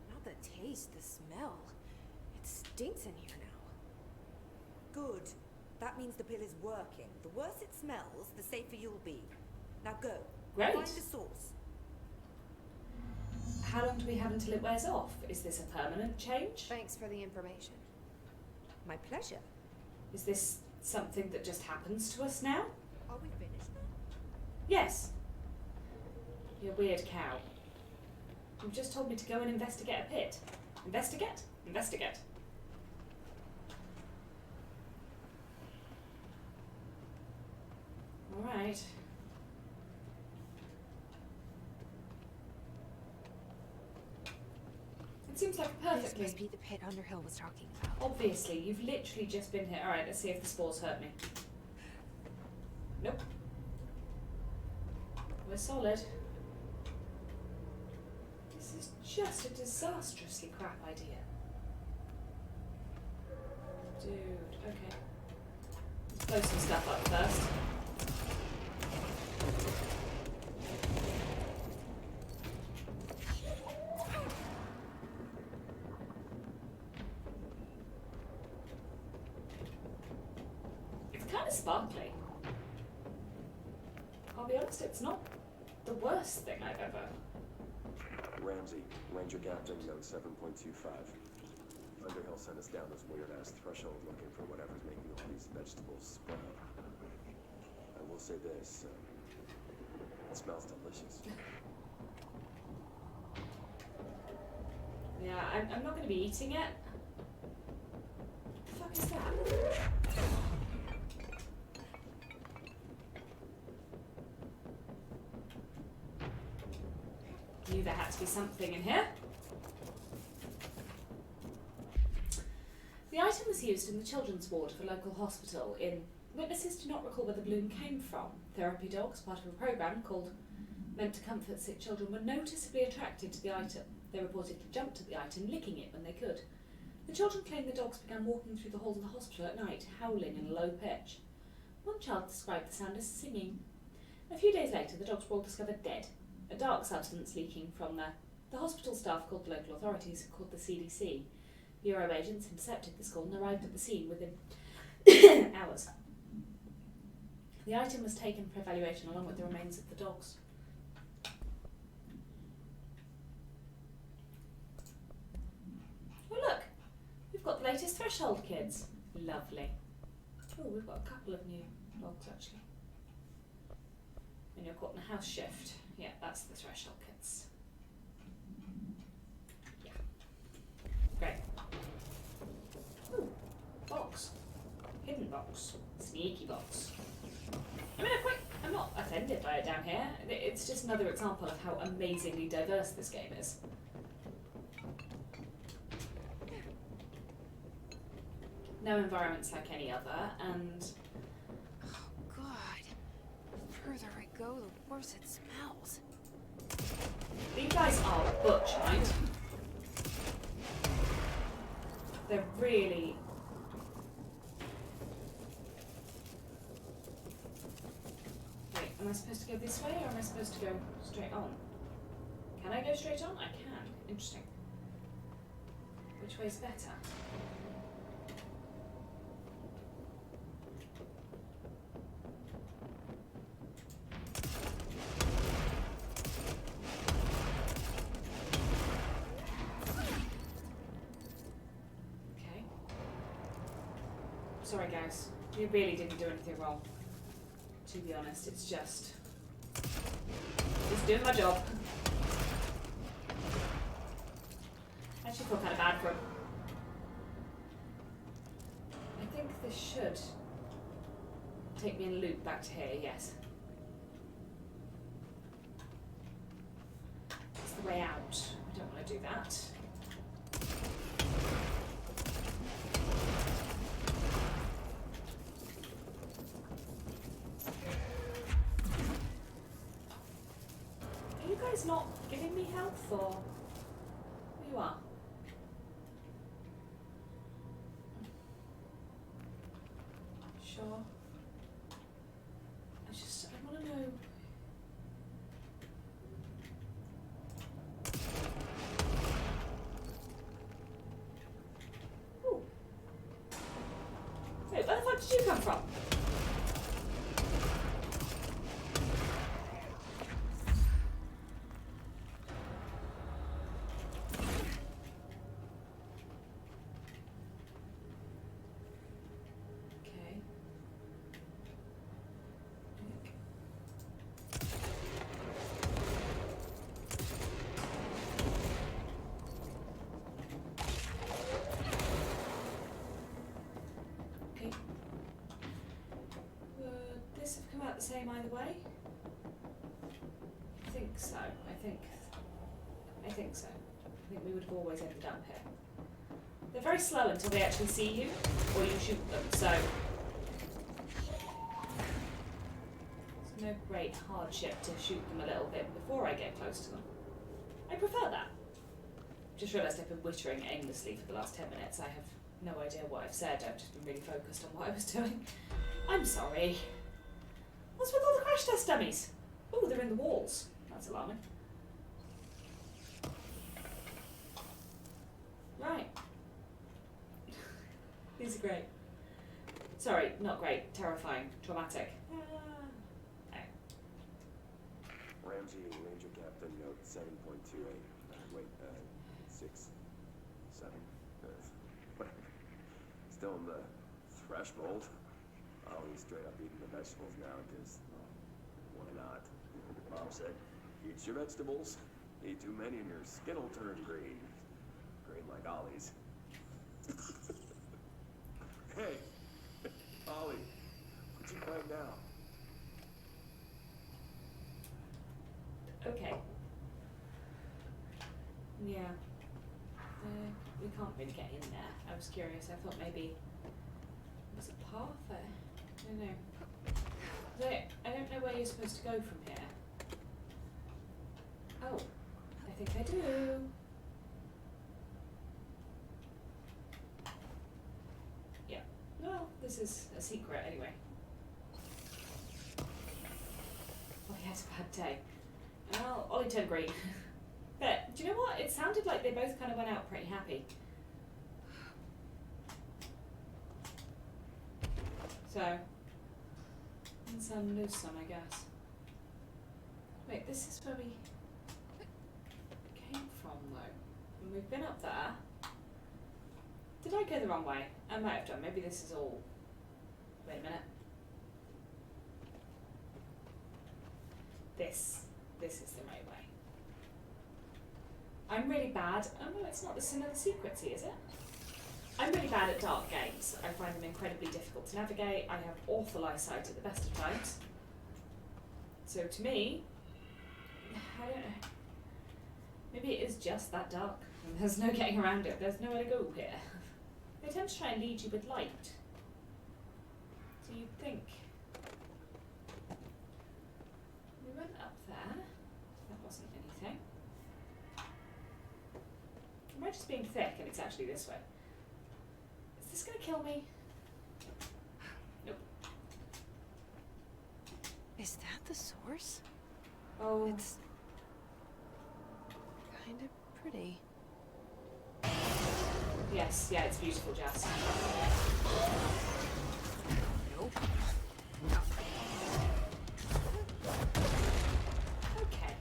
Not the taste, the smell. It stinks in here now. Good. That means the pill is working. The worse it smells, the safer you'll be. Now go. Great. Find the source. How long do we have until it wears off? Is this a permanent change? Thanks for the information. My pleasure. Is this something that just happens to us now? Are we finished now? Yes. You weird cow. You've just told me to go and investigate a pit. Investigate? Investigate. Alright. It seems like a This perfectly... must be the pit Underhill was talking about. Obviously, you've literally just been here. Alright, let's see if the spores hurt me. Nope. We're solid. This is just a disastrously crap idea. Dude, okay. Let's blow some stuff up first. It's kind of sparkly. I'll be honest, it's not the worst thing I've ever... Ramsey, Ranger Captain, note 7.25. Underhill sent us down this weird-ass threshold looking for whatever's making all these vegetables sprout. I will say this, it smells delicious. Yeah, I'm not going to be eating it. The fuck What is that? Knew there had to be something in here. The item was used in the children's ward of a local hospital in... Witnesses do not recall where the balloon came from. Therapy dogs, part of a programme called Meant to Comfort Sick Children, were noticeably attracted to the item. They reportedly jumped at the item, licking it when they could. The children claimed the dogs began walking through the halls of the hospital at night, howling in a low pitch. One child described the sound as singing. A few days later, the dogs were all discovered dead, a dark substance leaking from there. The hospital staff called the local authorities, called the CDC. Bureau agents intercepted the school and arrived at the scene within hours. The item was taken for evaluation along with the remains of the dogs. Oh look, we've got the latest Threshold kids. Lovely. Oh, we've got a couple of new dogs actually. When you're caught in a house shift. Yeah, that's the Threshold kids. Yeah. Great. Ooh, box. Hidden box. Sneaky box. I mean, I'm not offended by it down here. It's just another example of how amazingly diverse this game is. No environment's like any other, and... Oh, God. The further I go, the worse it smells. These guys are butch, right? They're really... Wait, am I supposed to go this way or am I supposed to go straight on? Can I go straight on? I can. Interesting. Which way's better? Okay. Sorry guys, you really didn't do anything wrong. To be honest, it's just doing my job. I actually feel kind of bad for him. I think this should take me in a loop back to here, yes. It's the way out. I don't want to do that. Are you guys not giving me health, or you are? Sure. I want to know. Ooh. Wait, where the fuck did you come from? Okay. Okay. Would this have come out the same either way? I think so. I think so. I think we would have always ended up here. They're very slow until they actually see you, or you shoot them, so... It's no great hardship to shoot them a little bit before I get close to them. I prefer that. Just realised I've been wittering aimlessly for the last 10 minutes. I have no idea what I've said. I've just been really focused on what I was doing. I'm sorry. What's with all the crash test dummies? Oh, they're in the walls. That's alarming. Right. These are great. Sorry, not great. Terrifying. Traumatic. Oh. Ramsey, Ranger Captain, note 7.28. Wait, 6, 7, whatever. Still in the threshold. I'll be straight up eating the vegetables now, because, why not? Mom said, eat your vegetables. Eat too many and your skin will turn green. Green like Ollie's. Hey, Ollie, what you playing now? Okay. Yeah. We can't really get in there. I was curious. I thought maybe there's a path there. I don't know. I don't know where you're supposed to go from here. Oh, I think I do. Yeah. Well, this is a secret anyway. Oh, he has a bad day. Well, Ollie turned green. But, do you know what? It sounded like they both kind of went out pretty happy. So, win some, lose some, I guess. Wait, this is where we came from, though. And we've been up there. Did I go the wrong way? I might have done. Maybe this is all... Wait a minute. This is the right way. I'm really bad. Oh no, it's not the Sin of the Secrecy, is it? I'm really bad at dark games. I find them incredibly difficult to navigate. I have awful eyesight at the best of times. So to me, I don't know. Maybe it is just that dark. And there's no getting around it. There's nowhere to go here. They tend to try and lead you with light. So you'd think. We went up there. That wasn't anything. Am I just being thick and it's actually this way? Is this gonna kill me? Nope. Is that the source? Oh. It's kind of pretty. Yes, yeah, it's beautiful, Jess. Nope. Okay.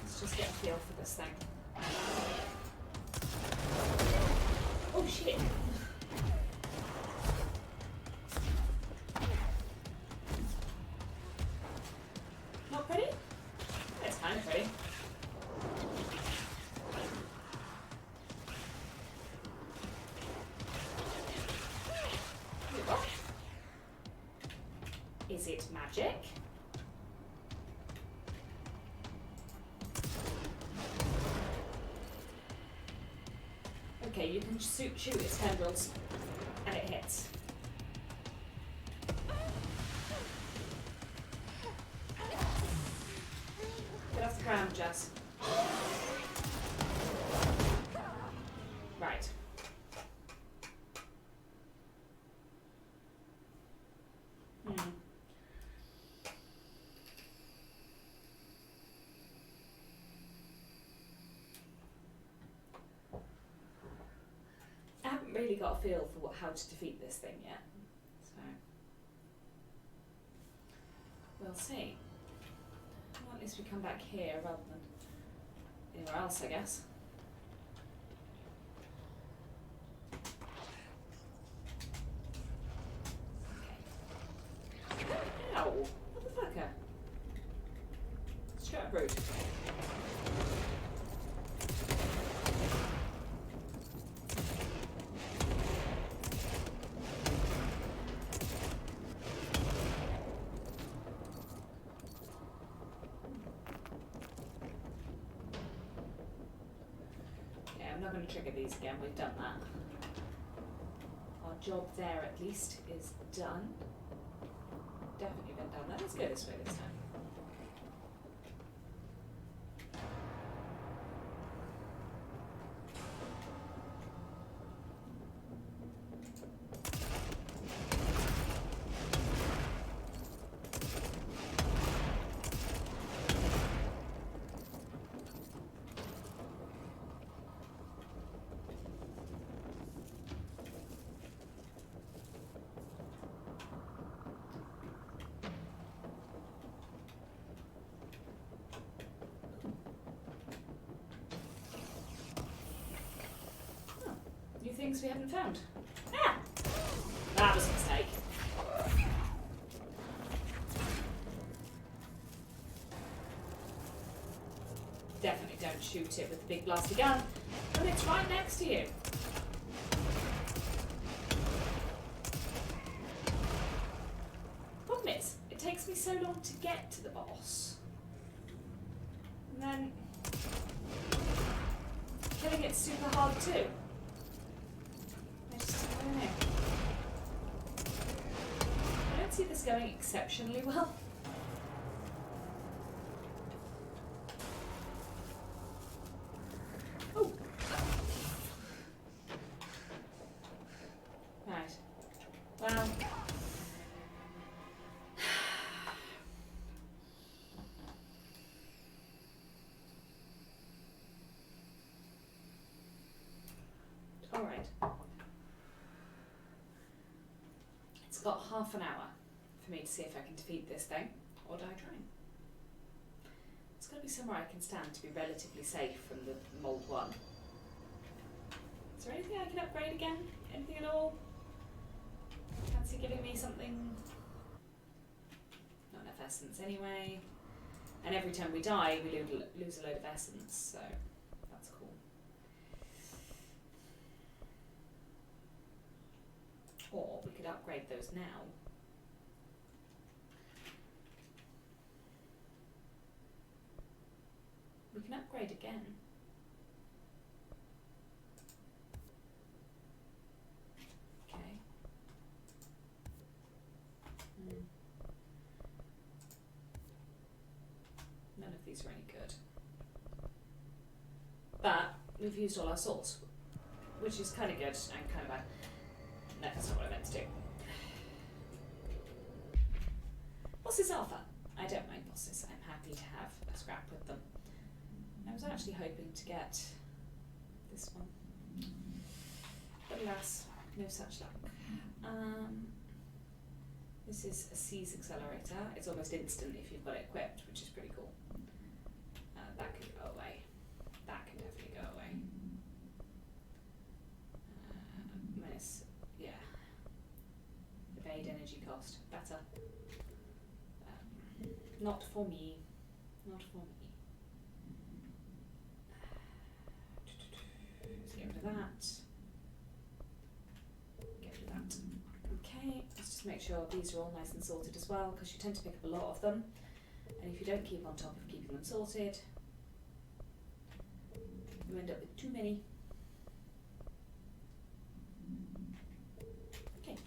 Let's just get a feel for this thing. Oh shit! Not pretty? It's kind of pretty. Wait, what? Is it magic? Okay, you can shoot its tendrils, and it hits. Get off the ground, Jess. Right. I haven't really got a feel for how to defeat this thing yet, so we'll see. Well, at least we come back here rather than anywhere else, I guess. Okay. Ow! Motherfucker! Shut up, rude. I'm not going to trigger these again, we've done that. Our job there, at least, is done. Definitely been done. Let's go this way this time. Things we haven't found. Ah! That was a mistake. Definitely don't shoot it with the big blasty gun when it's right next to you. Problem is, it takes me so long to get to the boss. And then killing it's super hard too. I don't know. I don't see this going exceptionally well. Oh. Right. Well. Alright. It's got half an hour for me to see if I can defeat this thing, or die trying. It's got to be somewhere I can stand to be relatively safe from the mold one. Is there anything I can upgrade again? Anything at all? Fancy giving me something? Not enough essence anyway. And every time we die, we lose a load of essence, so that's cool. Or we could upgrade those now. We can upgrade again. Okay. None of these are any good. But we've used all our souls, which is kind of good and kind of bad. No, that's not what I meant to do. Bosses are fun. I don't mind bosses. I'm happy to have a scrap with them. I was actually hoping to get this one. But alas, no such luck. This is a Seize Accelerator. It's almost instant if you've got it equipped, which is pretty cool. That can go away. That can definitely go away. Minus, yeah. Evade energy cost. Better. Not for me. Not for me. Let's get rid of that. Get rid of that. Okay, let's just make sure these are all nice and sorted as well, because you tend to pick up a lot of them. And if you don't keep on top of keeping them sorted, you end up with too many. Okay.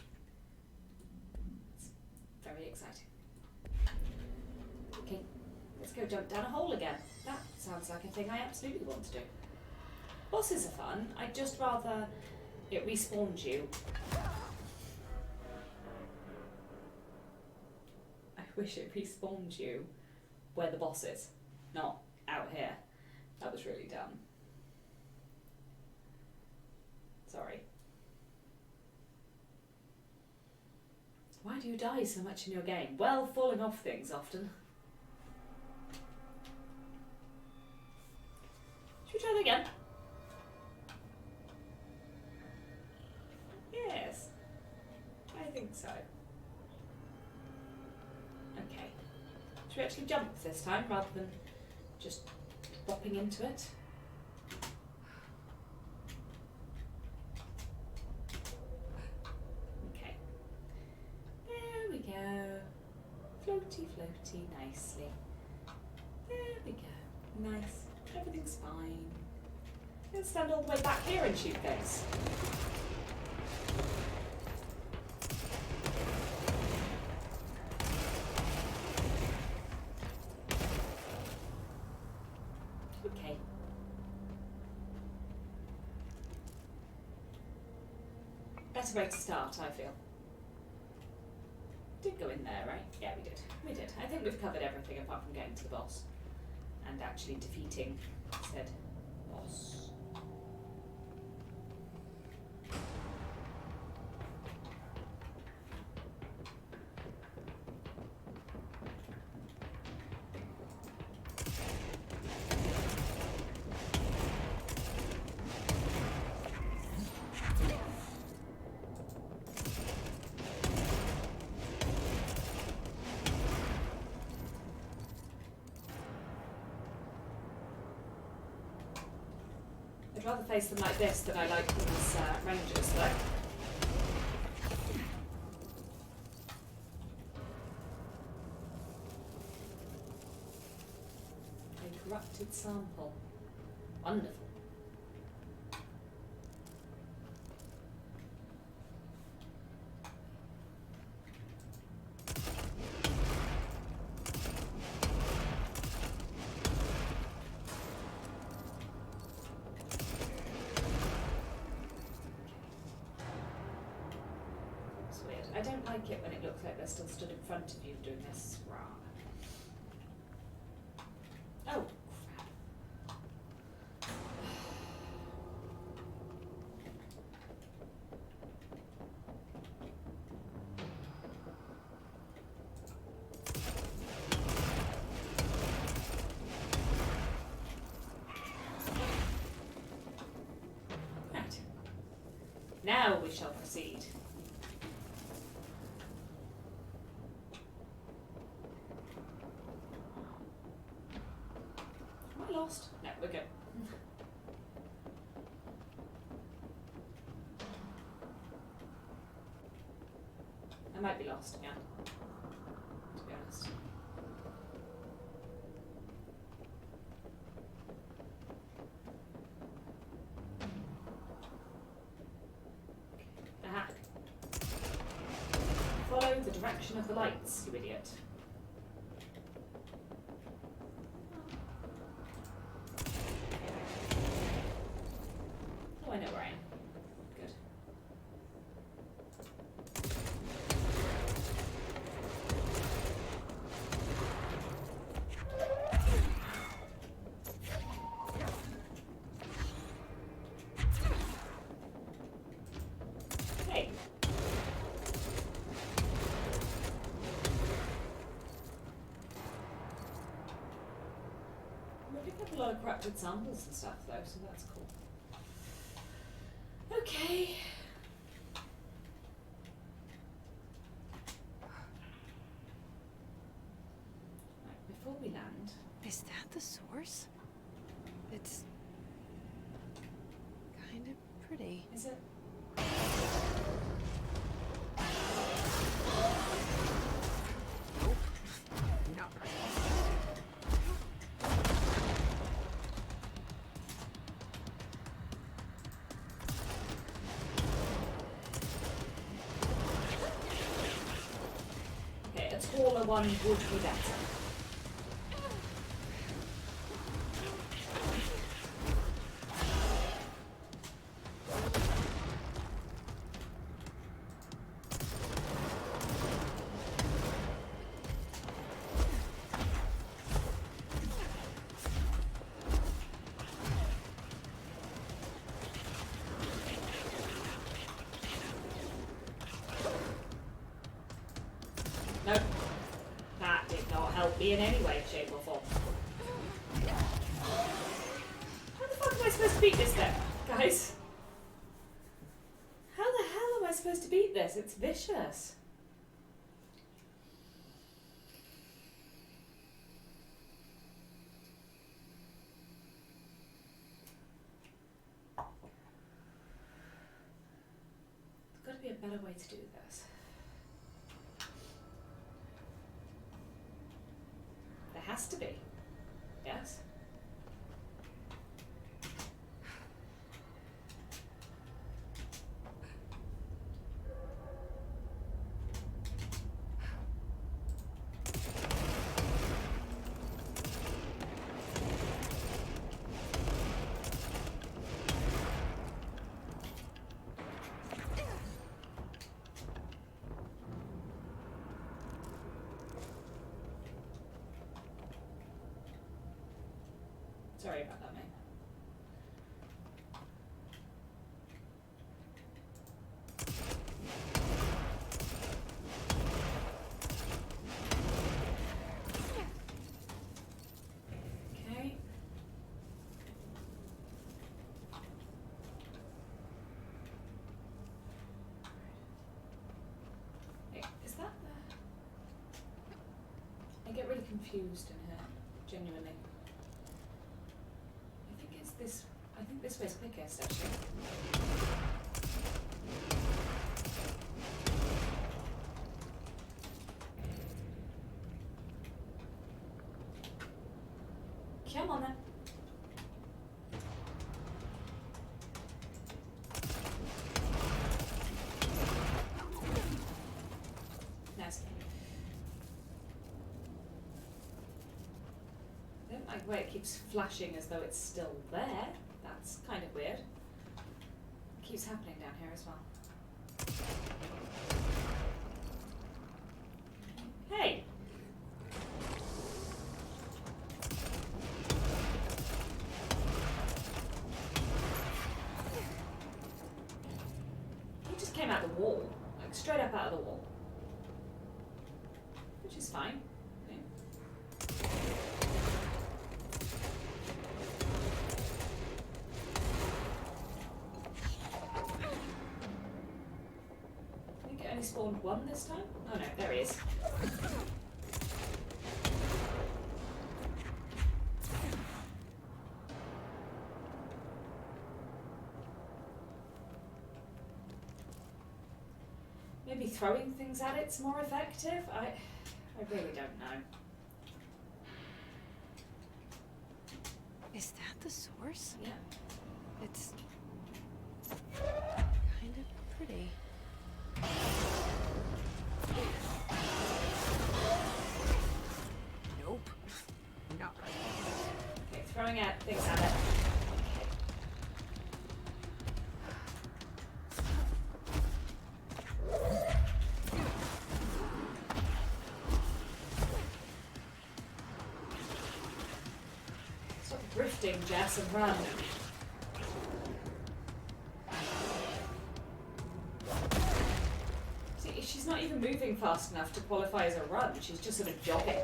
That's very exciting. Okay, let's go jump down a hole again. That sounds like a thing I absolutely want to do. Bosses are fun. I'd just rather it respawns you. I wish it respawns you where the boss is, not out here. That was really dumb. Sorry. Why do you die so much in your game? Well, falling off things often. Should we try that again? Yes. I think so. Okay. Should we actually jump this time rather than just bopping into it? Okay. There we go. Floaty, floaty, nicely. There we go. Nice. Everything's fine. Let's stand all the way back here and shoot things. Okay. Better way to start, I feel. Did go in there, right? Yeah, we did. We did. I think we've covered everything apart from getting to the boss and actually defeating said boss. rather face them like this than I like these rangers, though. A corrupted sample. Wonderful. I don't like it when it looks like they're still stood in front of you doing this. Rah. Oh, crap. Right. Now we shall proceed. Lost? No, we're good. I might be lost again, to be honest. Aha. Follow the direction of the lights, you idiot. Oh, I know where I am. Good. Hey. We're picking up a lot of corrupted samples and stuff though, so that's cool. Okay. Right, before we land... Is that the source? It's... kind of pretty. Is it? Nope. Not right. Okay, a taller one would be better. Nope. That did not help me in any way, shape or form. How the fuck am I supposed to beat this then, guys? How the hell am I supposed to beat this? It's vicious. There's got to be a better way to do this. There has to be. Yes? Sorry about that, mate. Okay. Hey, is that the... I get really confused in here, genuinely. I think This way's quickest, actually. Come on then. Nice. I don't like the way it keeps flashing as though it's still there. That's kind of weird. It keeps happening down here as well. Hey! He just came out the wall. Like straight up out of the wall. Which is fine. Spawned one this time? Oh no, there he is. Maybe throwing things at it's more effective? I really don't know. Is that the source? Yeah. It's kind of pretty. Nope. Not right. Okay, throwing at things at it. Stop drifting, Jess, and run. She's not even moving fast enough to qualify as a run. She's just sort of jogging.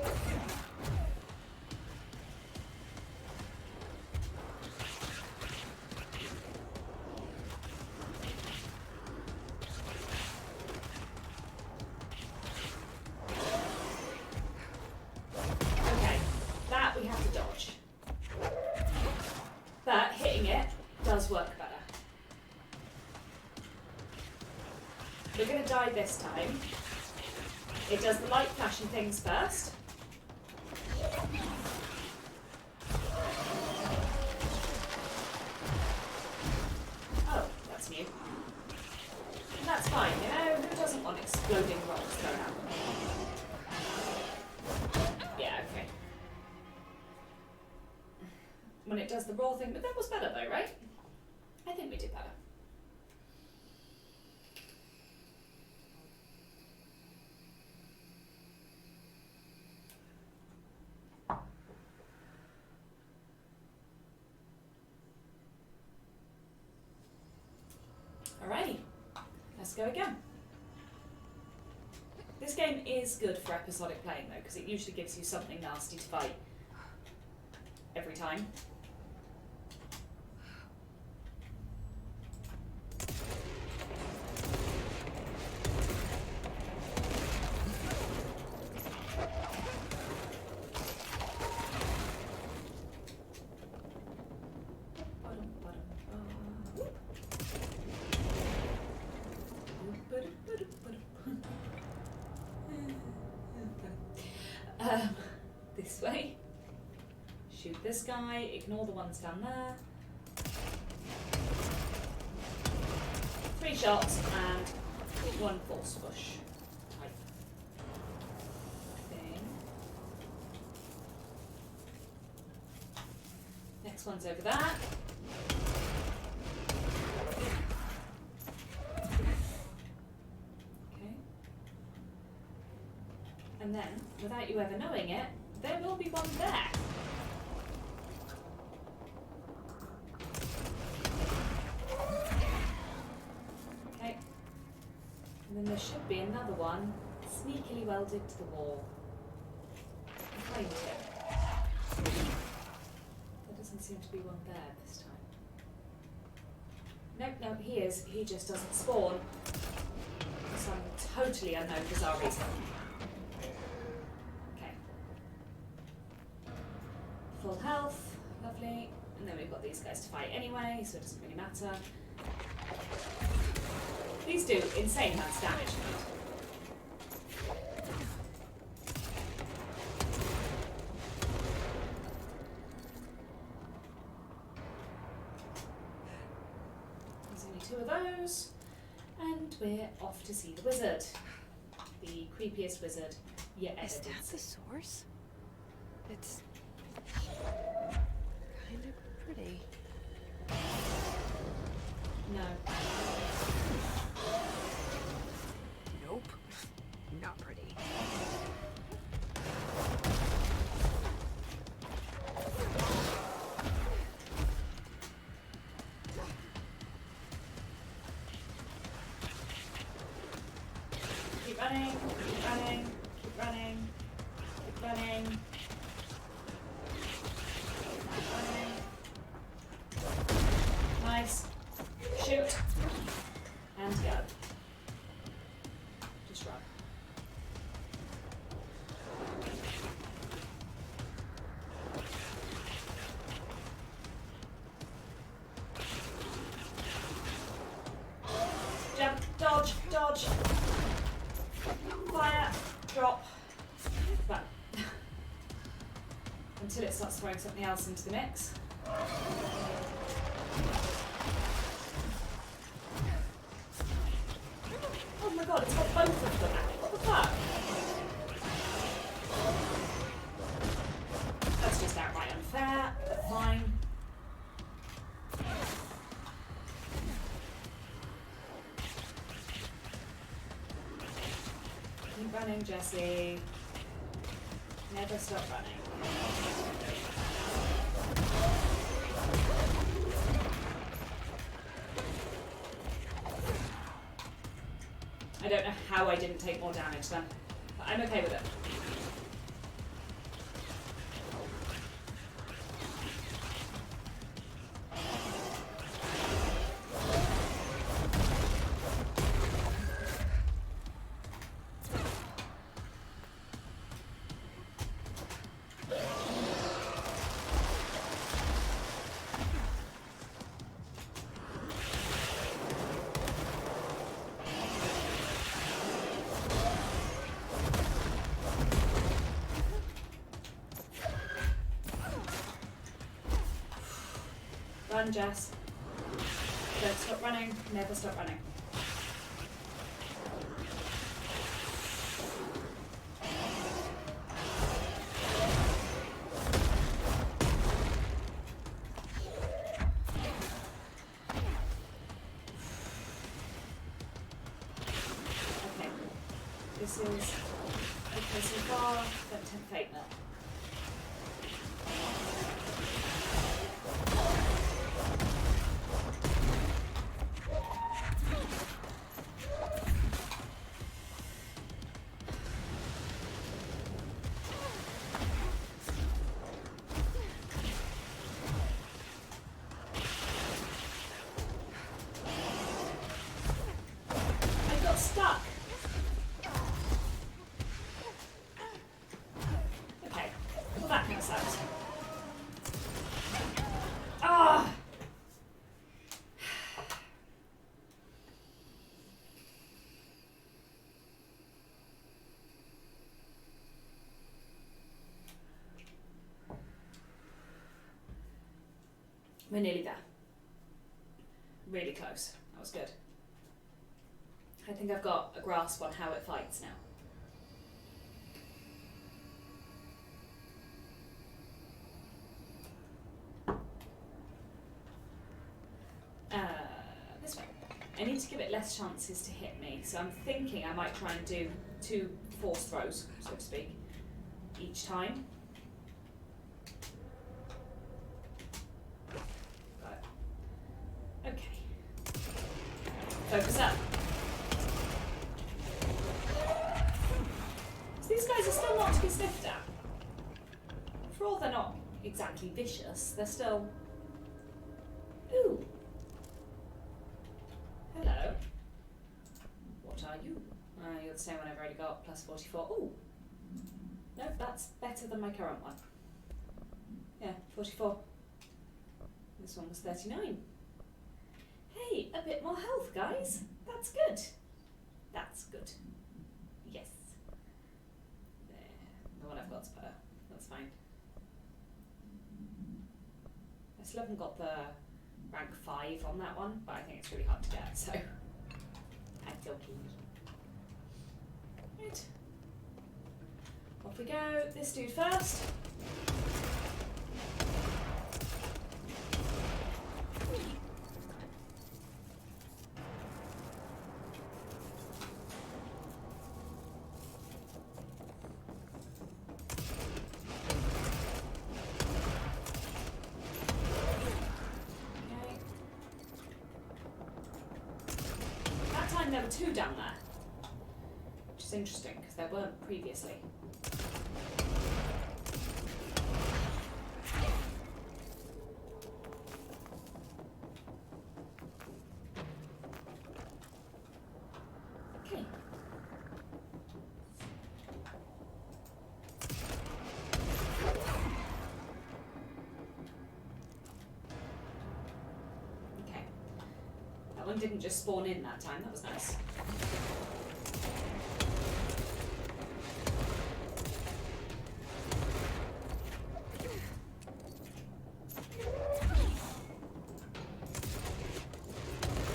Okay, that we have to dodge. But hitting it does work better. We're going to die this time. It does the light flashing things first. Oh, that's new. And that's fine, you know? Who doesn't want exploding rocks thrown at them? Yeah, okay. When it does the raw thing, but that was better though, right? I think we did better. Alrighty, let's go again. This game is good for episodic playing though, because it usually gives you something nasty to fight every time. This way. Shoot this guy, ignore the ones down there. 3 shots and 1 force push type thing. Next one's over there. Okay. And then, without you ever knowing it, there will be one there. Okay. And then there should be another one sneakily welded to the wall. Behind it. There doesn't seem to be one there this time. Nope, no, he is. He just doesn't spawn for some totally unknown bizarre reason. Full health, lovely, and then we've got these these guys to fight anyway, so it doesn't really matter. These do insane amounts of damage. There's only 2 of those, and we're off to see the wizard. The creepiest wizard you ever Is did that the see. source? It's kind of pretty. No. Nope. Not pretty. Keep running, keep running, keep running, keep running. Keep running. Nice. Shoot. And go. Just run. Jump, dodge, dodge. Fire, drop. Run. Until it starts throwing something else into the mix. Oh my god, it's got both of them at it. What the fuck? That's just outright unfair, but fine. Keep running, Jessie. Never stop running. I don't know how I didn't take more damage then, but I'm okay with it. Run, Jess. Don't stop running. Never stop running. Okay. This is okay so far. Don't tempt fate now. I got stuck. Okay. Well, that kind of sucks. Ah! We're nearly there. Really close. That was good. I think I've got a grasp on how it fights now. This way. I need to give it less chances to hit me, so I'm thinking I might try and do 2 force throws, so to speak, each time. Got it. Okay. Focus up. So these guys are still not to be sniffed at. For all they're not exactly vicious, they're still... Ooh. Hello. What are you? You're the same one I've already got, plus 44. Ooh. Nope, that's better than my current one. Yeah, 44. This one was 39. Hey, a bit more health, guys. That's good. That's good. Yes. There. The one I've got's better. That's fine. I still haven't got the rank 5 on that one, but I think it's really hard to get, so I feel keen. Right. Off we go. This dude first. There were 2 down there, which is interesting because there weren't previously. Okay. Okay. That one didn't just spawn in that time, that was nice.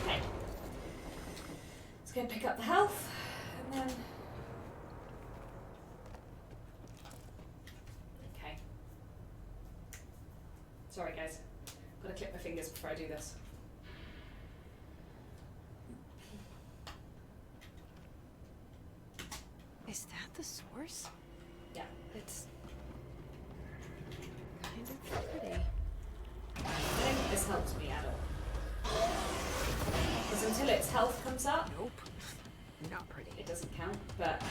Okay. Let's go pick up the health, and then... Okay. Sorry guys, gotta clip my fingers before I do this. Is that the source? Yeah. It's kind of pretty. I don't think this helps me at all. Because until its health comes up, nope, not pretty. It doesn't count, but...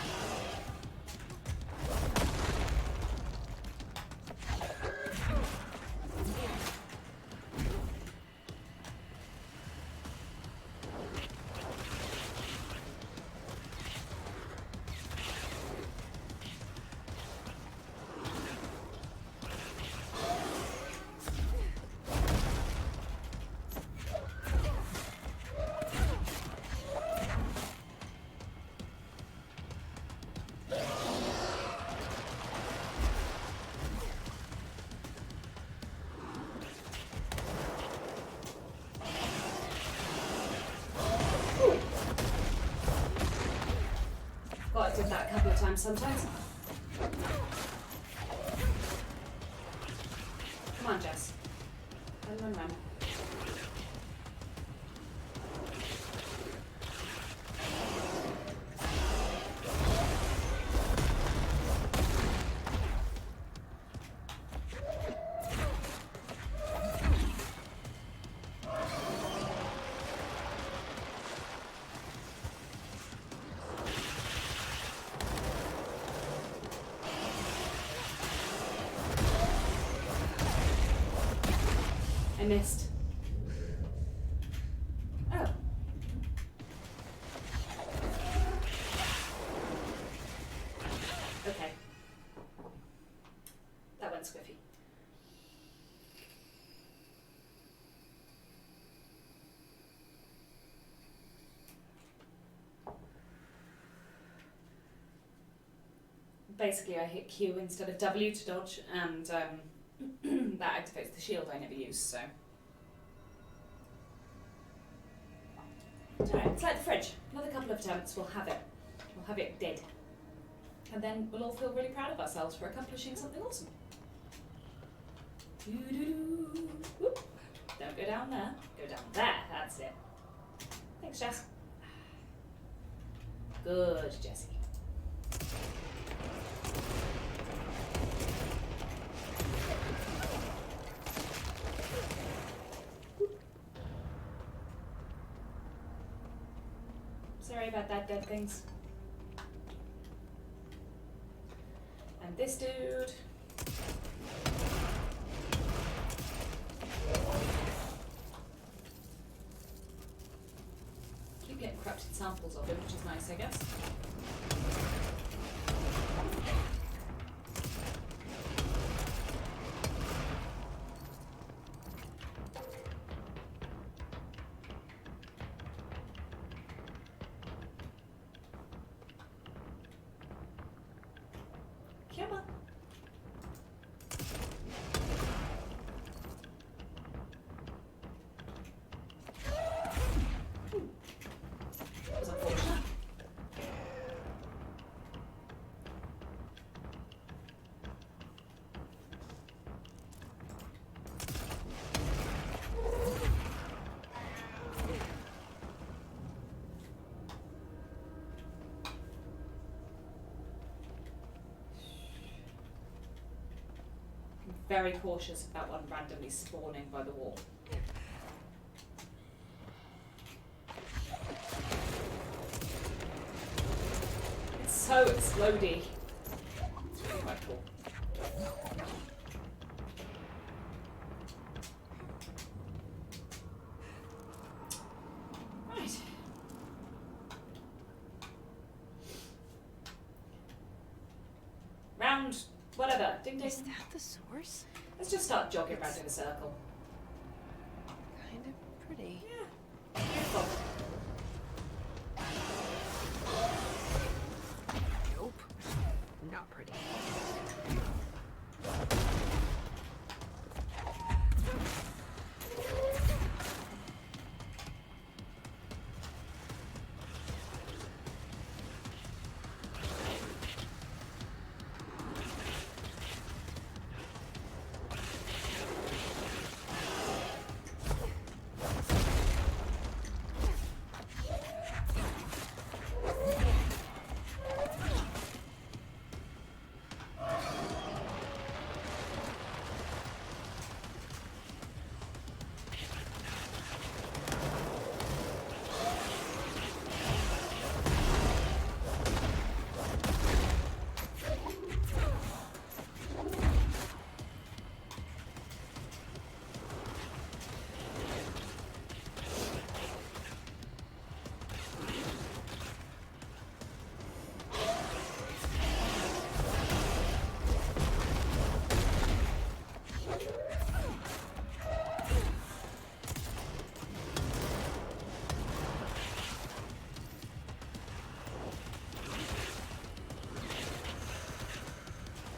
I did that a couple of times sometimes. Come on, Jess. Run. I missed. Oh. Okay. That went squiffy. Basically, I hit Q instead of W to dodge, and that activates the shield I never use, so. Alright, it's like the fridge. Another couple of attempts, we'll have it. We'll have it dead. And then we'll all feel really proud of ourselves for accomplishing something awesome. Doo-doo-doo. Whoop. Don't go down there. Go down there. That's it. Thanks, Jess. Good, Jessie. Sorry about that, dead things. And this dude. Keep getting corrupted samples of him, which is nice, I guess. Come on. That was unfortunate. Very cautious of that one randomly spawning by the wall. It's so explodey. It's really quite cool. Right. Round whatever. Ding ding. Is that the source? Let's just start jogging around in a circle. Kind of pretty. Yeah. Beautiful. Nope. Not pretty.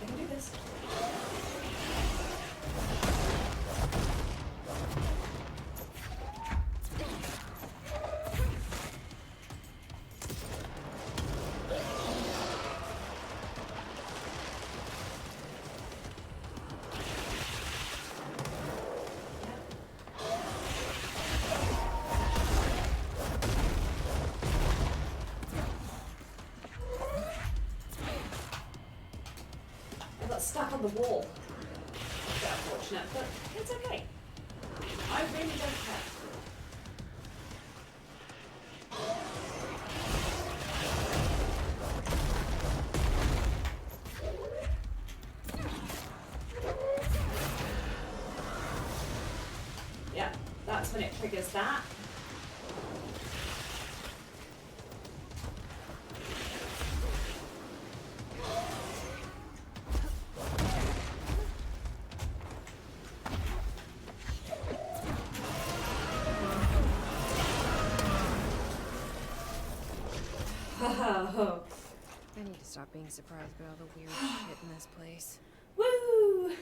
I can do this. I got stuck on the wall. A bit unfortunate, but it's okay. I really don't care. Yeah, that's when it triggers that. I need to stop being surprised by all the weird shit in this place. Woo!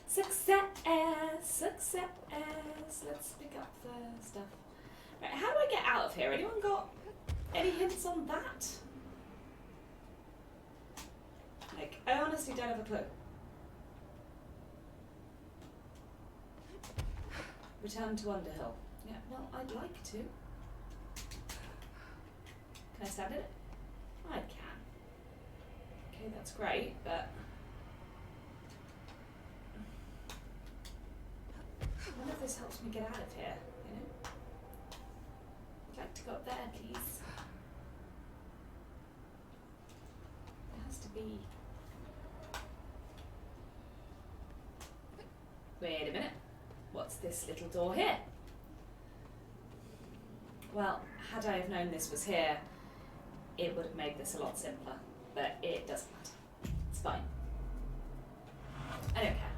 Success! Success! Let's pick up the stuff. Right, how do I get out of here? Anyone got any hints on that? Like, I honestly don't have a clue. Return to Underhill. Yeah, well, I'd like to. Can I stand in it? I can. Okay, that's great, but I wonder if this helps me get out of here, you know? I'd like to go up there, please. There has to be... Wait a minute. What's this little door here? Well, had I have known this was here, it would have made this a lot simpler, but it doesn't matter. It's fine. I don't care.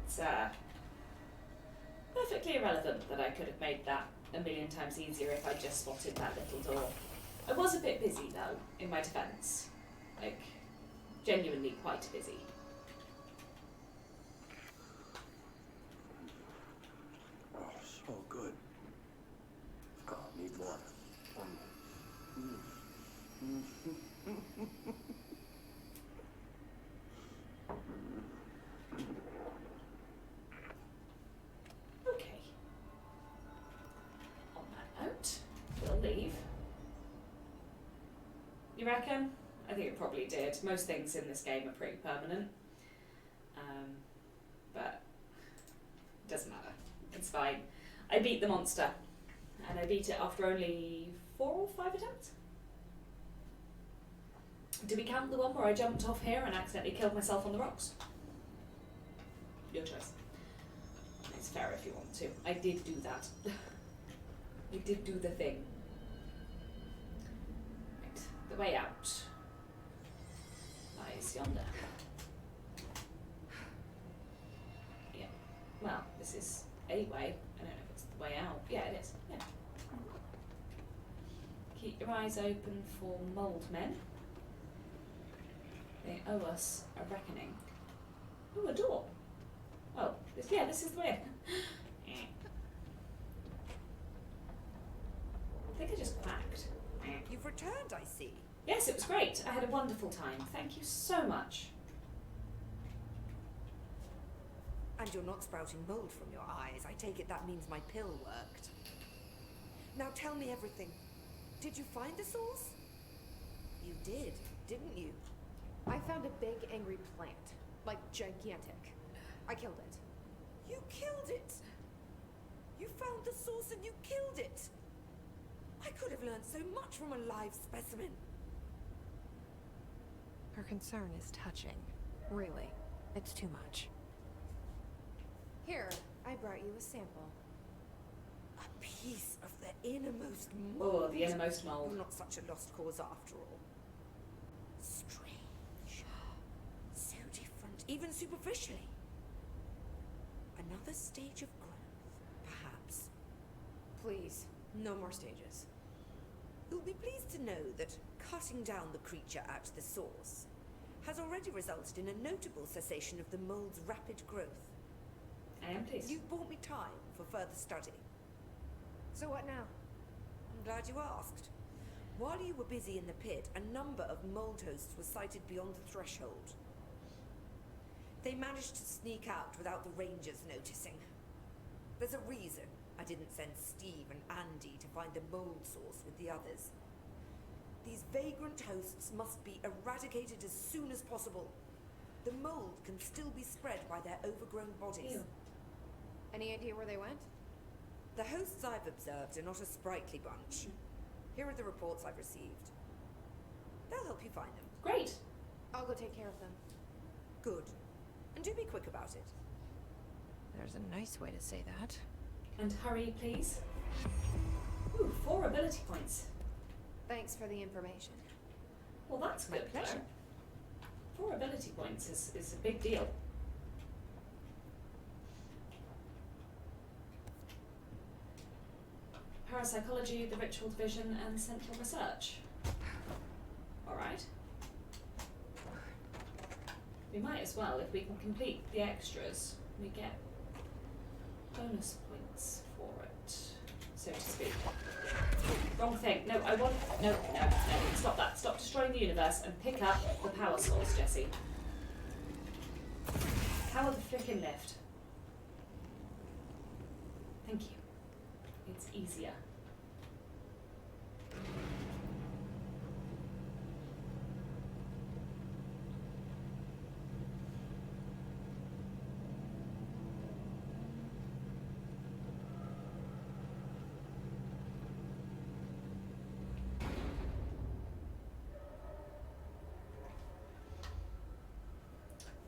It's perfectly irrelevant that I could have made that a million times easier if I just spotted that little door. I was a bit busy though, in my defence. Like, genuinely quite busy. Oh, so good. God, need more. Okay. On that note, we'll leave. You reckon? I think it probably did. Most things in this game are pretty permanent. But it doesn't matter. It's fine. I beat the monster. And I beat it after only 4 or 5 attempts. Do we count the one where I jumped off here and accidentally killed myself on the rocks? Your choice. It's fair if you want to. I did do that. I did do the thing. Right, the way out lies yonder. Yeah. Well, this is a way. I don't know if it's the way out. Yeah, it is. Yeah. Keep your eyes open for mould men. They owe us a reckoning. Ooh, a door. Oh, this is the way. I think I just quacked. You've returned, I see. Yes, it was great. I had a wonderful time. Thank you so much. And you're not sprouting mold from your eyes. I take it that means my pill worked. Now tell me everything. Did you find the source? You did, didn't you? I found a big angry plant. Like, gigantic. I killed it. You killed it! You found the source and you killed it! I could have learned so much from a live specimen. Her concern is touching. Really. It's too much. Here, I brought you a sample. A piece of the innermost mold. Oh, the innermost mold. Not such a lost cause after all. Strange. So different, even superficially. Another stage of growth, perhaps. Please, no more stages. You'll be pleased to know that cutting down the creature at the source has already resulted in a notable cessation of the mold's rapid growth. I am pleased. You've bought me time for further study. So what now? I'm glad you asked. While you were busy in the pit, a number of mold hosts were sighted beyond the threshold. They managed to sneak out without the rangers noticing. There's a reason I didn't send Steve and Andy to find the mold source with the others. These vagrant hosts must be eradicated as soon as possible. The mold can still be spread by their overgrown bodies. Ew. Any idea where they went? The hosts I've observed are not a sprightly bunch. Here are the reports I've received. They'll help you find them. Great. I'll go take care of them. Good. And do be quick about it. There's a nice way to say that. And hurry, please. Ooh, 4 ability points. Thanks for the information. Well, that's My good. pleasure. 4 ability points is a big deal. Parapsychology, the Ritual Division, and Central Research. Alright. We might as well, if we can complete the extras, we get bonus points for it, so to speak. Wrong thing. No, I want... No. Stop that. Stop destroying the universe and pick up the power source, Jessie. Power the frickin' lift. Thank you. It's easier.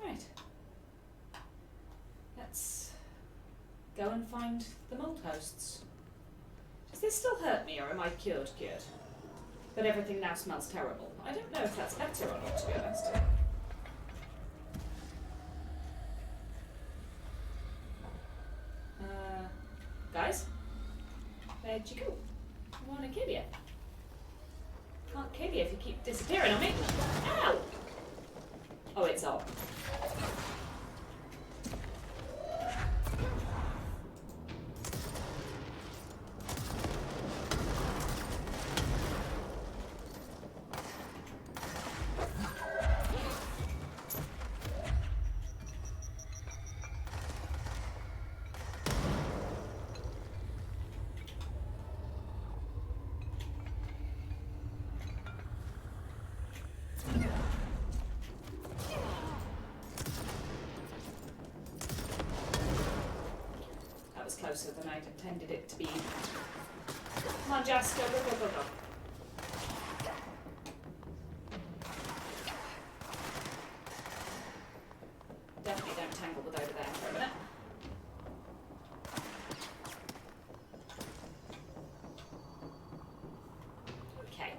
Right. Let's go and find the mold hosts. Does this still hurt me, or am I cured? But everything now smells terrible. I don't know if that's better or not, to be honest. Guys? Where'd you go? I want to kill you. Can't kill you if you keep disappearing on me. Ow! Oh, it's on. Closer than I'd intended it to be. Come on, Jess, go, go, go, go, go. Definitely don't tangle with over there for a minute. Okay.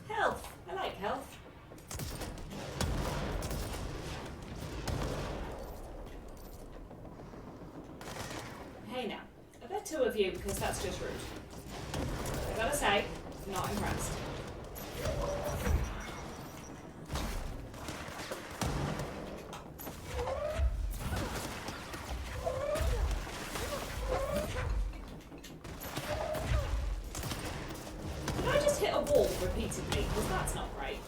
Health. Hey now, I bet two of you because that's just rude. I gotta say, not impressed. Did I just hit a wall repeatedly? Because that's not right.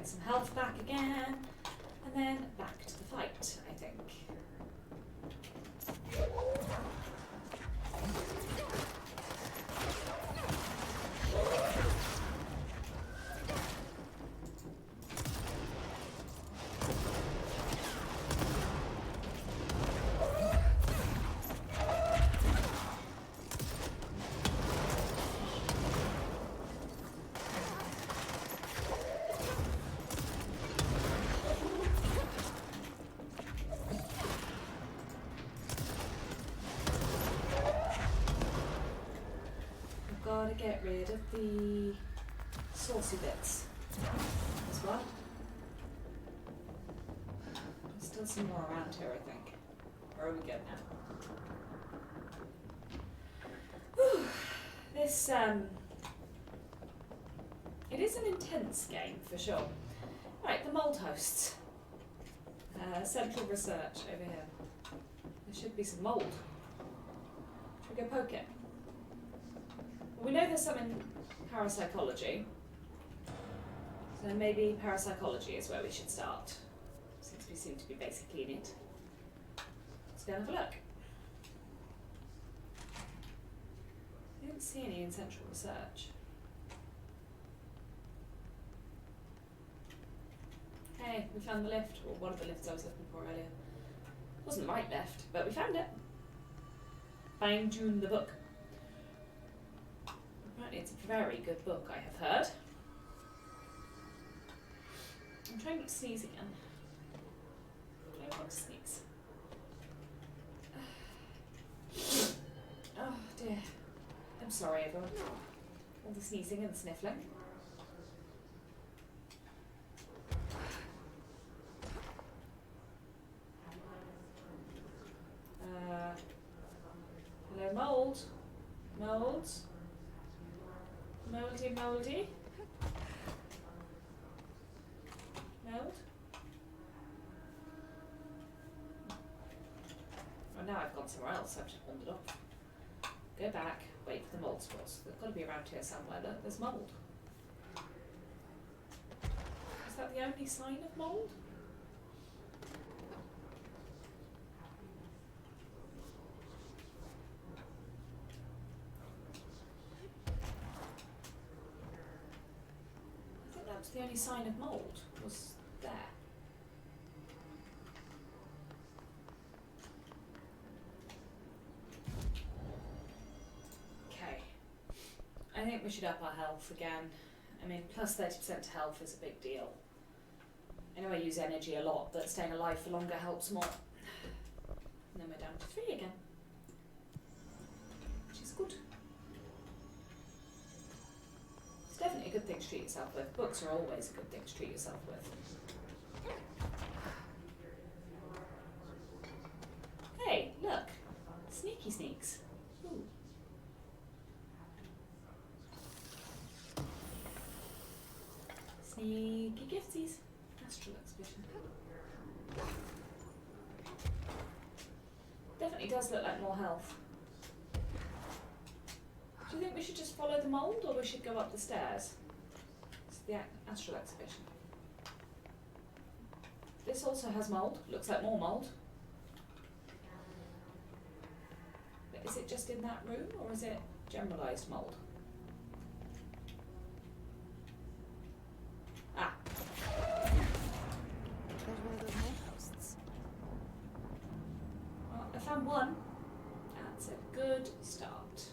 Some health back again, and then back to the fight, I think. Gotta get rid of the saucy bits as well. There's still some more around here, I think. Where are we good now? Whew. This, it is an intense game for sure. Right, the mold hosts. Central research over here. There should be some mold. Should we go poke it? We know there's some in parapsychology, so maybe parapsychology is where we should start, since we seem to be basically in it. Let's go and have a look. I don't see any in central research. Hey, we found the lift, or one of the lifts I was looking for earlier. It wasn't the right lift, but we found it. Fine-tune the book. It's a very good book, I have heard. I'm trying not to sneeze again. I don't want to sneeze. Oh dear. I'm sorry, everyone. All the sneezing and the sniffling. Hello, mold. Molds. Moldy, moldy. Mold. Oh, now I've gone somewhere else, I've just wandered off. Go back, wait for the mould spores. They've got to be around here somewhere. Look, there's mould. Is that the only sign of mould? I think that was the only sign of mould, was there. I think we should up our health again. I mean, plus 30% to health is a big deal. I know I use energy a lot, but staying alive for longer helps more. And then we're down to 3 again. Which is good. It's definitely a good thing to treat yourself with. Books are always a good thing to treat yourself with. Hey, look. Sneaky sneaks. Ooh. Sneaky giftsies. Astral exhibition. Definitely does look like more health. Do you think we should just follow the mould, or we should go up the stairs? It's the astral exhibition. This also has mould. Looks like more mould. But is it just in that room, or is it generalised mould? Ah. There's one of those mold posts. Well, I found one. That's a good start.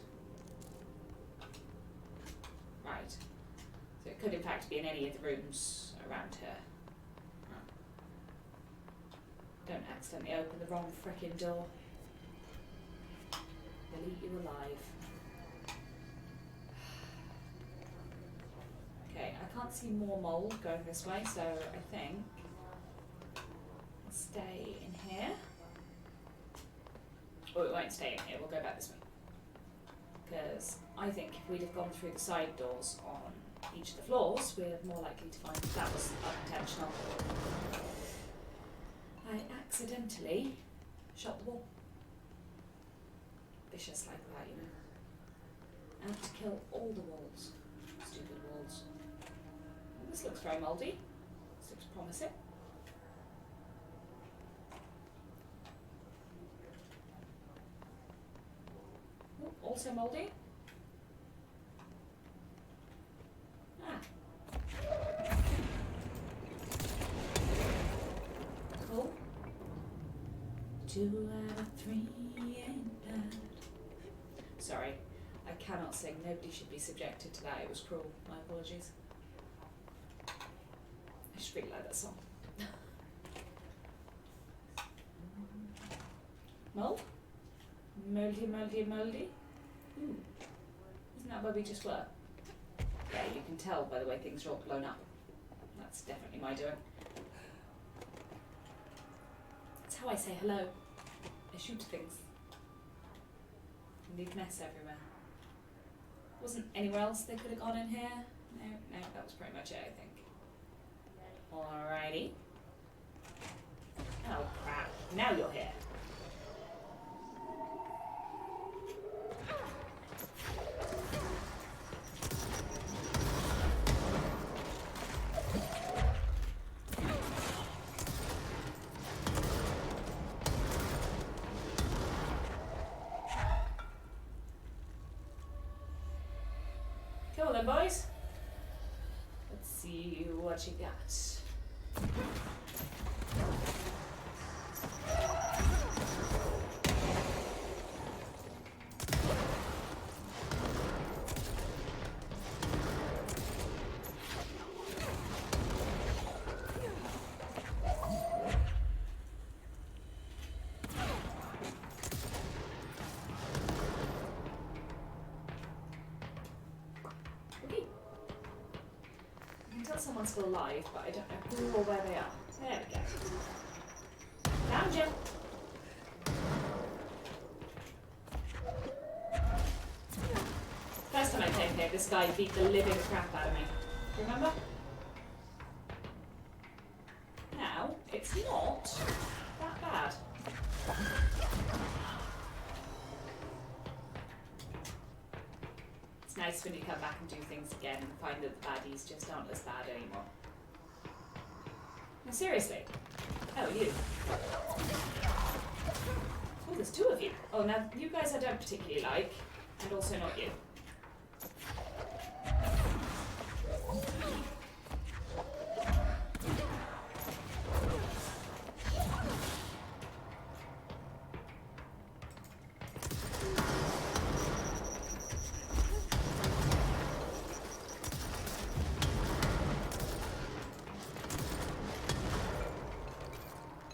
Right. So it could in fact be in any of the rooms around here. Don't accidentally open the wrong frickin' door. They'll eat you alive. Okay, I can't see more mould going this way, so I think I'll stay in here. Oh, it won't stay in here, we'll go back this way. Because I think if we'd have gone through the side doors on each of the floors, we're more likely to find that was unintentional. I accidentally shot the wall. Vicious like that, you know. And to kill all the walls. Stupid walls. Well, this looks very mouldy. This looks promising. Ooh, also mouldy. Ah. Cool. 2 out of 3 ain't bad. Sorry, I cannot sing. Nobody should be subjected to that. It was cruel. My apologies. I should really like that song. Mold? Moldy, moldy, moldy. Ooh. Isn't that where we just were? Yeah, you can tell by the way things are all blown up. That's definitely my doing. That's how I say hello. I shoot things. And leave mess everywhere. Wasn't anywhere else they could have gone in here? No, that was pretty much it, I think. Alrighty. Oh crap, now you're here. Come on then, boys. Let's see what you got. Okay. I can tell someone's still alive, but I don't know who or where they are. There we go. Found you. First time I came here, this guy beat the living crap out of me. Remember? Now, it's not that bad. nice when you come back and do things again and find that the baddies just aren't as bad anymore. No, seriously. Oh, you. Oh, there's two of you. Oh, now you guys I don't particularly like, and also not you.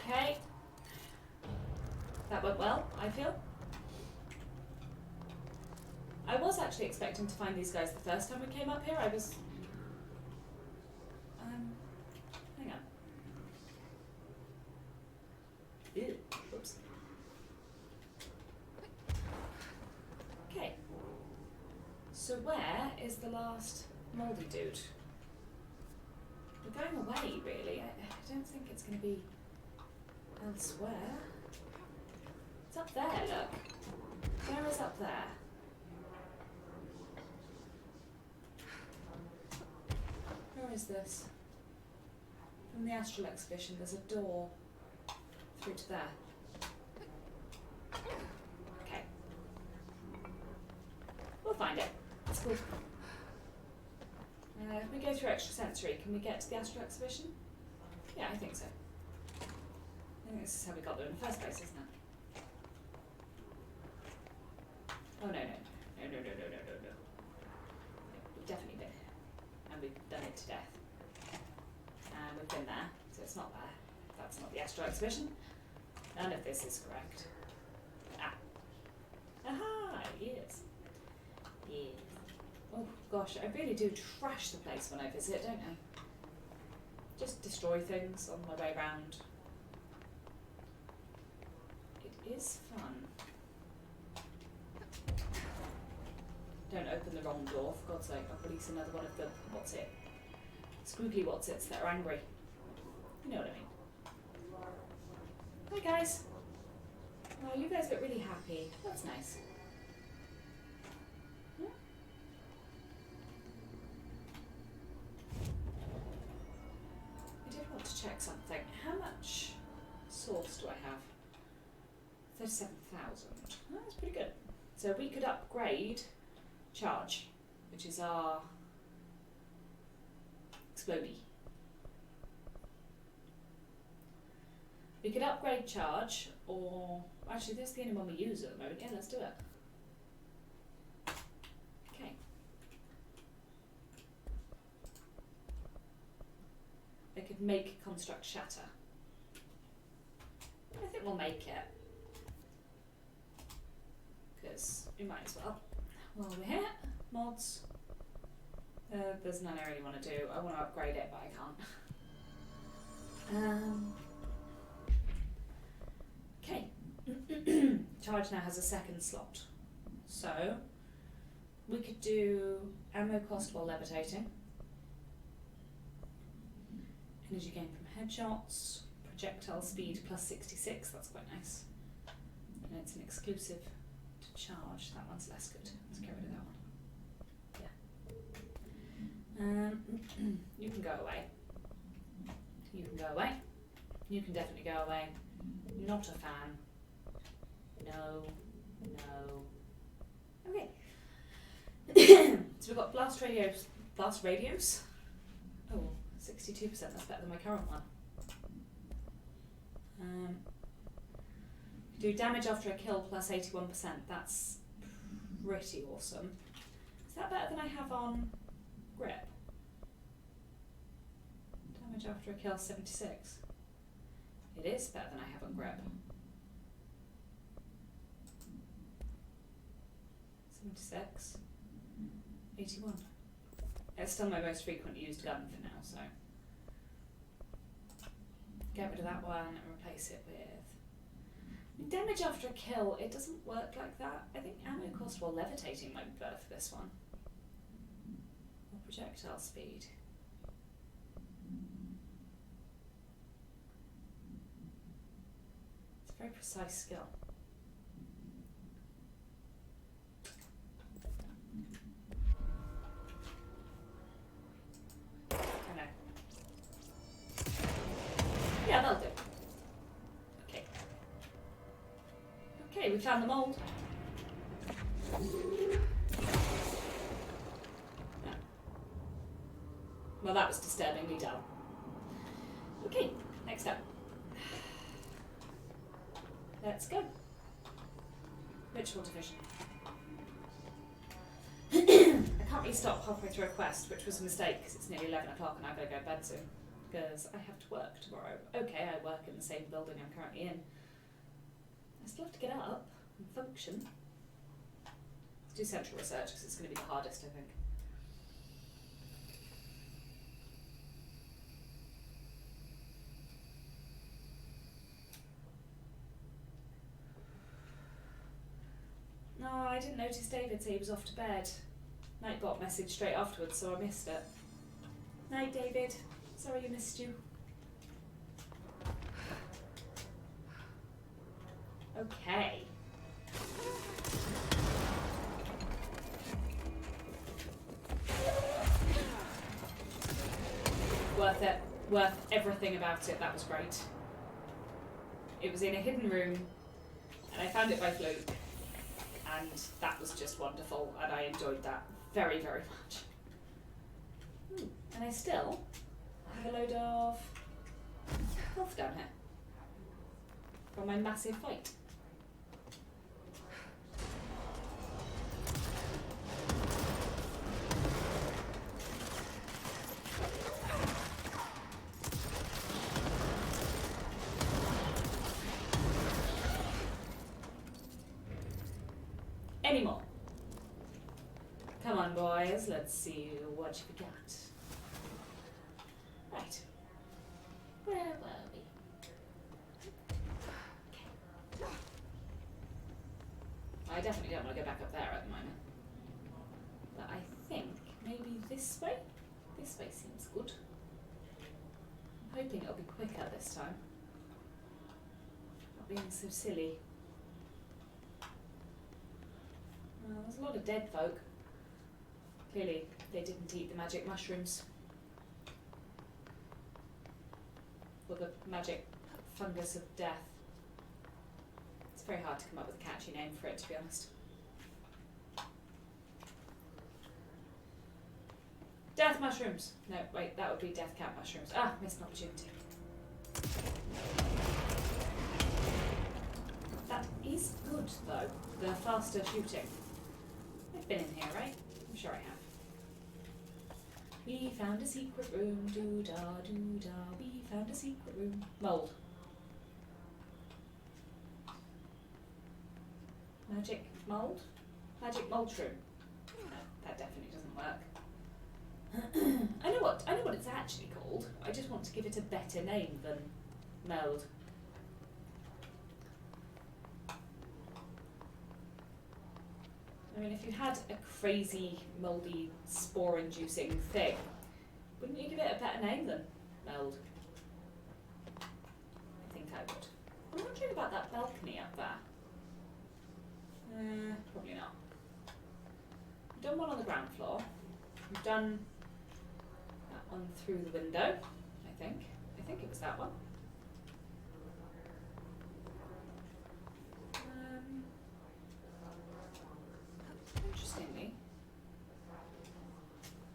Okay. That went well, I feel. I was actually expecting to find these guys the first time we came up here. I was... hang on. Ew. Oops. Okay. So where is the last mouldy dude? We're going away, really. I don't think it's going to be elsewhere. It's up there, look. Where is up there? Where is this? From the Astral Exhibition, there's a door through to there. Okay. We'll find it. It's cool. If we go through extrasensory, can we get to the Astral Exhibition? Yeah, I think so. I think this is how we got there in the first place, isn't it? Oh, no. We've definitely been here. And we've done it to death. And we've been there, so it's not there. That's not the Astral Exhibition. None of this is correct. Ah. Aha! Yes. Yes. Oh, gosh, I really do trash the place when I visit, don't I? Just destroy things on my way round. It is fun. Don't open the wrong door, for God's sake. I'll release another one of the squiggly whatsits that are angry. You know what I mean. Hi guys. Oh, you guys look really happy. That's nice. Hmm? I did want to check something. How much sauce do I have? 37,000. Oh, that's pretty good. So we could upgrade charge, which is our explodey. We could upgrade charge, or actually that's the only one we use at the moment. Yeah, let's do it. Okay. I could make construct shatter. I think we'll make it. Because we might as well. While we're here, mods. There's none I really want to do. I want to upgrade it, but I can't. Okay. Charge now has a second slot. So, we could do ammo cost while levitating. Energy gain from headshots. Projectile speed plus 66, that's quite nice. And it's an exclusive to charge. That one's less good. Let's get rid of that one. Yeah. You can go away. You can go away. You can definitely go away. Not a fan. No. Okay. So we've got blast radios. Oh, 62%, that's better than my current one. Do damage after a kill plus 81%, that's pretty awesome. Is that better than I have on grip? Damage after a kill 76. It is better than I have on grip. 76. 81. It's still my most frequent used gun for now, so get rid of that one and replace it with damage after a kill. It doesn't work like that. I think ammo cost while levitating might be better for this one. Or projectile speed. It's a very precise skill. Okay, we found the mould. No. Well, that was disturbingly dull. Okay, next up. Let's go. Ritual division. I can't really stop halfway through a quest, which was a mistake because it's nearly 11 o'clock and I've got to go to bed soon. Because I have to work tomorrow. Okay, I work in the same building I'm currently in. I still have to get up and function. Let's do central research because it's going to be the hardest, I think. No, I didn't notice David say he was off to bed. Nightbot messaged straight afterwards, so I missed it. Night, David. Sorry you missed you. Okay. Worth it. Worth everything about it. That was great. It was in a hidden room, and I found it by fluke. And that was just wonderful, and I enjoyed that very, very much. And I still have a load of health down here from my massive fight. Any more? Come on, boys, let's see what you got. Right. Where were we? Okay. I definitely don't want to go back up there at the moment. But I think maybe this way? This way seems good. I'm hoping it'll be quicker this time. Not being so silly. Well, there's a lot of dead folk. Clearly, they didn't eat the magic mushrooms. Or the magic fungus of death. It's very hard to come up with a catchy name for it, to be honest. Death mushrooms! No, wait, that would be death cat mushrooms. Ah, missed an opportunity. That is good, though. The faster shooting. I've been in here, right? I'm sure I have. We found a secret room, doo-da, doo-da. We found a secret room. Mould. Magic mould? Magic mould shroom. No, that definitely doesn't work. I know what it's actually called. I just want to give it a better name than meld. I mean, if you had a crazy, mouldy, spore-inducing thing, wouldn't you give it a better name than meld? I think I would. I'm wondering about that balcony up there. Probably not. We've done one on the ground floor. We've done that one through the window, I think. I think it was that one. Interestingly,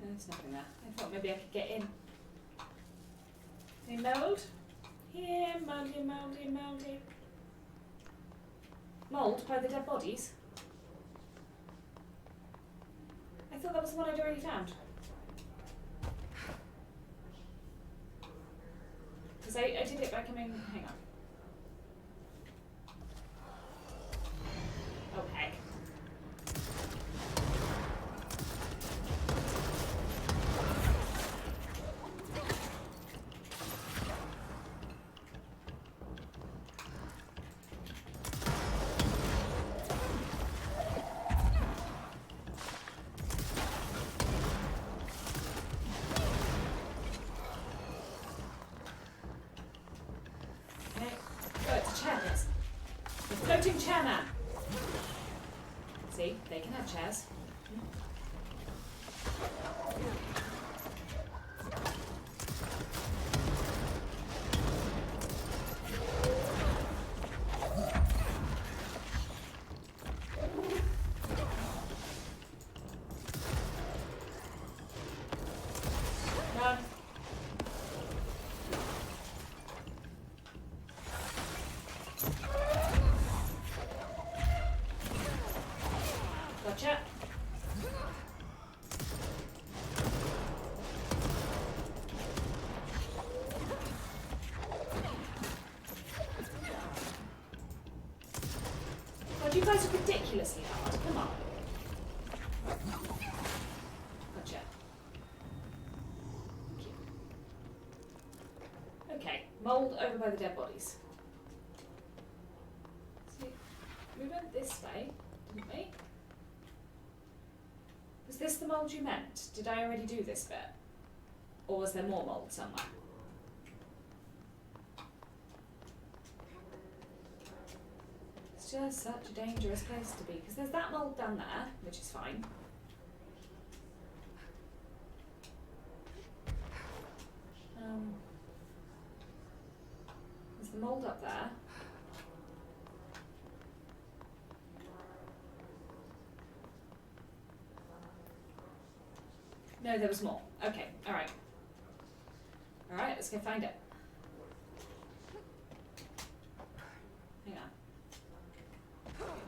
there's nothing there. I thought maybe I could get in. Any mould? Here, mouldy, mouldy, mouldy. Mould by the dead bodies? I thought that was the one I'd already found. Because I did it by coming... Hang on. Oh, heck. Floating chairman. See, they can have chairs. God, you guys are ridiculously hard. Come on. Gotcha. Thank you. Okay, mould over by the dead bodies. See, we went this way, didn't we? Was this the mould you meant? Did I already do this bit? Or was there more mould somewhere? It's just such a dangerous place to be, because there's that mould down there, which is fine. There's the mould up there. No, there was more. Okay, alright. Alright, let's go find it. Hang on.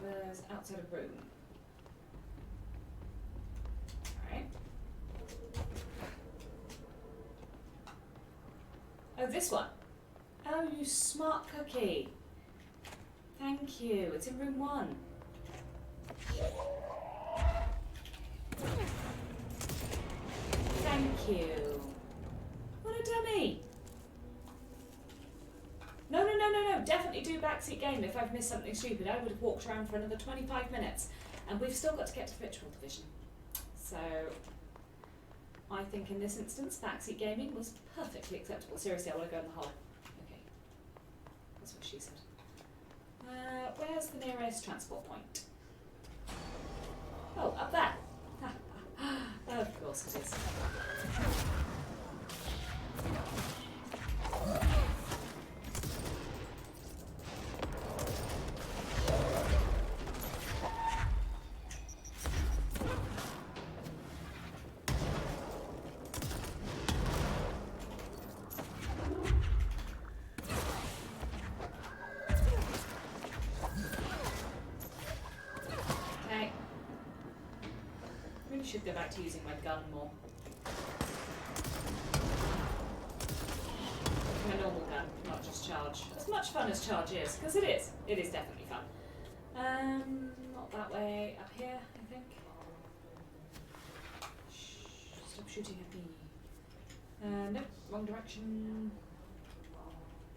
It was outside a room. Alright. Oh, this one. Oh, you smart cookie. Thank you. It's in room 1. Thank you. What a dummy. No. Definitely do backseat game if I've missed something stupid. I would have walked around for another 25 minutes. And we've still got to get to the ritual division. So, I think in this instance, backseat gaming was perfectly acceptable. Seriously, I want to go in the hole. Okay. That's what she said. Where's the nearest transport point? Oh, up there. Of course it is. Should go back to using my gun more. My normal gun, not just charge. As much fun as charge is, because it is. It is definitely fun. Not that way. Up here, I think. Shh, stop shooting at me. Nope, wrong direction.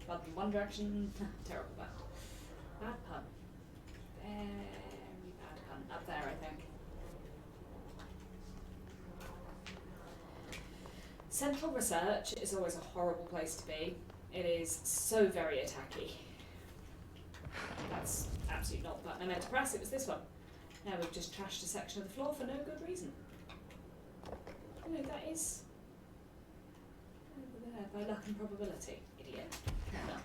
Button, one direction. Terrible pun. Bad pun. Very bad pun. Up there, I think. Central research is always a horrible place to be. It is so very attacky. That's absolutely not the button I meant to press, it was this one. Now we've just trashed a section of the floor for no good reason. No, that is over there, by luck and probability, idiot. No.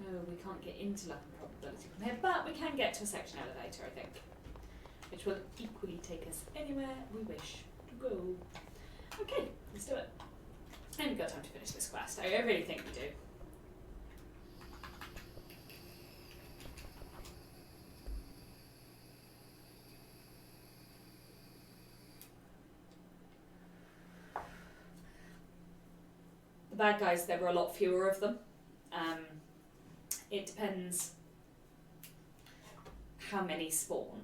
Oh, we can't get into luck and probability from here, but we can get to a section elevator, I think, which will equally take us anywhere we wish to go. Okay, let's do it. And we've got time to finish this quest. I really think we do. The bad guys, there were a lot fewer of them. It depends how many spawn.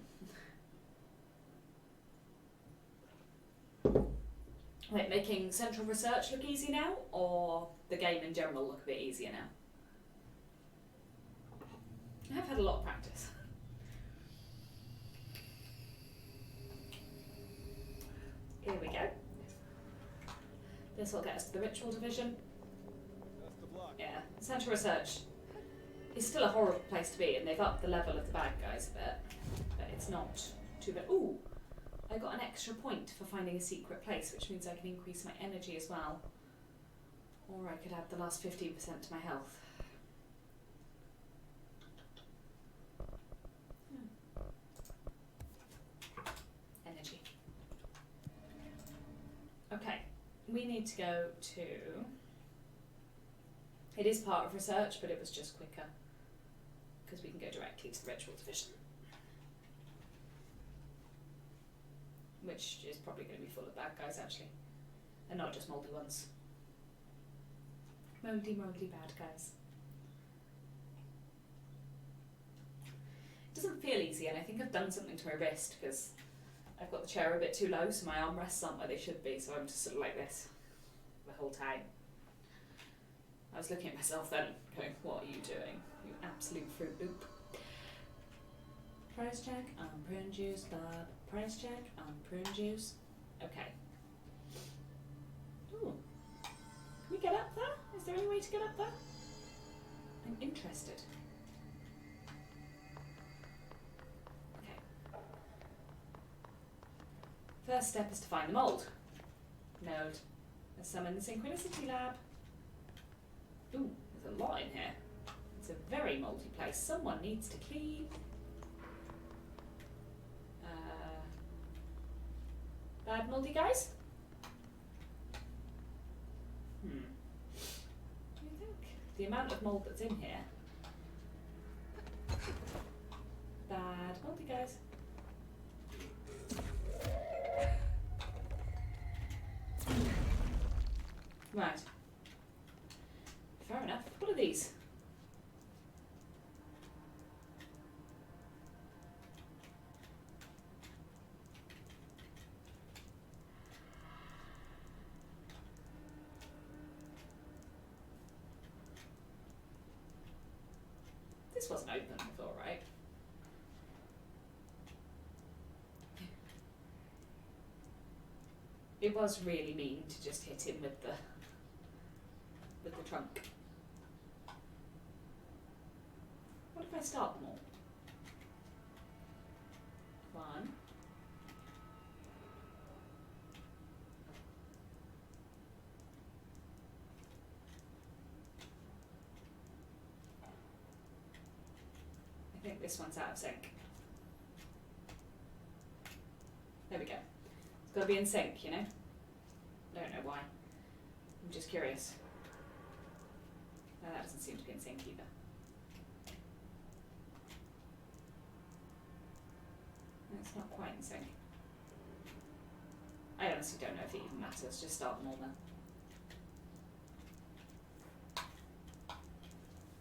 Like making central research look easy now, or the game in general look a bit easier now? I have had a lot of practice. Here we go. This will get us to the ritual division. Yeah, central research is still a horrible place to be, and they've upped the level of the bad guys a bit, but it's not too bad. Ooh, I got an extra point for finding a secret place, which means I can increase my energy as well. Or I could add the last 15% to my health. Energy. Okay, we need to go to... It is part of research, but it was just quicker, because we can go directly to the ritual division, which is probably going to be full of bad guys actually, and not just mouldy ones. Mouldy, mouldy bad guys. It doesn't feel easy, and I think I've done something to my wrist because I've got the chair a bit too low, so my armrests aren't where they should be, so I'm just sort of like this the whole time. I was looking at myself then, going, what are you doing? You absolute Fruit Loop. Price check on prune juice, Bob. Price check on prune juice. Okay. Ooh. Can we get up there? Is there any way to get up there? I'm interested. Okay. First step is to find the mould. Node. There's some in the Synchronicity Lab. Ooh, there's a lot in here. It's a very mouldy place. Someone needs to clean. Bad mouldy guys? Do you think the amount of mould that's in here? Bad mouldy guys. Right. Fair enough. What are these? This wasn't open before, right? It was really mean to just hit him with the trunk. What if I start them all? 1. I think this one's out of sync. There we go. It's got to be in sync, you know? Don't know why. I'm just curious. No, that doesn't seem to be in sync either. No, it's not quite in sync. I honestly don't know if it even matters. Just start them all now.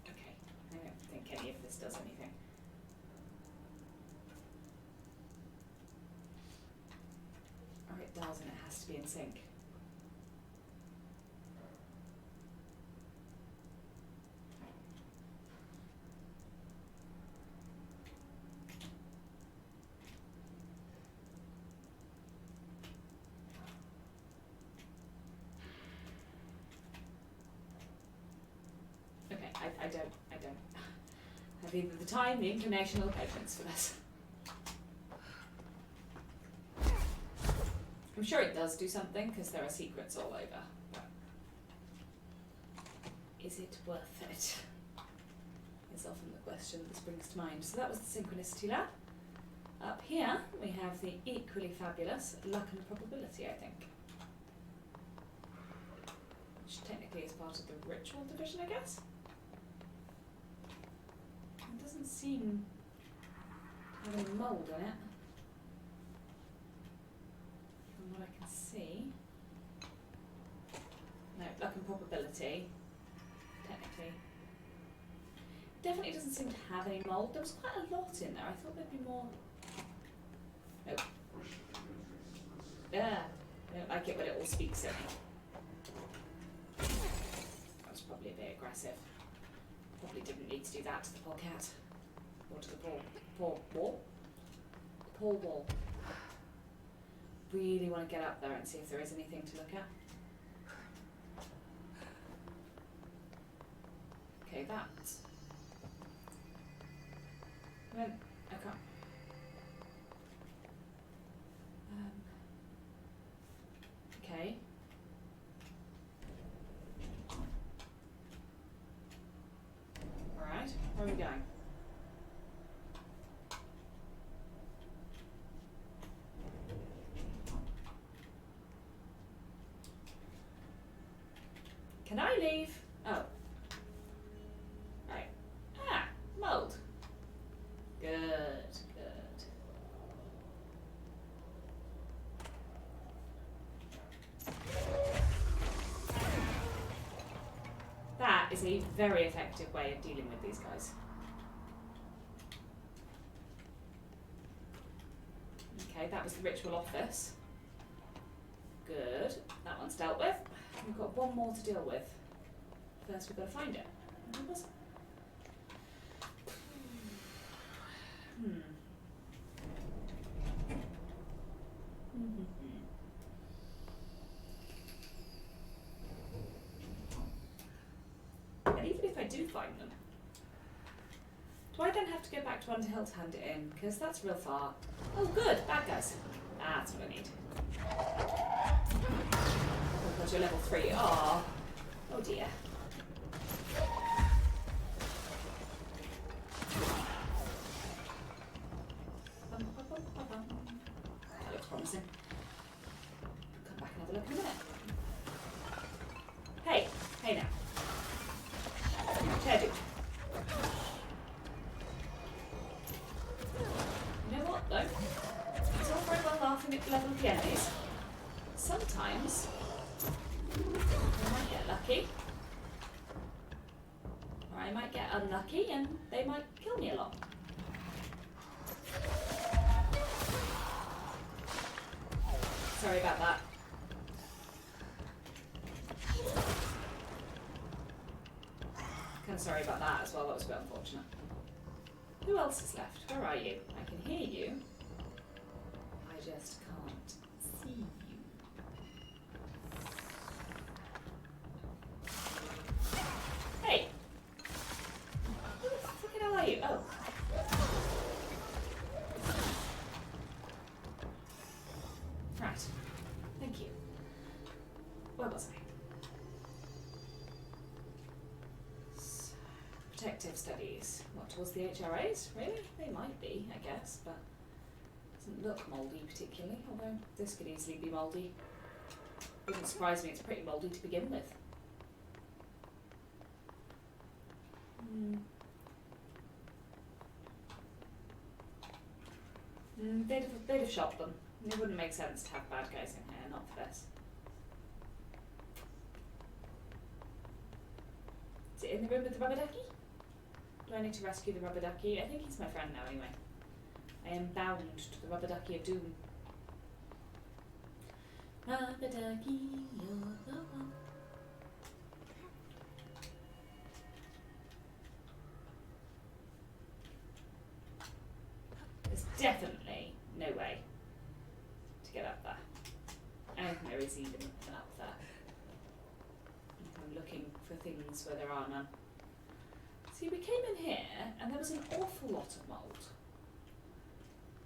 Okay, I don't think any of this does anything. Or it does, and it has to be in sync. I don't have either the time, the inclination, or the patience for this. I'm sure it does do something because there are secrets all over, but is it worth it? Is often the question that springs to mind. So that was the Synchronicity Lab. Up here we have the equally fabulous Luck and Probability, I think. Which technically is part of the Ritual division, I guess. It doesn't seem to have any mould in it, from what I can see. No, Luck and Probability, technically. Definitely doesn't seem to have any mould. There was quite a lot in there. I thought there'd be more. Nope. Yeah, I don't like it when it all speaks at me. That was probably a bit aggressive. Probably didn't need to do that to the poor cat. Or to the poor wall. The poor wall. Really want to get up there and see if there is anything to look at. Okay, that. I can't. Okay. Alright, where are we going? Can I leave? Oh. Right. Ah, mould. Good, good. that is a very effective way of dealing with these guys. Okay, that was the ritual office. Good. That one's dealt with. We've got one more to deal with. First we've got to find it. Where was it? And even if I do find them, do I then have to go back to Underhill to hand it in? Because that's real far. Oh good, bad guys. That's what I need. Oh god, you're level 3. Oh, oh dear. That looks promising. Come back and have a look in a minute. Hey, hey now. Chair dude. You know what though? It's all very well laughing at the level of the enemies. Sometimes I might get lucky. Or I might get unlucky and they might kill me a lot. Sorry about that. Kind of sorry about that as well, that was a bit unfortunate. Who else is left? Where are you? I can hear you. I just can't see you. Hey! Who the fucking hell are you? Oh. Right. Thank you. Where was I? Protective studies. What, towards the HRAs? Really? They might be, I guess, but doesn't look mouldy particularly, although this could easily be mouldy. Wouldn't surprise me, it's pretty mouldy to begin with. They'd have shot them. It wouldn't make sense to have bad guys in here, not for this. Is it in the room with the rubber ducky? Do I need to rescue the rubber ducky? I think he's my friend now anyway. I am bound to the rubber ducky of doom. Rubber ducky, you're the one. There's definitely no way to get up there. I don't think there is even an up there. I'm looking for things where there are none. See, we came in here and there was an awful lot of mould.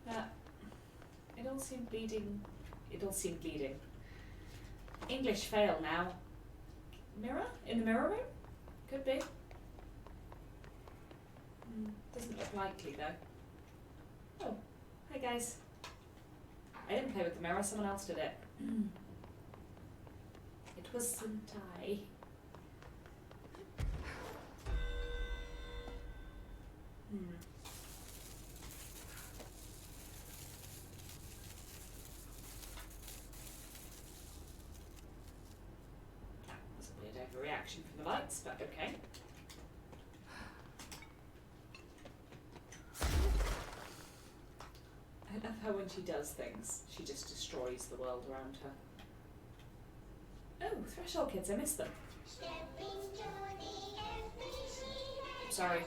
But it all seemed bleeding. It all seemed bleeding. English fail now. Mirror? In the mirror room? Could be. Doesn't look likely though. Oh, hi guys. I didn't play with the mirror, someone else did it. It wasn't I. That was a weird overreaction from the lights, but okay. I love how when she does things, she just destroys the world around her. Oh, Threshold Kids, I missed them. Sorry.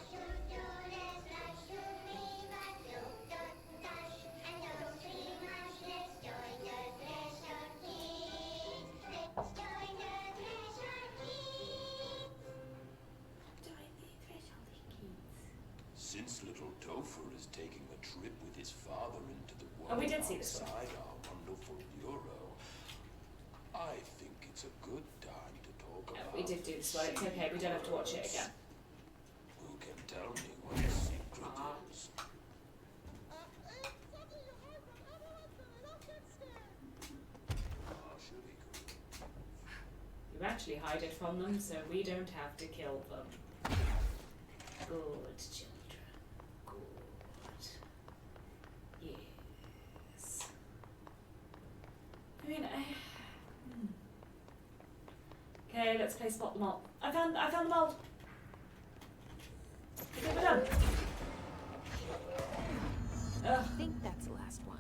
Since little Topher is taking a trip with his father into the world Oh, we did see this one. outside our wonderful bureau, I think it's a good time to talk about. We did do this one, it's okay, we don't have to watch it again. Who can tell me what the secret is? You actually hide it from them, so we don't have to kill them. Good children. Good. Yes. I mean, okay, Okay, let's play spot the mold. I found the mold. Okay, we're done. I think that's the last one.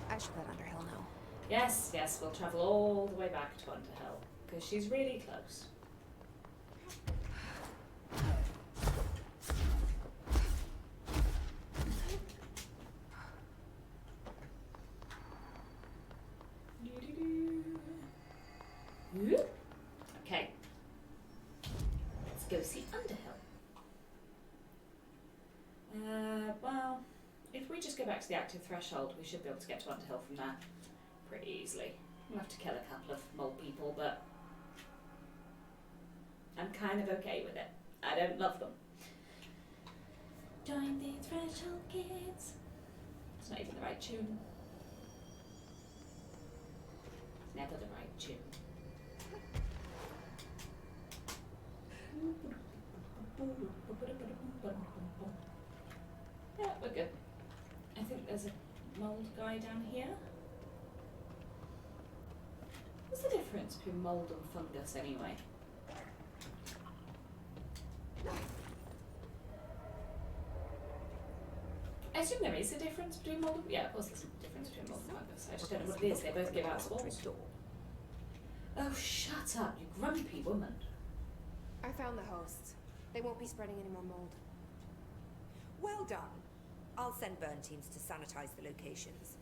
I should let Underhill know. Yes, we'll travel all the way back to Underhill because she's really close. Okay. Let's go see Underhill. Well, if we just go back to the active threshold, we should be able to get to Underhill from there pretty easily. We'll have to kill a couple of mole people, but I'm kind of okay with it. I don't love them. Join the threshold, kids. It's not even the right tune. It's never the right tune. Yeah, we're good. I think there's a mold guy down here. What's the difference between mold and fungus anyway? I assume there is a difference between mold and... Yeah, of course there's a difference between mold and fungus. I just don't know what it is. They both give out spores. Oh, shut up, you grumpy woman. I found the hosts. They won't be spreading any more mold. Well done. I'll send burn teams to sanitize the locations.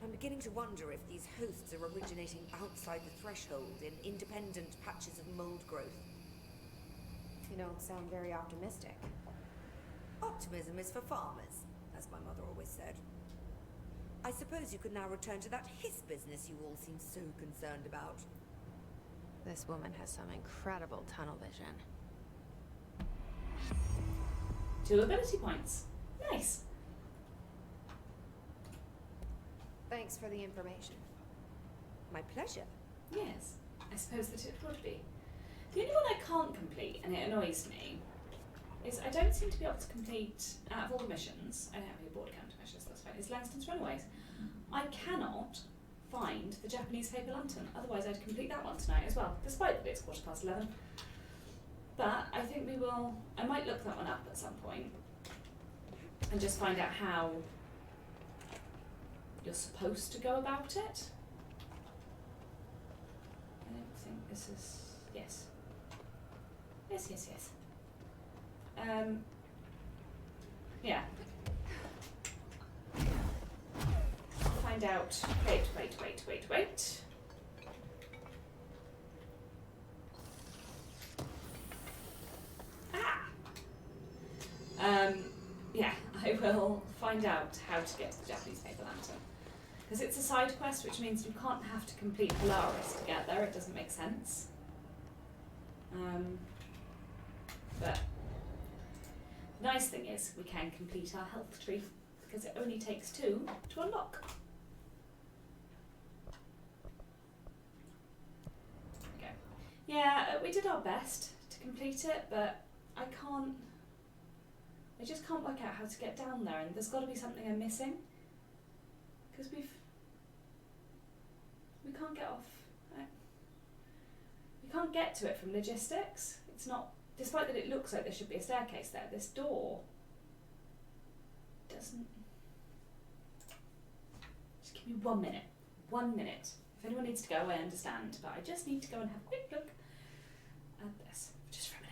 I'm beginning to wonder if these hosts are originating outside the threshold in independent patches of mold growth. You don't sound very optimistic. Optimism is for farmers, as my mother always said. I suppose you could now return to that hiss business you all seem so concerned about. This woman has some incredible tunnel vision. 2 ability points. Nice. Thanks for the information. My pleasure. Yes, I suppose that it would be. The only one I can't complete, and it annoys me, is I don't seem to be able to complete, out of all the missions, I don't have any board counter missions, that's fine, it's Langston's Runaways. I cannot find the Japanese paper lantern, otherwise I'd complete that one tonight as well, despite that it's 11:15. But I think we will, I might look that one up at some point and just find out how you're supposed to go about it. I don't think this is, yes. Yes. Yeah. Find out, wait. Yeah, I will find out how to get to the Japanese paper lantern. Because it's a side quest, which means you can't have to complete Polaris to get there, it doesn't make sense. But the nice thing is we can complete our health tree, because it only takes 2 to unlock. Okay. Yeah, we did our best to complete it, but I just can't work out how to get down there, and there's got to be something I'm missing. Because we can't get off. We can't get to it from logistics. It's not, despite that it looks like there should be a staircase there, this door doesn't. Just give me 1 minute. 1 minute. If anyone needs to go, I understand, but I just need to go and have a quick look at this, just for a minute.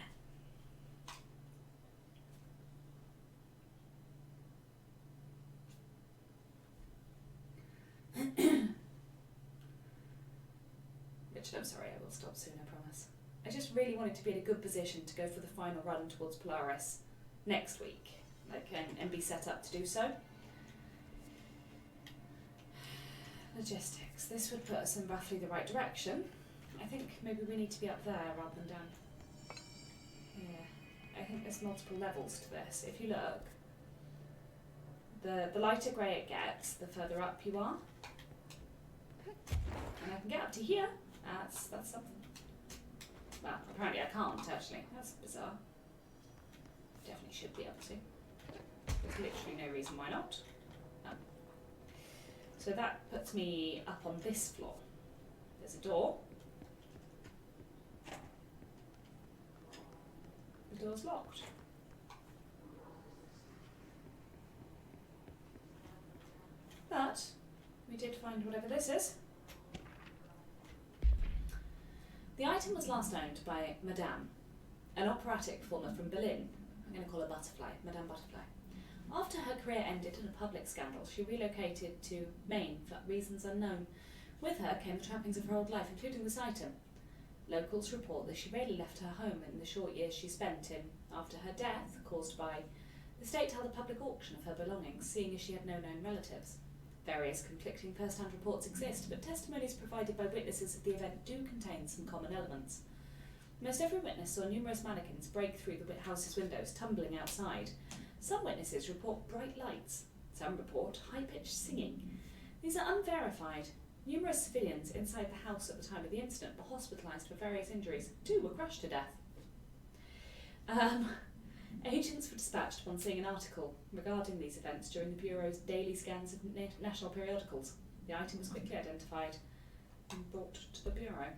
Richard, I'm sorry, I will stop soon, I promise. I just really wanted to be in a good position to go for the final run towards Polaris next week, and be set up to do so. Logistics. This would put us in roughly the right direction. I think maybe we need to be up there rather than down here. I think there's multiple levels to this. If you look, the lighter grey it gets, the further up you are. And I can get up to here. That's something. Well, apparently I can't actually. That's bizarre. Definitely should be able to. There's literally no reason why not. So that puts me up on this floor. There's a door. door's locked. But we did find whatever this is. The item was last owned by Madame, an operatic performer from Berlin. I'm going to call her Butterfly, Madame Butterfly. After her career ended in a public scandal, she relocated to Maine for reasons unknown. With her came the trappings of her old life, including this item. Locals report that she rarely left her home in the short years she spent in. After her death, caused by the state, held a public auction of her belongings, seeing as she had no known relatives. Various conflicting first-hand reports exist, but testimonies provided by witnesses of the event do contain some common elements. Most every witness saw numerous mannequins break through the house's windows, tumbling outside. Some witnesses report bright lights. Some report high-pitched singing. These are unverified. Numerous civilians inside the house at the time of the incident were hospitalised for various injuries. 2 were crushed to death. Agents were dispatched upon seeing an article regarding these events during the Bureau's daily scans of national periodicals. The item was quickly identified and brought to the Bureau.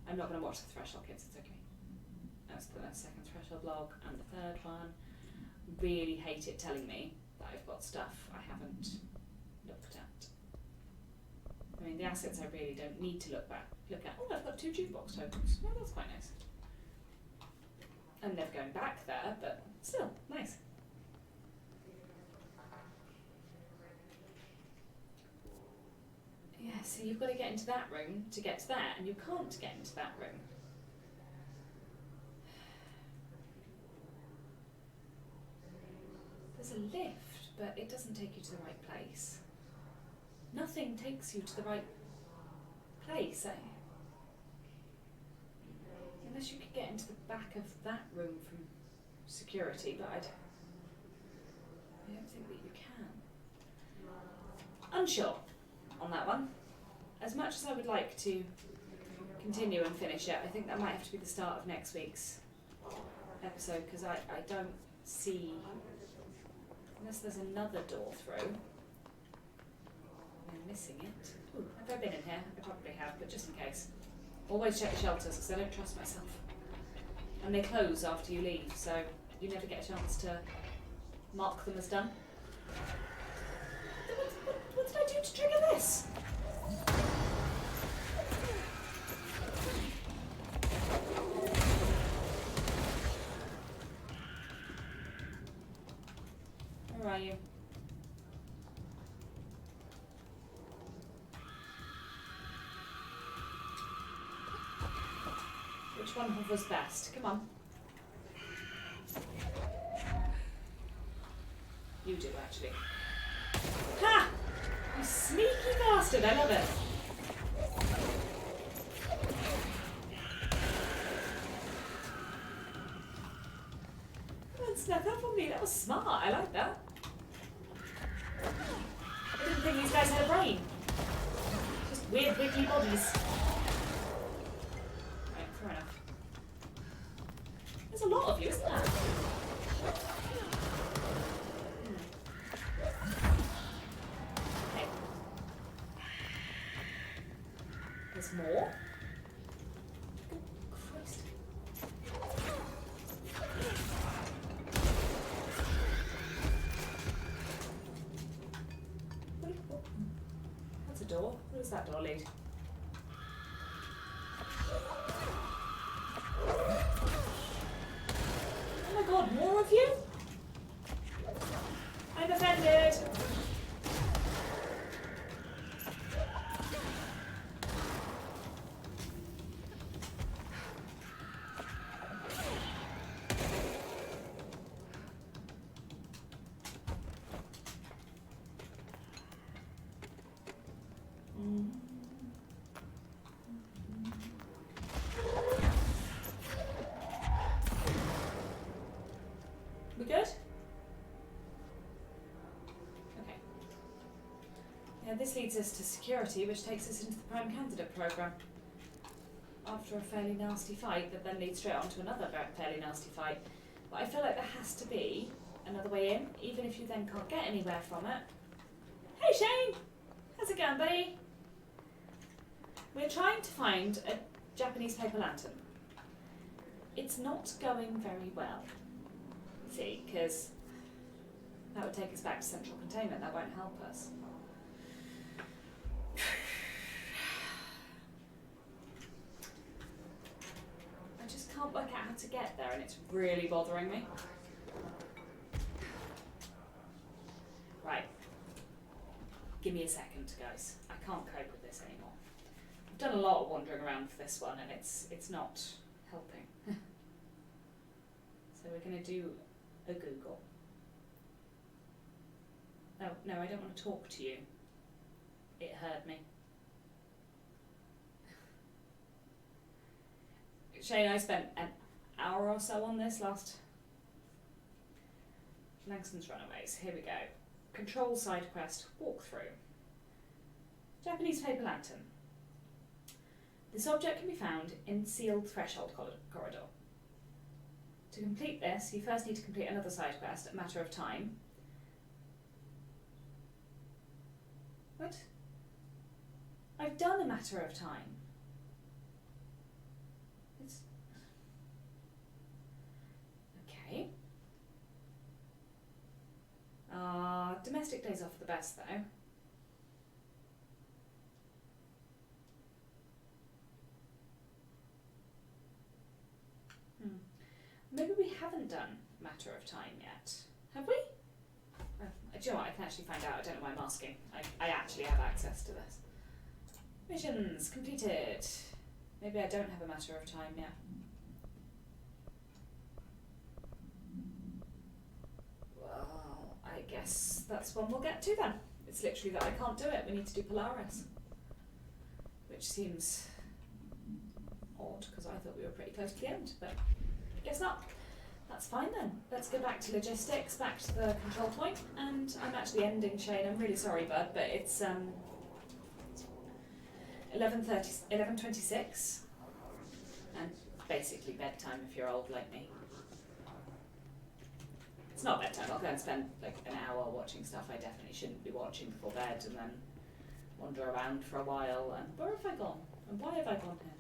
I'm not going to watch the Threshold, kids, it's okay. That's the second Threshold log, and the third one. Really hate it telling me that I've got stuff I haven't looked at. I mean, the assets I really don't need to look at. Oh, I've got 2 jukebox tokens. Oh, that's quite nice. I'm never going back there, but still, nice. Yeah, so you've got to get into that room to get to that, and you can't get into that room. There's a lift, but it doesn't take you to the right place. Nothing takes you to the right place, eh? Unless you could get into the back of that room from security, but I don't think that you can. Unsure on that one. As much as I would like to continue and finish it, I think that might have to be the start of next week's episode, because I don't see, unless there's another door through. I'm missing it. Ooh, have I been in here? I probably have, but just in case. Always check the shelters, because I don't trust myself. And they close after you leave, so you never get a chance to mark them as done. What did I do to trigger this? Where are you? Which one hovers best? Come on. You do, actually. Ha! You sneaky bastard, I love it. Come on, snuck up on me. That was smart. I like that. I didn't think these guys had a brain. Just weird, wiggly bodies. Fair enough. There's a lot of you, isn't there? Okay. There's more. Oh, Christ. That's a door. Where does that door lead? Oh my god, more of you? I'm offended. We good? Okay. Yeah, this leads us to security, which takes us into the Prime Candidate Programme. After a fairly nasty fight that then leads straight on to another fairly nasty fight. But I feel like there has to be another way in, even if you then can't get anywhere from it. Hey Shane! How's it going, buddy? We're trying to find a Japanese paper lantern. it's not going very well. See, because that would take us back to central containment. That won't help us. I just can't work out how to get there, and it's really bothering me. Right. Give me a second, guys. I can't cope with this anymore. I've done a lot of wandering around for this one, and it's not helping. So we're going to do a Google. Oh, no, I don't want to talk to you. It heard me. Shane and I spent an hour or so on this last... Langston's Runaways. Here we go. Control side quest walkthrough. Japanese paper lantern. This object can be found in sealed threshold corridor. To complete this, you first need to complete another side quest, A Matter of Time. What? I've done A Matter of Time. It's... Okay. Domestic days off are the best, though. Maybe we haven't done Matter of Time yet. Have we? Do you know what? I can actually find out. I don't know why I'm asking. I actually have access to this. Missions completed. Maybe I don't have A Matter of Time yet. Well, I guess that's one we'll get to then. It's literally that I can't do it. We need to do Polaris. Which seems odd, because I thought we were pretty close to the end, but guess not. That's fine then. Let's go back to logistics, back to the control point, and I'm actually ending, Shane. I'm really sorry, bud, but it's 11:26, and basically bedtime if you're old like me. It's not bedtime. I'll go and spend like an hour watching stuff I definitely shouldn't be watching before bed, and then wander around for a while. And where have I gone? And why have I gone here?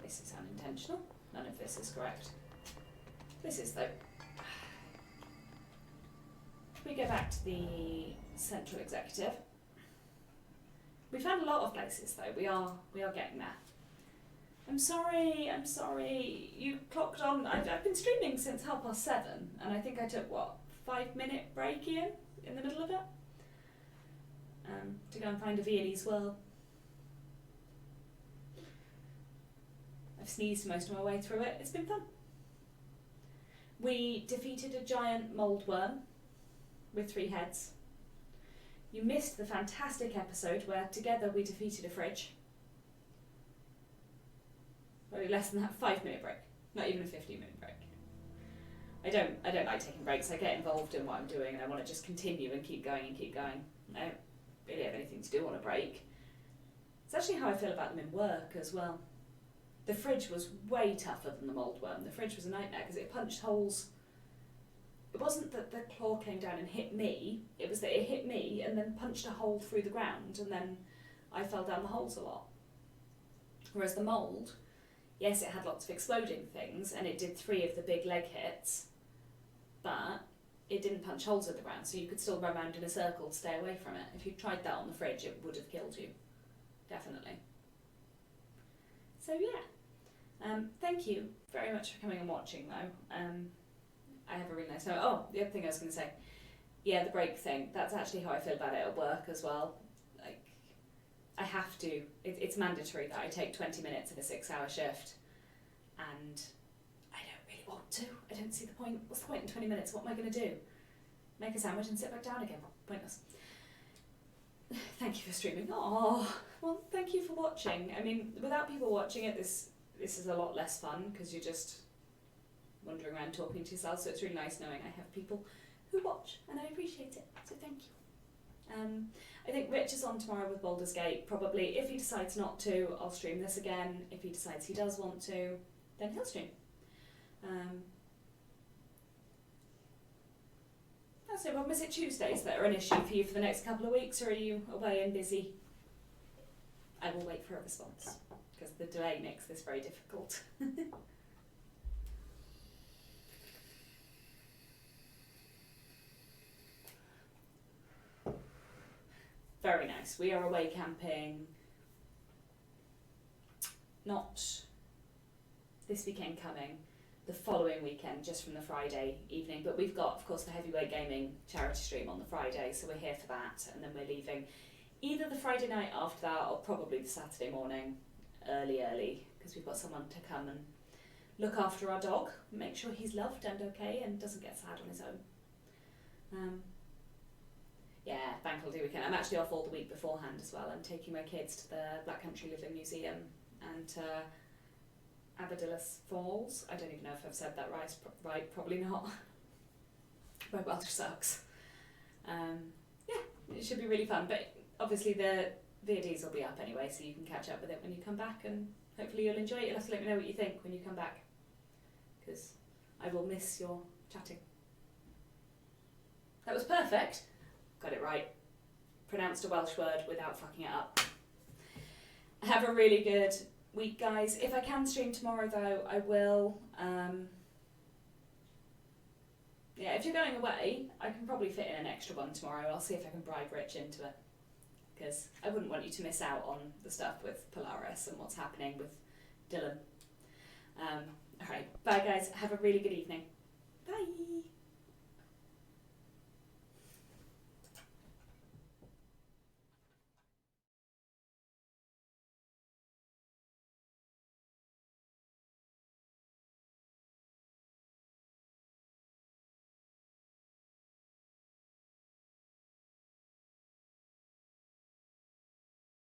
This is unintentional. None of this is correct. This is, though. We go back to the central executive. We found a lot of places, though. We are getting there. I'm sorry. You clocked on. I've been streaming since 7:30, and I think I took, 5-minute break in the middle of it? To go and find a Viennese swirl. I've sneezed most of my way through it. It's been fun. We defeated a giant mould worm with 3 heads. You missed the fantastic episode where together we defeated a fridge. Probably less than that 5-minute break. Not even a 15-minute break. I don't like taking breaks. I get involved in what I'm doing and I want to just continue and keep going and keep going. I don't really have anything to do on a break. It's actually how I feel about them in work as well. The fridge was way tougher than the mould worm. The fridge was a nightmare because it punched holes. It wasn't that the claw came down and hit me, it was that it hit me and then punched a hole through the ground and then I fell down the holes a lot. Whereas the mould, yes, it had lots of exploding things and it did 3 of the big leg hits, but it didn't punch holes in the ground, so you could still run around in a circle, stay away from it. If you tried that on the fridge, it would have killed you. Definitely. So yeah. Thank you very much for coming and watching, though. I have a really nice time. Oh, the other thing I was going to say, yeah, the break thing, that's actually how I feel about it at work as well. Like, I have to, it's mandatory that I take 20 minutes of a 6-hour shift, and I don't really want to. I don't see the point. What's the point in 20 minutes? What am I going to do? Make a sandwich and sit back down again? Pointless. Thank you for streaming. Oh, well, thank you for watching. I mean, without people watching it, this is a lot less fun because you're just wandering around talking to yourself, so it's really nice knowing I have people who watch, and I appreciate it, so thank you. I think Rich is on tomorrow with Baldur's Gate, probably. If he decides not to, I'll stream this again. If he decides he does want to, then he'll stream. That's no problem. Is it Tuesdays that are an issue for you for the next couple of weeks, or are you away and busy? I will wait for a response, because the delay makes this very difficult. nice. We are away camping, not this weekend coming, the following weekend, just from the Friday evening. But we've got, of course, the Heavyweight Gaming charity stream on the Friday, so we're here for that, and then we're leaving either the Friday night after that or probably the Saturday morning, early, because we've got someone to come and look after our dog, make sure he's loved and okay and doesn't get sad on his own. Yeah, bank holiday weekend. I'm actually off all the week beforehand as well. I'm taking my kids to the Black Country Living Museum and Aberdalis Falls. I don't even know if I've said that right, probably not. My Welsh sucks. Yeah, it should be really fun, but obviously the VODs will be up anyway, so you can catch up with it when you come back, and hopefully you'll enjoy it. You'll have to let me know what you think when you come back, because I will miss your chatting. That was perfect. Got it right. Pronounced a Welsh word without fucking it up. Have a really good week, guys. If I can stream tomorrow, though, I will. Yeah, if you're going away, I can probably fit in an extra one tomorrow. I'll see if I can bribe Rich into it, because I wouldn't want you to miss out on the stuff with Polaris and what's happening with Dylan. Alright, bye guys. Have a really good evening.